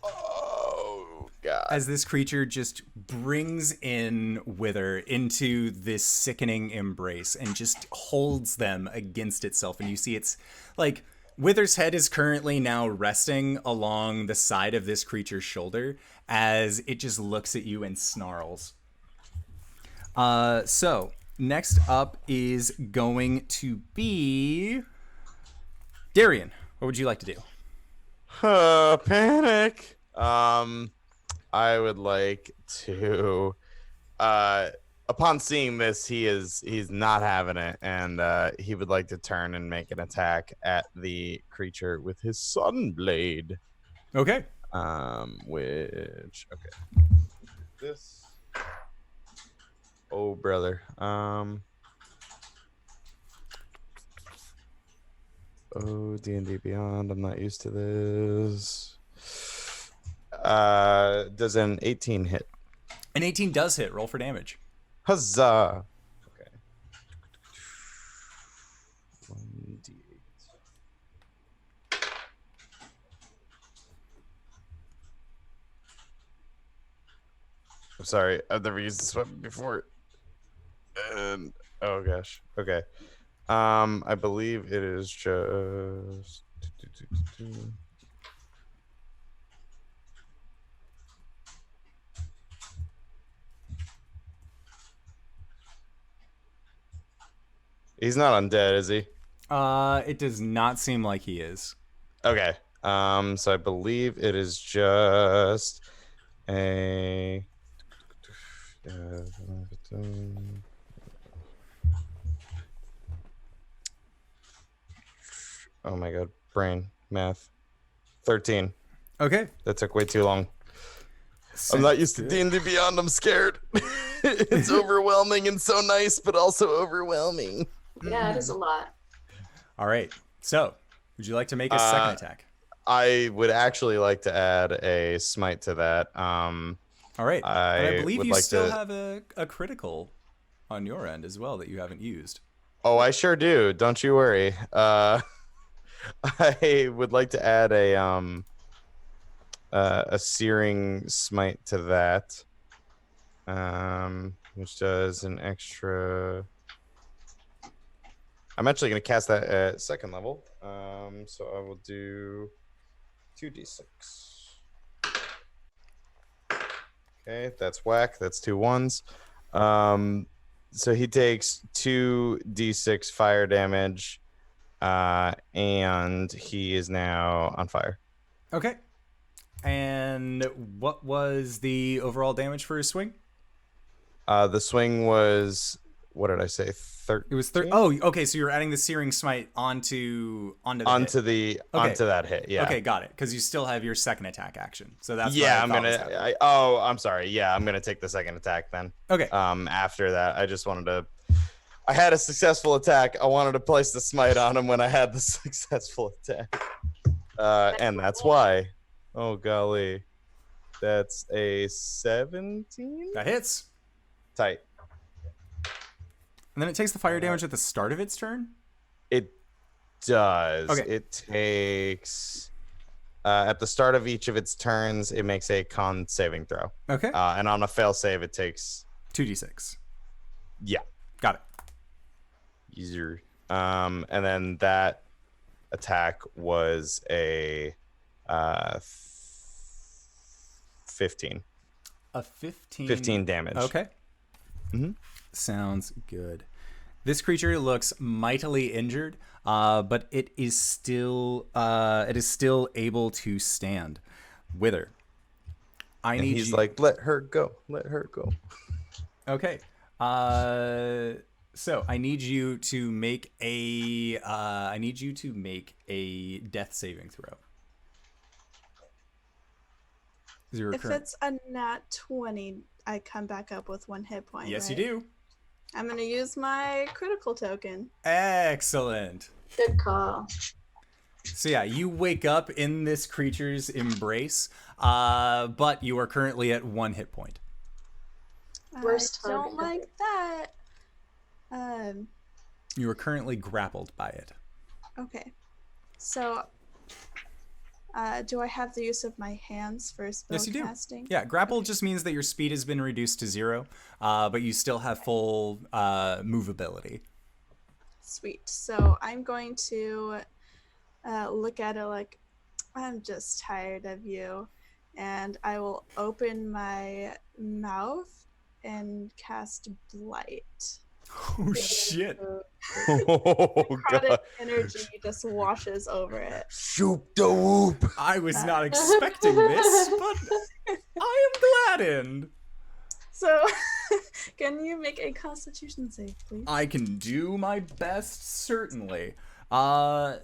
Oh god. As this creature just brings in Wither into this sickening embrace and just holds them against itself. And you see it's like Wither's head is currently now resting along the side of this creature's shoulder as it just looks at you and snarls. So next up is going to be Darian. What would you like to do? Panic. I would like to upon seeing this, he's not having it, and he would like to turn and make an attack at the creature with his Sunblade. Okay. Which this. Oh brother. Oh, D&D Beyond. I'm not used to this. Does an 18 hit? An 18 does hit. Roll for damage. Huzzah! Okay. 1d8. I'm sorry. I've never used this weapon before. And oh gosh. Okay. I believe it is just. He's not undead, is he? It does not seem like he is. Okay. So I believe it is just a. Oh my god, brain math. 13. Okay. That took way too long. I'm not used to D&D Beyond. I'm scared. It's overwhelming and so nice, but also overwhelming. Yeah, it is a lot. All right. So, would you like to make a second attack? I would actually like to add a smite to that. All right. I believe would you like still to- have a critical on your end as well that you haven't used. Oh, I sure do. Don't you worry. I would like to add a searing smite to that, which does an extra. I'm actually going to cast that at second level. So I will do 2d6. Okay, that's whack. That's 2 1s. So he takes 2d6 fire damage, and he is now on fire. Okay. And what was the overall damage for his swing? The swing was, what did I say? 13? It was 30. Oh, okay. So you're adding the searing smite onto the hit. Onto that hit. Yeah. Okay, got it. Because you still have your second attack action. So that's Yeah, what I thought was happening. I'm sorry. Yeah, I'm gonna take the second attack then. Okay. After that, I just wanted to. I had a successful attack. I wanted to place the smite on him when I had the successful attack. And that's why. Oh golly, that's a 17. That hits. Tight. And then it takes the fire damage at the start of its turn. It does. Okay. It takes at the start of each of its turns. It makes a con saving throw. Okay. And on a fail save, it takes 2d6. Yeah. Got it. Easier. And then that attack was a 15. A 15. 15 damage. Okay. Mm-hmm. Sounds good. This creature looks mightily injured, but it is still able to stand. Wither, And he's like, let her go. Let her go. Okay. So I need you to make a death saving throw. If it's a nat 20, I come back up with 1 hit point. Yes, right? you do. I'm gonna use my critical token. Excellent. Good call. So yeah, you wake up in this creature's embrace, but you are currently at 1 hit point. Worst I hug don't ever. like that. Um, You are currently grappled by it. okay. So, do I have the use of my hands for spell Yes, you do. casting? Yeah, grapple just means that your speed has been reduced to 0, but you still have full movability. Sweet. So I'm going to look at it like, I'm just tired of you. And I will open my mouth and cast Blight. Oh, shit. Oh, Necrotic God. energy just washes over it. Shoot the whoop. I was not expecting this, but I am gladdened. So, can you make a Constitution save, please? I can do my best, certainly. So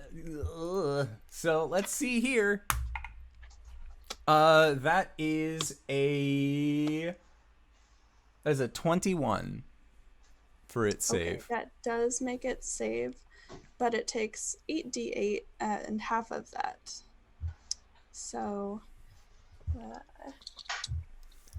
let's see here. That is a 21 for its save. Okay, that does make it save, but it takes 8d8 and half of that. So,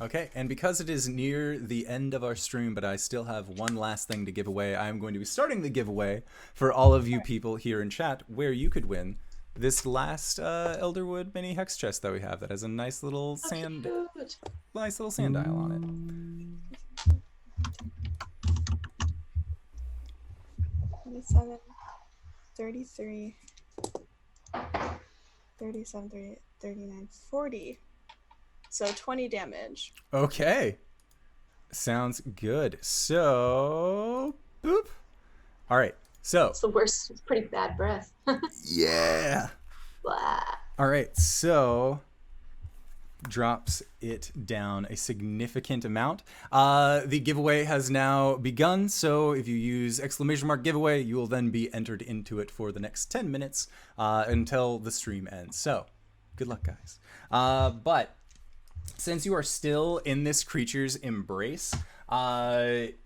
Okay, and because it is near the end of our stream, but I still have one last thing to give away, I'm going to be starting the giveaway for all of you people here in chat, where you could win this last Elderwood mini hex chest that we have that has a nice little sand dial on it. 27, 33, 37, 38, 39, 40. So 20 damage. Okay. Sounds good. So, boop. All right. So, It's the worst. It's pretty bad breath. yeah. Blah. All right. So, drops it down a significant amount. The giveaway has now begun. So, if you use !giveaway, you will then be entered into it for the next 10 minutes until the stream ends. So, good luck, guys. But since you are still in this creature's embrace,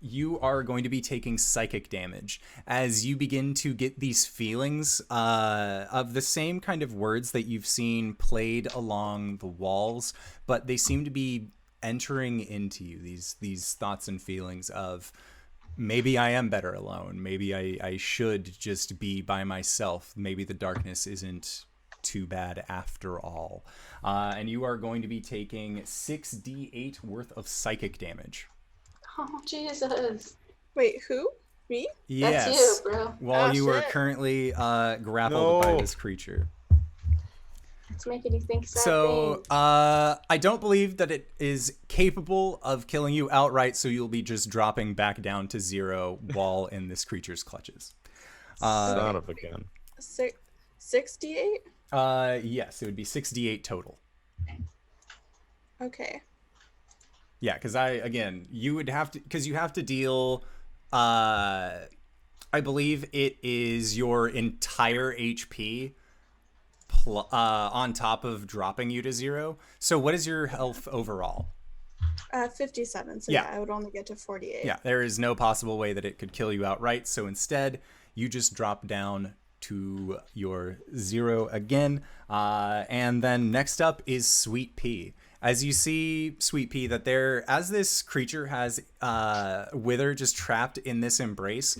you are going to be taking psychic damage as you begin to get these feelings of the same kind of words that you've seen played along the walls, but they seem to be entering into you, these thoughts and feelings of, maybe I am better alone, maybe I should just be by myself, maybe the darkness isn't too bad after all. And you are going to be taking 6d8 worth of psychic damage. Oh, Jesus. Wait, who? Me? Yes. That's you, bro. While Oh, you are shit. currently grappled by No. this creature. It's making you think sad So, things. I don't believe that it is capable of killing you outright, so you'll be just dropping back down to 0 while in this creature's clutches. Son of a gun. 68? Yes, it would be 6d8 total. Okay. Yeah, because you would have to, because you have to deal, I believe it is your entire HP on top of dropping you to 0. So what is your health overall? 57, so Yeah. yeah, I would only get to 48. Yeah, there is no possible way that it could kill you outright. So instead, you just drop down to your 0 again. And then next up is Sweet Pea. As you see, Sweet Pea, that as this creature has Wither just trapped in this embrace,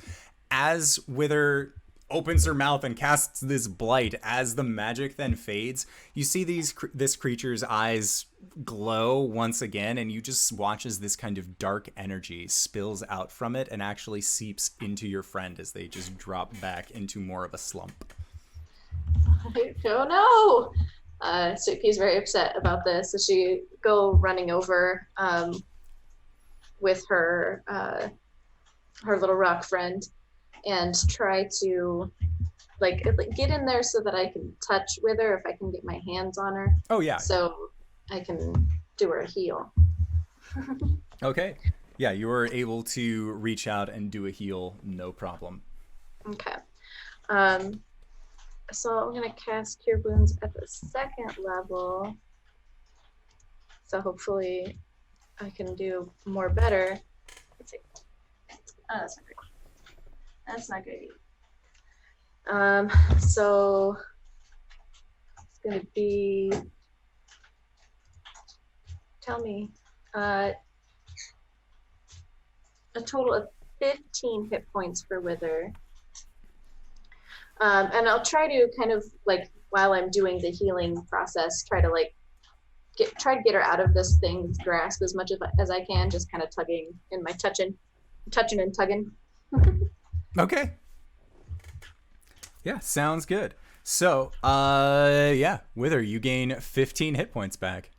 as Wither opens her mouth and casts this blight, as the magic then fades, you see this creature's eyes glow once again, and you just watch as this kind of dark energy spills out from it and actually seeps into your friend as they just drop back into more of a slump. Oh no! Sweet Pea's very upset about this, so she go running over with her little rock friend and try to like get in there so that I can touch with her if I can get my hands on her. Oh yeah. So I can do her a heal. Okay. Yeah, you were able to reach out and do a heal, no problem. Okay. So I'm gonna cast Cure Wounds at the 2nd level. So hopefully I can do better. Let's see. Oh, that's not good. That's not good. So it's gonna be. Tell me. a total of 15 hit points for Wither. And I'll try to kind of like while I'm doing the healing process, try to get her out of this thing's grasp as much as I can, just kind of tugging in my touching and tugging. Okay. Yeah, sounds good. So, yeah, Wither, you gain 15 hit points back.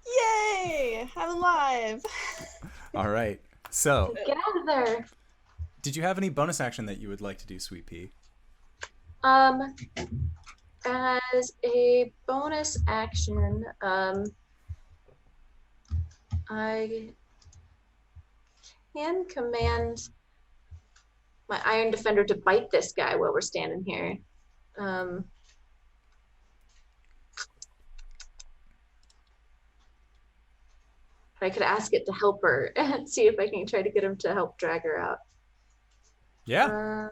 Yay! I'm alive. All right. So, Get out of there. did you have any bonus action that you would like to do, Sweet Pea? As a bonus action, I can command my Iron Defender to bite this guy while we're standing here. I could ask it to help her and see if I can try to get him to help drag her out. Yeah.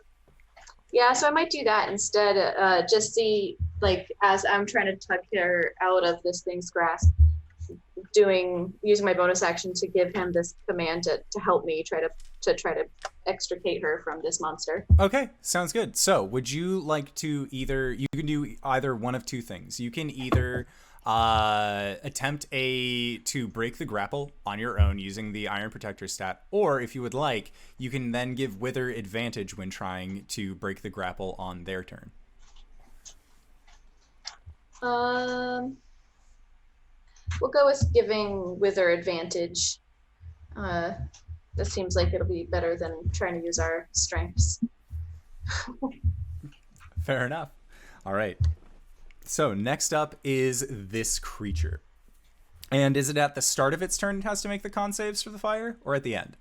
Yeah, so I might do that instead. Just see, like, as I'm trying to tug her out of this thing's grasp, using my bonus action to give him this command to help me try to extricate her from this monster. Okay, sounds good. So, would you like to you can do either one of two things. You can either attempt to break the grapple on your own using the Iron Protector stat, or if you would like, you can then give Wither advantage when trying to break the grapple on their turn. We'll go with giving Wither advantage. That seems like it'll be better than trying to use our strengths. Fair enough. All right. So next up is this creature. And is it at the start of its turn it has to make the con saves for the fire, or at the end?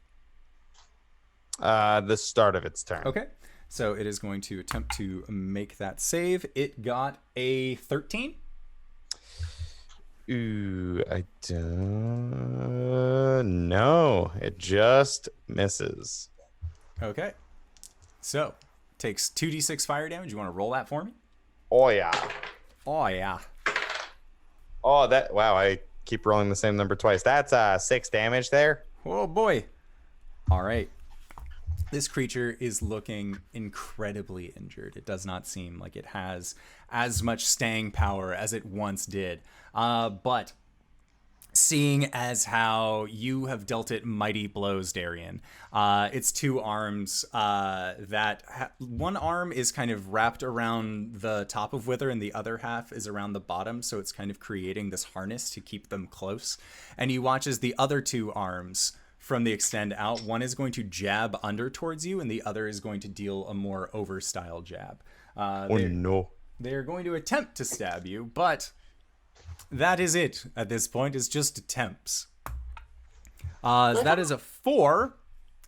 The start of its turn. Okay. So it is going to attempt to make that save. It got a 13. Ooh, I don't know. It just misses. Okay. So takes 2d6 fire damage. You want to roll that for me? Oh, yeah. Oh, yeah. Oh, wow, I keep rolling the same number twice. That's 6 damage there. Oh, boy. All right. This creature is looking incredibly injured. It does not seem like it has as much staying power as it once did. But seeing as how you have dealt it mighty blows, Darian, its two arms, one arm is kind of wrapped around the top of Wither and the other half is around the bottom, so it's kind of creating this harness to keep them close. And you watch as the other two arms from the extend out, one is going to jab under towards you and the other is going to deal a more over-style jab. No. They're going to attempt to stab you, but that is it at this point. It's just attempts. That is a 4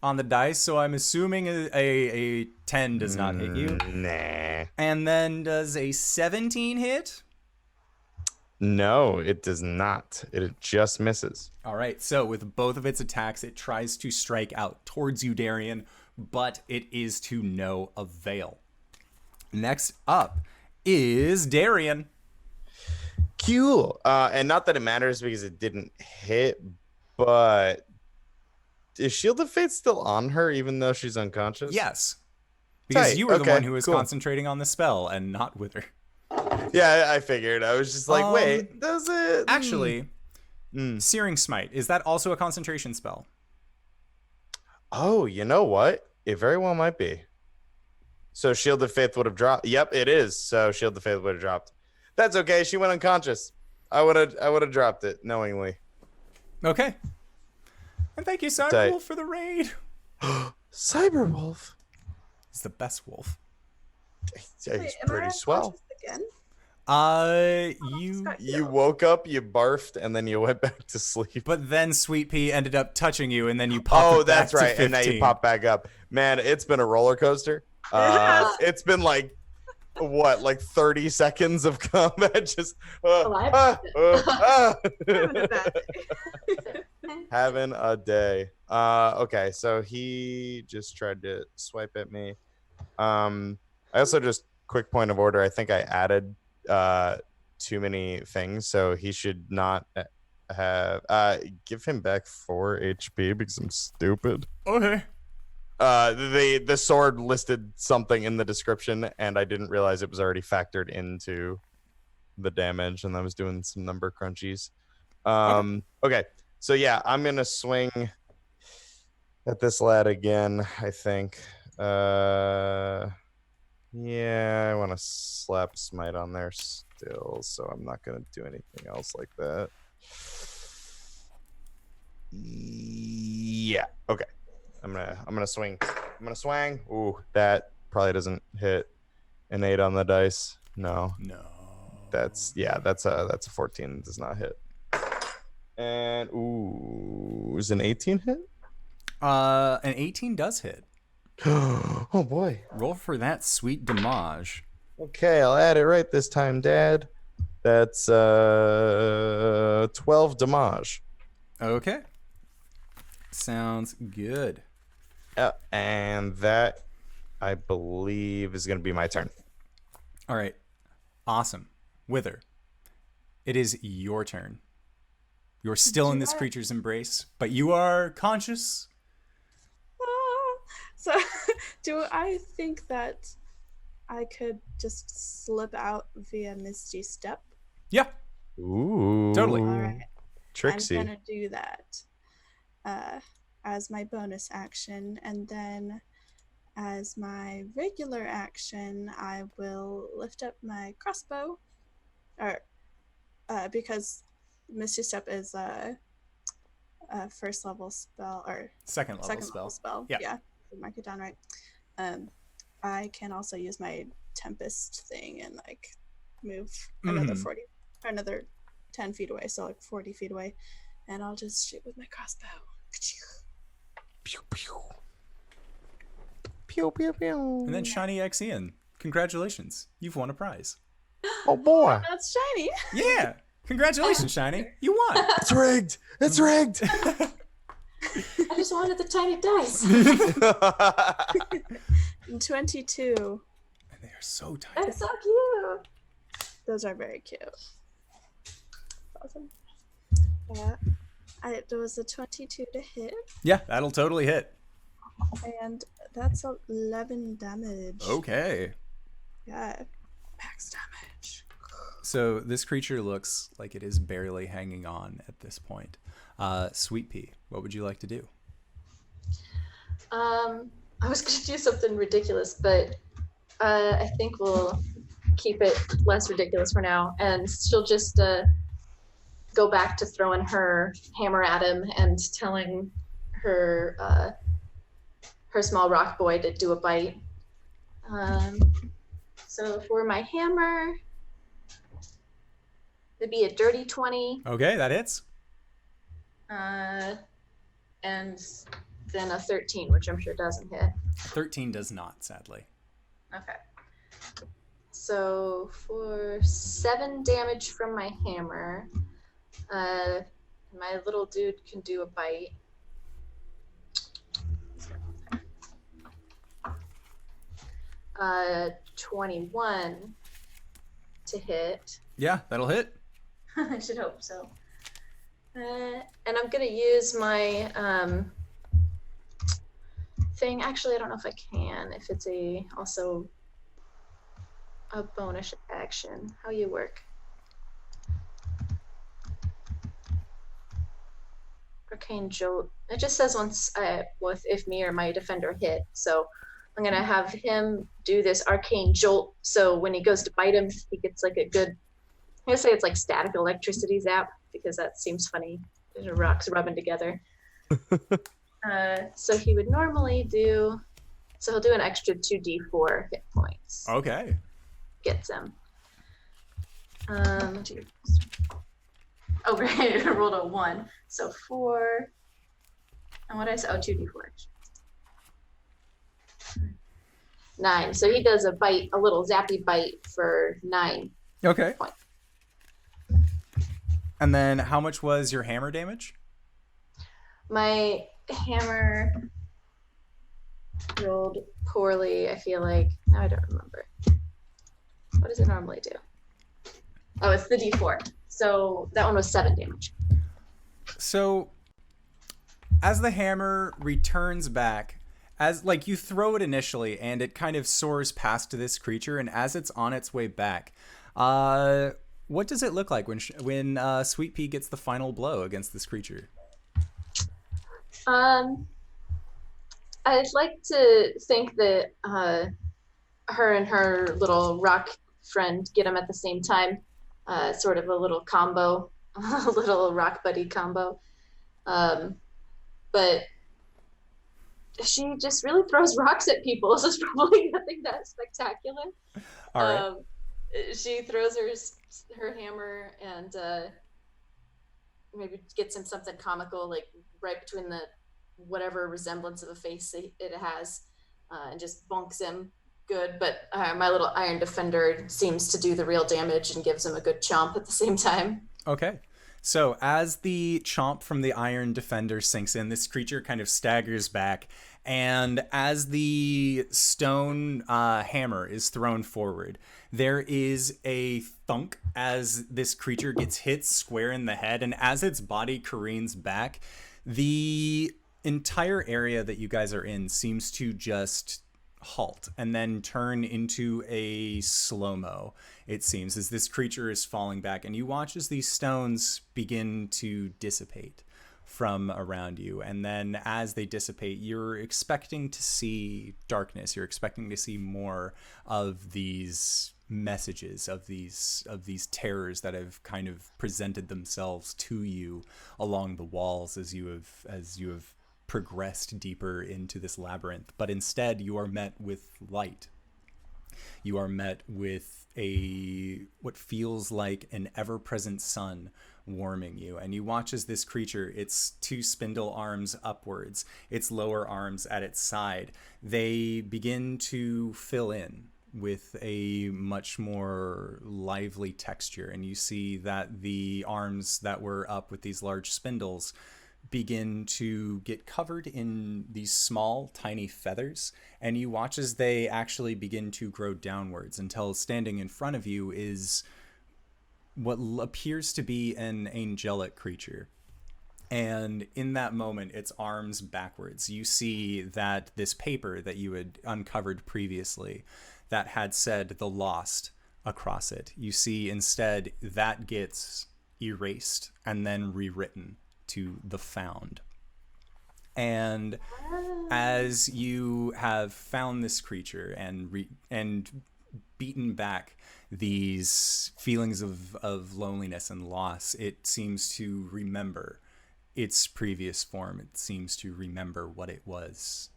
on the dice, so I'm assuming a 10 does not hit you. Nah. And then does a 17 hit? No, it does not. It just misses. All right, so with both of its attacks, it tries to strike out towards you, Darian, but it is to no avail. Next up is Darian. Cool. And not that it matters because it didn't hit, but is Shield of Fate still on her even though she's unconscious? Yes. Because Tight. you were the Okay, one who was cool. concentrating on the spell and not with her. Yeah, I figured. I was just like, wait, does it? Actually, Searing Smite, is that also a concentration spell? Oh, you know what? It very well might be. So Shield of Faith would have dropped. Yep, it is. So Shield of Faith would have dropped. That's okay. She went unconscious. I would have dropped it knowingly. Okay. And thank you, Cyberwolf, for the raid. Cyberwolf. He's the best wolf. He's Wait, am I pretty swell. unconscious again? You woke up, you barfed, and then you went back to sleep. But then Sweet Pea ended up touching you, and then you popped Oh, it back that's right. to 15. And now you pop back up. Man, it's been a roller coaster. It's been like 30 seconds of combat, just having a day. Okay, so he just tried to swipe at me. I also just quick point of order. I think I added too many things, so he should not. have give him back 4 HP because I'm stupid. Okay. The sword listed something in the description, and I didn't realize it was already factored into the damage, and I was doing some number crunchies. Okay. So yeah, I'm gonna swing at this lad again, I think. Yeah, I want to slap smite on there still, so I'm not gonna do anything else like that. Yeah. Okay. I'm gonna swing. I'm gonna swing. Ooh, that probably doesn't hit. An 8 on the dice. No. That's a 14. Does not hit. And is an 18 hit? An 18 does hit. Oh boy. Roll for that sweet damage. Okay, I'll add it right this time, Dad. That's 12 damage. Okay. Sounds good. And that, I believe, is going to be my turn. All right. Awesome. Wither, it is your turn. You're still in this creature's embrace, but you are conscious. So, do I think that I could just slip out via Misty Step? Yeah. Ooh. Totally. All right. Trixie. I'm gonna do that as my bonus action, and then as my regular action, I will lift up my crossbow, or because Misty Step is a first level spell or Second level spell. Yeah. Mark it down right. I can also use my Tempest thing and like move another 40 or another 10 feet away, so like 40 feet away, and I'll just shoot with my crossbow. Pew, pew. Pew, pew, pew. And then Shiny Exian. Congratulations. You've won a prize. Oh boy. That's shiny. Yeah. Congratulations, Shiny. You won. It's rigged. It's rigged. I just wanted the tiny dice. 22. And they are so tiny. That's so cute. Those are very cute. Awesome. Yeah. There was a 22 to hit, Yeah, that'll totally hit. and that's 11 damage. Okay. Yeah. Max damage. So this creature looks like it is barely hanging on at this point. Sweet Pea, what would you like to do? I was going to do something ridiculous, but I think we'll keep it less ridiculous for now. And she'll just go back to throwing her hammer at him and telling her her small rock boy to do a bite. So for my hammer, it'd be a dirty 20. Okay, that hits. And then a 13, which I'm sure doesn't hit. 13 does not, sadly. Okay. So for 7 damage from my hammer, my little dude can do a bite. 21 to hit. Yeah, that'll hit. I should hope so. And I'm gonna use my thing. Actually, I don't know if I can. If it's also a bonus action. How you work? Arcane Jolt. It just says once if me or my defender hit. So I'm gonna have him do this Arcane Jolt. So when he goes to bite him, he gets like a good. I'm gonna say it's like static electricity zap because that seems funny. The rocks rubbing together. So he would normally do. So he'll do an extra 2d4 hit points. Okay. Gets him. Oh, right. I rolled a 1. So 4. And what did I say? Oh, 2d4. 9. So he does a bite, a little zappy bite for 9. Okay. Points. And then how much was your hammer damage? My hammer rolled poorly, I feel like. Now I don't remember. What does it normally do? Oh, it's the d4. So that one was 7 damage. So as the hammer returns back, as like you throw it initially and it kind of soars past this creature, and as it's on its way back, what does it look like when Sweet Pea gets the final blow against this creature? I'd like to think that her and her little rock friend get him at the same time, sort of a little combo, a little rock buddy combo. But she just really throws rocks at people, so it's probably nothing that spectacular. All right. She throws her hammer and maybe gets him something comical, like right between the whatever resemblance of a face it has, and just bonks him good. But my little iron defender seems to do the real damage and gives him a good chomp at the same time. Okay. So as the chomp from the iron defender sinks in, this creature kind of staggers back, and as the stone hammer is thrown forward, there is a thunk as this creature gets hit square in the head, and as its body careens back, the entire area that you guys are in seems to just halt and then turn into a slow-mo, it seems, as this creature is falling back, and you watch as these stones begin to dissipate from around you. And then as they dissipate, you're expecting to see darkness, you're expecting to see more of these messages, of these terrors that have kind of presented themselves to you along the walls as you have progressed deeper into this labyrinth. But instead you are met with light. You are met with what feels like an ever-present sun warming you, and you watch as this creature, its two spindle arms upwards, its lower arms at its side, they begin to fill in with a much more lively texture, and you see that the arms that were up with these large spindles begin to get covered in these small, tiny feathers, and you watch as they actually begin to grow downwards until standing in front of you is what appears to be an angelic creature. And in that moment, its arms backwards, you see that this paper that you had uncovered previously that had said "the lost" across it, you see instead that gets erased and then rewritten to "the found." And as you have found this creature and beaten back these feelings of loneliness and loss, it seems to remember its previous form. It seems to remember what it was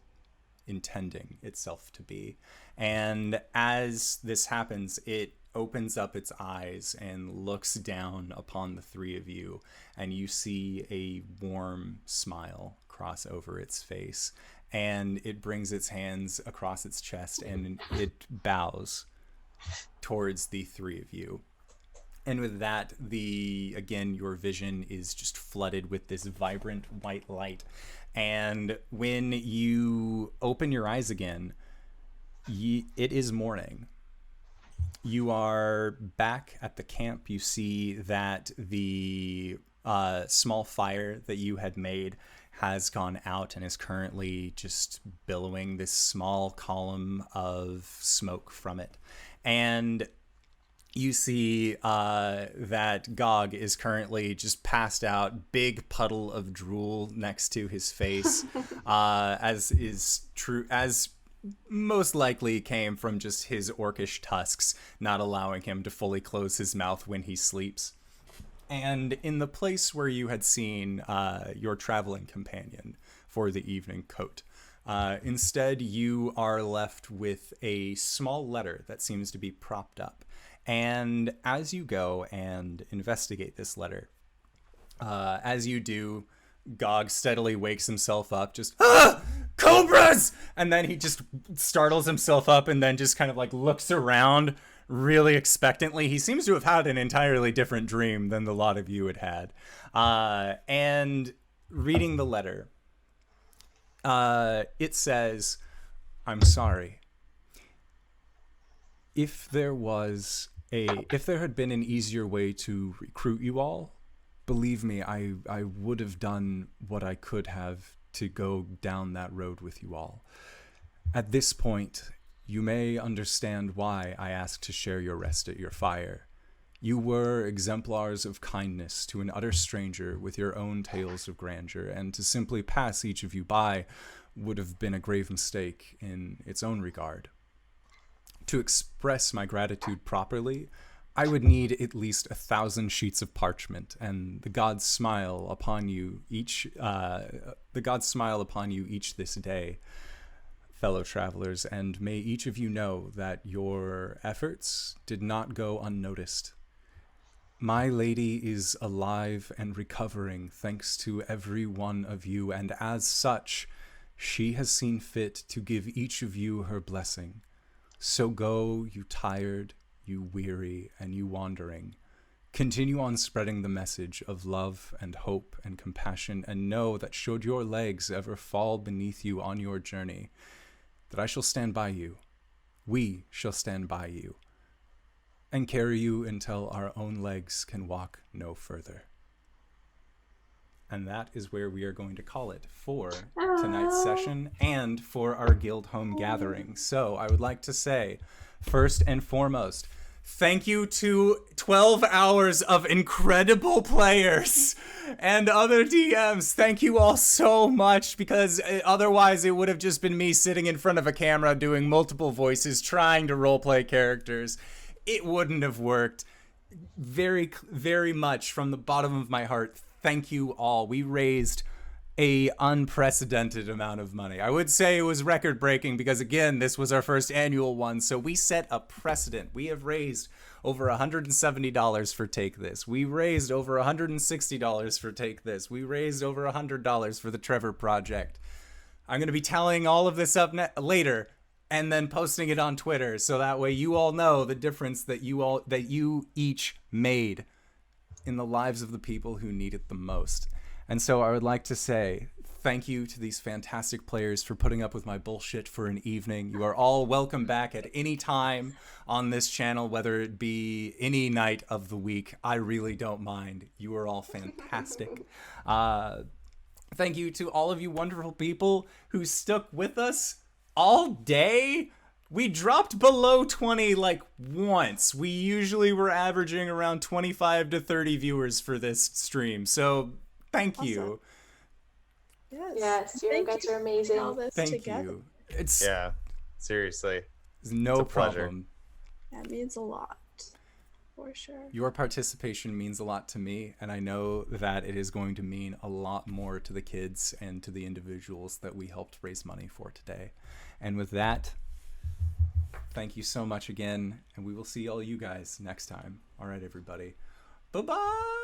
intending itself to be. And as this happens, it opens up its eyes and looks down upon the three of you, and you see a warm smile cross over its face, and it brings its hands across its chest and it bows towards the three of you. And with that, again, your vision is just flooded with this vibrant white light. And when you open your eyes again, it is morning. You are back at the camp. You see that the small fire that you had made has gone out and is currently just billowing this small column of smoke from it. And you see that Gog is currently just passed out, big puddle of drool next to his face, as most likely came from just his orcish tusks not allowing him to fully close his mouth when he sleeps. And in the place where you had seen your traveling companion for the evening coat, instead you are left with a small letter that seems to be propped up. And as you go and investigate this letter, as you do, Gog steadily wakes himself up, just, cobras! And then he just startles himself up and then just kind of like looks around really expectantly. He seems to have had an entirely different dream than the lot of you had had. And reading the letter, it says, "I'm sorry. If there had been an easier way to recruit you all, believe me, I would have done what I could have to go down that road with you all. At this point, you may understand why I asked to share your rest at your fire. You were exemplars of kindness to an utter stranger with your own tales of grandeur, and to simply pass each of you by would have been a grave mistake in its own regard. To express my gratitude properly, I would need at least 1,000 sheets of parchment, and the gods smile upon you each. The gods smile upon you each this day, fellow travelers, and may each of you know that your efforts did not go unnoticed. My lady is alive and recovering thanks to every one of you, and as such, she has seen fit to give each of you her blessing. So go, you tired, you weary, and you wandering. Continue on spreading the message of love and hope and compassion, and know that should your legs ever fall beneath you on your journey, that I shall stand by you. We shall stand by you, and carry you until our own legs can walk no further. And that is where we are going to call it for tonight's session and for our Guildhome Gathering. So I would like to say, first and foremost, thank you to 12 hours of incredible players and other DMs. Thank you all so much, because otherwise it would have just been me sitting in front of a camera doing multiple voices, trying to roleplay characters. It wouldn't have worked. Very, very much from the bottom of my heart, thank you all. We raised a unprecedented amount of money. I would say it was record breaking because, again, this was our first annual one, so we set a precedent. We have raised over $170 for Take This. We raised over $160 for Take This. We raised over $100 for the Trevor Project. I'm going to be tallying all of this up later and then posting it on Twitter, so that way you all know the difference that you each made in the lives of the people who need it the most. And so I would like to say thank you to these fantastic players for putting up with my bullshit for an evening. You are all welcome back at any time on this channel, whether it be any night of the week. I really don't mind. You are all fantastic. Thank you to all of you wonderful people who stuck with us all day. We dropped below 20 like once. We usually were averaging around 25 to 30 viewers for this stream. So thank you. Yes, you guys are amazing. All this Thank together. you. It's Seriously. no It's a pleasure. problem. That means a lot, for sure. Your participation means a lot to me, and I know that it is going to mean a lot more to the kids and to the individuals that we helped raise money for today. And with that, thank you so much again, and we will see all you guys next time. All right, everybody. Bye-bye!